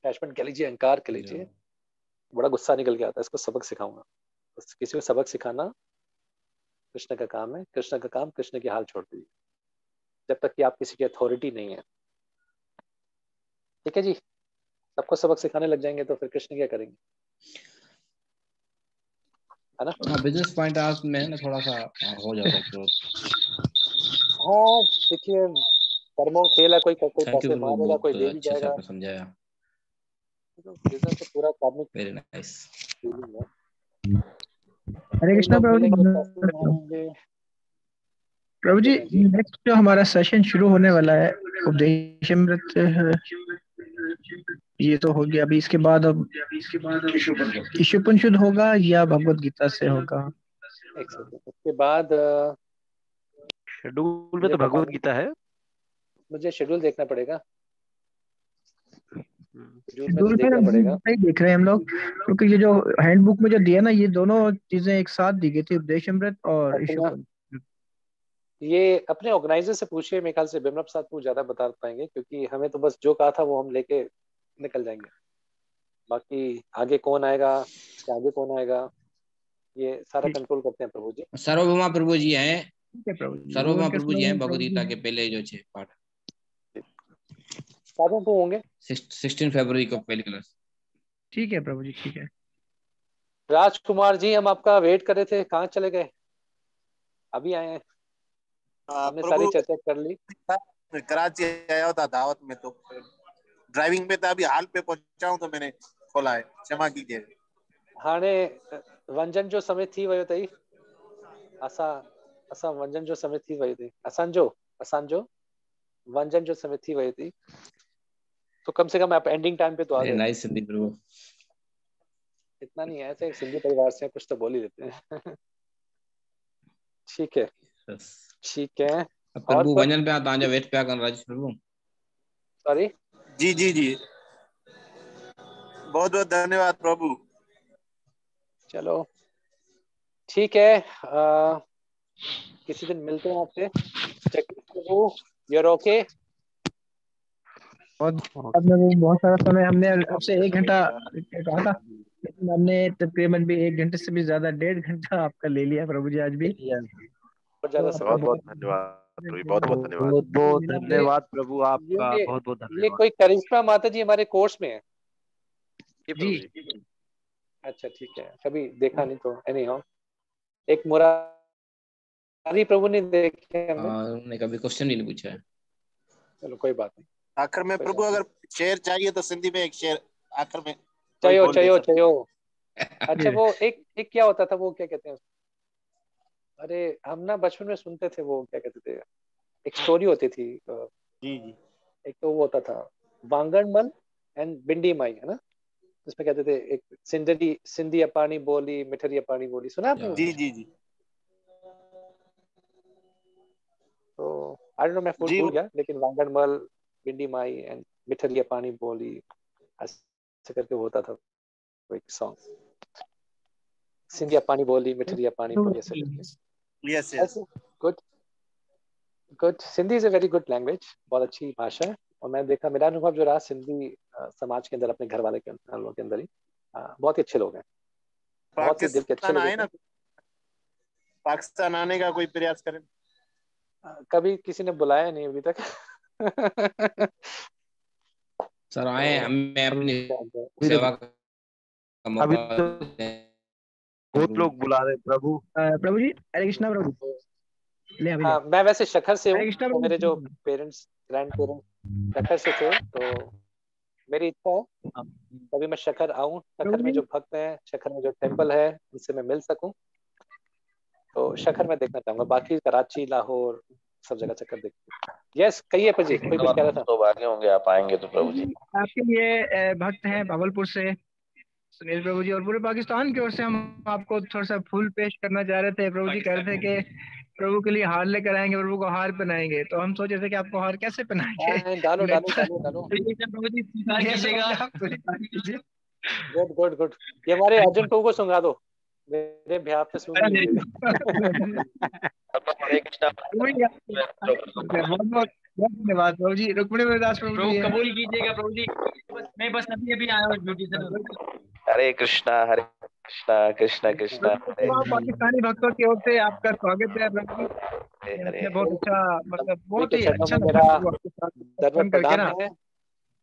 अटैचमेंट कह लीजिए, अहंकार कह लीजिए, बड़ा गुस्सा निकल के आता है। इसको सबक सिखाऊंगा। किसी को सबक सिखाना कृष्ण का काम है। कृष्ण का काम कृष्ण की हाल छोड़ दीजिए जब तक कि आप किसी की अथॉरिटी नहीं है। ठीक है जी, सबको सबक सिखाने लग जाएंगे तो फिर कृष्ण क्या करेंगे, है ना? बिजनेस पॉइंट ऑफ में ना थोड़ा सा हो जाता है ग्रोथ। हाँ देखिए, कर्मों खेल है, कोई थैंक यू पैसे प्रभु, मारेगा, कोई बहुत दे भी अच्छे से जाएगा। आपने समझाया। तो बिजनेस तो पूरा कार्मिक वेरी नाइस। फीलिंग है। हरे कई कृष्णा लोग प्रभु मिलेंगे, जी। पैसे मांगेंगे। प्रभु जी, जी नेक्स्ट जो हमारा सेशन शुरू होने वाला है उपदेशामृत, ये तो हो गया। अभी इसके बाद अब ईशुपनिषद होगा या भगवत गीता से होगा? एक सेकंड, उसके बाद शेड्यूल में मुझे तो पता भगवत नहीं, गीता है। मुझे शेड्यूल देखना पड़ेगा। शेड्यूल में तो शेड्यूल में देखना पड़ेगा। नहीं देख रहे हैं हम लोग, क्योंकि ये जो हैंडबुक में जो दिया ना, ये दोनों चीजें एक साथ दी गई थी, उपदेशामृत और अपना ईशुपनिषद। ये अपने ऑर्गेनाइजर से पूछिए, मेरे ख्याल से बिमल प्रसाद को ज्यादा बता पाएंगे, क्योंकि हमें तो बस जो कहा था वो हम लेके निकल जाएंगे। बाकी आगे कौन आएगा, उसके आगे कौन आएगा, ये सारा कंट्रोल करते हैं प्रभु जी। सार्वभौमा प्रभु जी हैं, ठीक है प्रभु जी, सार्वभौमा उनके प्रभु जी हैं साथ भगवद प्रभु गीता जी के पहले जो 6 पाठ साधन तो होंगे 16 फरवरी को पहली क्लास। ठीक है प्रभु जी, ठीक है। राजकुमार जी, हम आपका वेट कर रहे थे, कहाँ चले गए? अभी आए हैं, हमने सारी प्रभु चर्चा कर ली। मैं कराची आया होता दावत में, तो ड्राइविंग पे था, अभी हाल पे पहुंचा हूं तो मैंने खोला है, क्षमा कीजिए। हाणे वंजन जो समय थी वियो अथई, असां वंजन जो समय थी वियो अथई, असांजो असांजो वंजन जो समिति वही थी, तो कम से कम आप एंडिंग टाइम पे तो आ गए। नाइस सिंधी प्रभु। इतना नहीं है, ऐसे सिंधी परिवार से कुछ तो बोल ही देते हैं। ठीक है ठीक है। प्रभु वंजन पे तव्हांजो वेट पिया कनि राजेश प्रभु। सॉरी। जी जी जी, बहुत बहुत धन्यवाद प्रभु। चलो ठीक है, किसी दिन मिलते हैं आपसे। प्रभु यूर ओके। बहुत सारा समय हमने आपसे 1 घंटा कहा था, लेकिन हमने तकरीबन भी 1 घंटे से भी ज्यादा 1.5 घंटा आपका ले लिया प्रभु जी आज भी। बहुत बहुत धन्यवाद प्रभु, बहुत बहुत धन्यवाद। बहुत बहुत धन्यवाद प्रभु आपका, बहुत बहुत ये धन्यवाद। कोई करिश्मा माता जी हमारे कोर्स में है जी। अच्छा ठीक है, कभी देखा नहीं तो एनी हाउ। एक मुरारी प्रभु ने देखे हमने, उन्होंने कभी क्वेश्चन ही नहीं पूछा है। चलो कोई बात नहीं। आखिर में प्रभु अगर शेर चाहिए तो सिंधी में एक शेर आखिर में चयो चयो चयो। अच्छा वो एक क्या होता था, वो क्या कहते हैं, अरे हम ना बचपन में सुनते थे, वो क्या कहते थे, एक स्टोरी होती थी। जी जी। एक तो वो होता था वांगणमल एंड बिंडी माई, है ना, जिसमें कहते थे एक सिंधी अपानी बोली मिठरी अपानी बोली, सुना आपने? जी जी जी। तो आई डोंट नो, मैं भूल गया, लेकिन वांगणमल बिंडी माई एंड मिठरी अपानी बोली ऐसे करके होता था एक सॉन्ग, सिंधी अपानी बोली मिठरी अपानी बोली ऐसे करके। Yes yes, good good. Sindhi is a very good language, बहुत अच्छी भाषा है। और मैंने देखा, मेरा अनुभव जो रहा सिंधी समाज के अंदर, अपने घर वाले के अंदर ही, बहुत ही अच्छे लोग हैं, बहुत ही दिल के अच्छे लोग हैं। पाकिस्तान आने का कोई प्रयास करें? कभी किसी ने बुलाया नहीं अभी तक। सर आए, हमें अपनी सेवा का मौका बहुत लोग बुला रहे प्रभु। प्रभु जी हरे कृष्णा प्रभु। हाँ, मैं वैसे शखर से हूँ, तो मेरे जो पेरेंट्स ग्रैंड पेरेंट्स शखर से थे, तो मेरी इच्छा है कभी मैं शखर आऊँ, शखर में जो भक्त हैं, शखर में जो टेम्पल है, उनसे मैं मिल सकूं। तो शखर में देखना चाहूंगा, बाकी कराची लाहौर सब जगह चक्कर देखते। यस कहिए पर जी, कोई कुछ कह रहा था। तो आगे होंगे, आप आएंगे तो प्रभु जी। आपके लिए भक्त हैं भावलपुर से सुनील प्रभु जी, और पूरे पाकिस्तान की ओर से हम आपको थोड़ा सा फूल पेश करना चाह रहे थे। प्रभु जी कह रहे थे कि प्रभु के लिए हार लेकर आएंगे, प्रभु को हार पहनाएंगे, तो हम सोच रहे थे कि आपको हार कैसे पहनाएंगे। डालो डालो डालो डालो। प्रभु जी गुड गुड गुड। ये हमारे अर्जुन प्रभु को सुंगा दो, मेरे ब्याह पे सुन लीजिए। बहुत धन्यवाद प्रभु जी। रुक्मिणी दास प्रभु जी कबूल कीजिएगा प्रभु जी, मैं बस अभी आया हूँ ड्यूटी से। हरे कृष्णा कृष्णा कृष्णा। पाकिस्तानी भक्तों की ओर से आपका स्वागत है प्रभु जी। बहुत अच्छा, मतलब बहुत ही अच्छा मेरा धन्यवाद प्रदान है,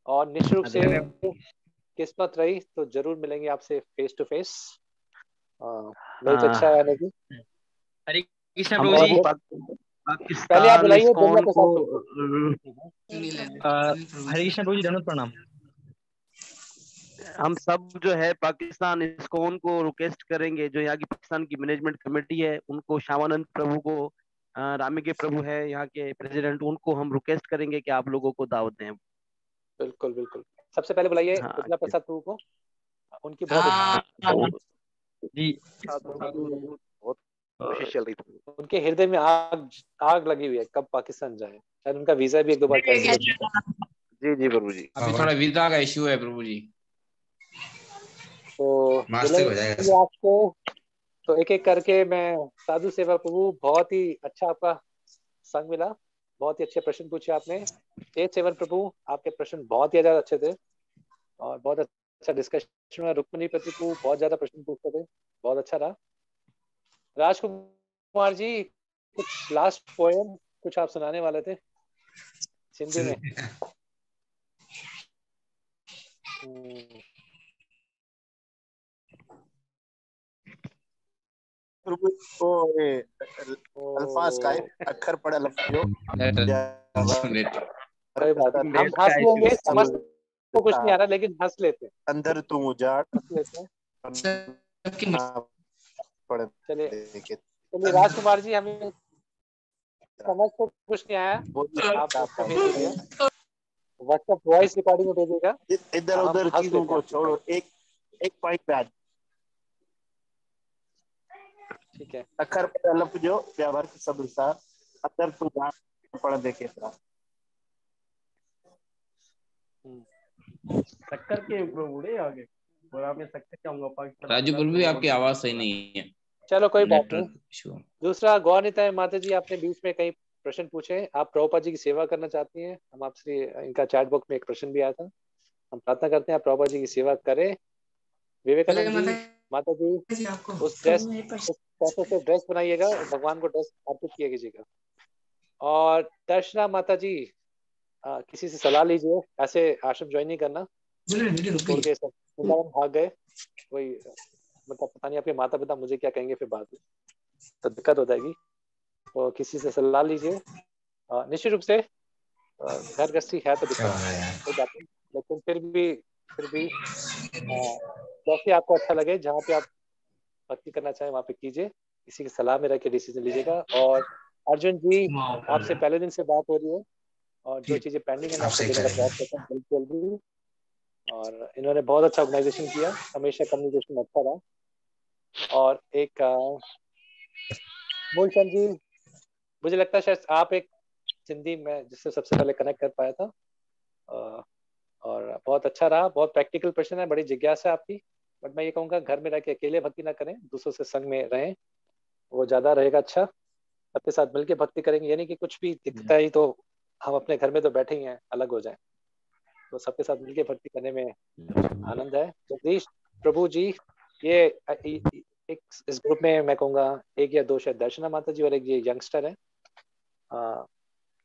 और निश्चित रूप से किस्मत रही तो जरूर मिलेंगे आपसे फेस टू फेस। मेरी तो इच्छा है आने की। हरे कृष्णा प्रभु जी। पहले आप बुलाइए इस्कॉन को। हरे कृष्णा प्रभु जी, धन्यवाद प्रणाम। हम सब जो है पाकिस्तान इस्कॉन को रिक्वेस्ट करेंगे, जो यहाँ की पाकिस्तान की मैनेजमेंट कमेटी है उनको, श्यामानंद प्रभु को, रामी के प्रभु है यहाँ के प्रेसिडेंट, उनको हम रिक्वेस्ट करेंगे कि आप लोगों को दावत दें। बिल्कुल बिल्कुल। सबसे पहले बुलाइए उजला प्रसाद प्रभु को, उनकी बहुत जी बहुत कोशिश चल रही थी, उनके हृदय में आग लगी हुई है, कब पाकिस्तान जाए। शायद उनका वीजा भी 1-2 बार कैंसिल। जी जी प्रभु जी। अभी थोड़ा वीजा का इश्यू है प्रभु जी, तो आपको तो एक एक करके मैं साधु सेवा प्रभु, बहुत ही अच्छा आपका संग मिला, बहुत ही अच्छे प्रश्न पूछे आपने। 8-7 प्रभु, आपके प्रश्न बहुत ही ज्यादा अच्छे थे और बहुत अच्छा डिस्कशन हुआ। रुक्मिणी प्रभु बहुत ज्यादा प्रश्न पूछते थे, बहुत अच्छा रहा। राजकुमार जी कुछ लास्ट पोएम कुछ आप सुनाने वाले थे सिंधी में। अल्फाज का अक्षर पढ़े लफ्जो हम हंस लेंगे, समझ तो कुछ नहीं आ रहा, लेकिन हंस लेते हैं। अंदर तू उजाड़ लेते हैं। चलिए राजकुमार जी, हमें समझ को कुछ नहीं आया आप आपको भेज दीजिए, व्हाट्सएप वॉइस रिकॉर्डिंग में भेजिएगा। इधर उधर चीजों को छोड़ो, एक पॉइंट पे आ जाओ। ठीक है। अखर पर अलप जो व्यावहारिक शब्द सार अतर तो जान पढ़ देखे था शक्कर के बूढ़े आगे और आपने शक्कर जाऊंगा पाकिस्तान। राजू प्रभु आपकी आवाज सही नहीं है। चलो कोई बात नहीं। नेटवर्क दूसरा गौरनीता माता जी, आपने बीच में कई प्रश्न पूछे, आप प्रभुपाद जी की सेवा करना चाहती हैं। हम आपसे, इनका चैट बॉक्स में एक प्रश्न भी आया था, हम प्रार्थना करते हैं आप प्रभुपाद जी की सेवा करें। विवेकानंद जी, माता जी उस पैसे से ड्रेस बनाइएगा, भगवान को ड्रेस अर्पित किया कीजिएगा। और दर्शना माता जी, किसी से सलाह लीजिए, ऐसे आश्रम ज्वाइन नहीं करना, छोड़ के सब भाग गए, कोई मतलब पता नहीं आपके माता पिता मुझे क्या कहेंगे फिर बाद में, तो दिक्कत हो जाएगी। तो किसी से सलाह लीजिए। निश्चित रूप से घर गृहस्थी है तो दिक्कत कोई बात नहीं, लेकिन फिर भी जैसे आपको अच्छा लगे, जहाँ पे आप भक्ति करना चाहें वहाँ पे कीजिए, किसी की सलाह में रह के डिसीजन लीजिएगा। और अर्जुन जी, आपसे पहले दिन से बात हो रही है और जो चीजें पेंडिंग है आपसे देने का प्रयास करता हूँ जल्दी। और इन्होंने बहुत अच्छा ऑर्गेनाइजेशन किया, हमेशा कम्युनिकेशन अच्छा रहा। और एक मूलचंद जी, मुझे लगता है शायद आप एक सिंधी में जिससे सबसे पहले कनेक्ट कर पाया था, और बहुत अच्छा रहा, बहुत प्रैक्टिकल प्रश्न है, बड़ी जिज्ञासा है आपकी। बट मैं ये कहूँगा घर में रह के अकेले भक्ति ना करें, दूसरों से संग में रहें, वो ज्यादा रहेगा अच्छा। सबके साथ मिलकर भक्ति करेंगे, यानी कि कुछ भी दिखता ही तो हम अपने घर में तो बैठे ही हैं, अलग हो जाए, तो सबके साथ मिलकर भक्ति करने में आनंद है। जगदीश प्रभु जी, ये एक इस ग्रुप में मैं कहूँगा एक या दो शायद दर्शना माता जी और एक ये यंगस्टर है।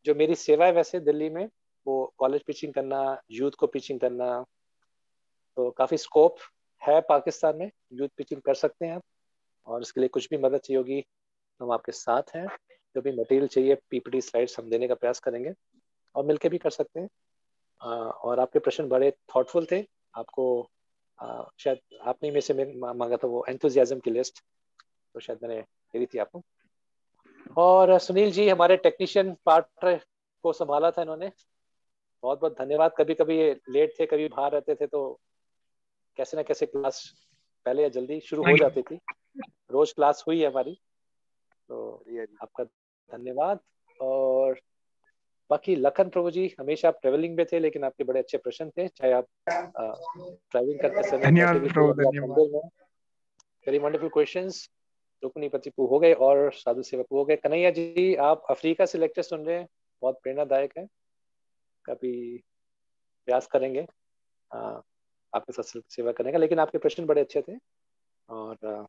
जो मेरी सेवा है वैसे दिल्ली में, वो कॉलेज टीचिंग करना, यूथ को टीचिंग करना, तो काफी स्कोप है पाकिस्तान में, यूथ टीचिंग कर सकते हैं आप। और इसके लिए कुछ भी मदद चाहिए होगी हम आपके साथ हैं, जो भी मटेरियल चाहिए, पीपीटी स्लाइड्स हम देने का प्रयास करेंगे, और मिलके भी कर सकते हैं। और आपके प्रश्न बड़े थॉटफुल थे, आपको शायद आपने में से मांगा था वो एंथुजियाज्म की लिस्ट, तो शायद मैंने दे दी थी आपको। और सुनील जी, हमारे टेक्नीशियन पार्ट को संभाला था इन्होंने, बहुत बहुत धन्यवाद। कभी कभी ये लेट थे, कभी बाहर रहते थे, तो कैसे ना कैसे क्लास पहले या जल्दी शुरू हो जाती थी, रोज क्लास हुई है हमारी, तो आपका धन्यवाद। और बाकी लखन प्रभु जी, हमेशा आप ट्रेवलिंग में थे, लेकिन आपके बड़े अच्छे प्रश्न थे, चाहे आप ड्राइविंग करते समय, वेरी वंडरफुल क्वेश्चंस। रुक्मिणी हो गए और साधु सेवक हो गए। कन्हैया जी, आप अफ्रीका से लेक्चर सुन रहे हैं, बहुत प्रेरणादायक है, कभी प्रयास करेंगे आपके साथ सेवा करने का, लेकिन आपके प्रश्न बड़े अच्छे थे। और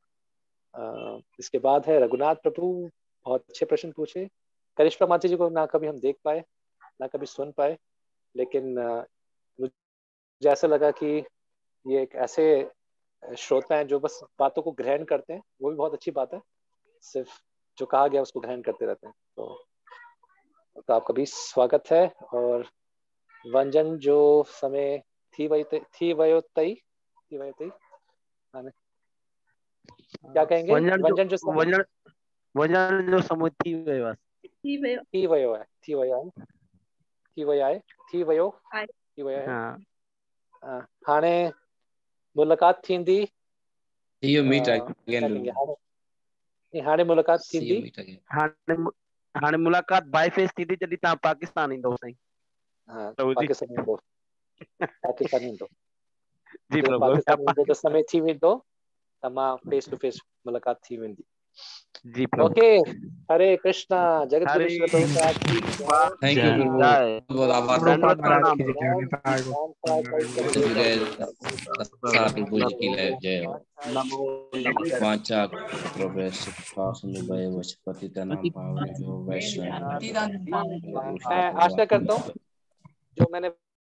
इसके बाद है रघुनाथ प्रभु, बहुत अच्छे प्रश्न पूछे। करिश्मा माता जी को ना कभी हम देख पाए, ना कभी सुन पाए, लेकिन मुझे ऐसा लगा कि ये एक ऐसे श्रोता हैं जो बस बातों को ग्रहण करते हैं, वो भी बहुत अच्छी बात है, सिर्फ जो कहा गया उसको ग्रहण करते रहते हैं, तो आपका भी स्वागत है। और वंजन जो समय थी वयोतई क्या कहेंगे? वंजन जो समय थी वयो हाणे मुलाकात थींदी, हाणे मुलाकात थींदी, हाणे मुलाकात बाय फेस थींदी जॾहिं तव्हां पाकिस्तान ईंदो साईं। हाँ, पाकिस्तान ईंदो जी प्रभु, पाकिस्तान ईंदो त समय थी वेंदो त मां फेस टू फेस मुलाकात थी वेंदी। जी प्रभु। ओके, हरे कृष्णा, जगत गुरु प्रभुपाद की थैंक यू प्रभु, बहुत आभार। जय नमो वाचा प्रवेश भय वशपति तनाम पावन जो वैष्णव। मैं आशा करता हूँ जो मैंने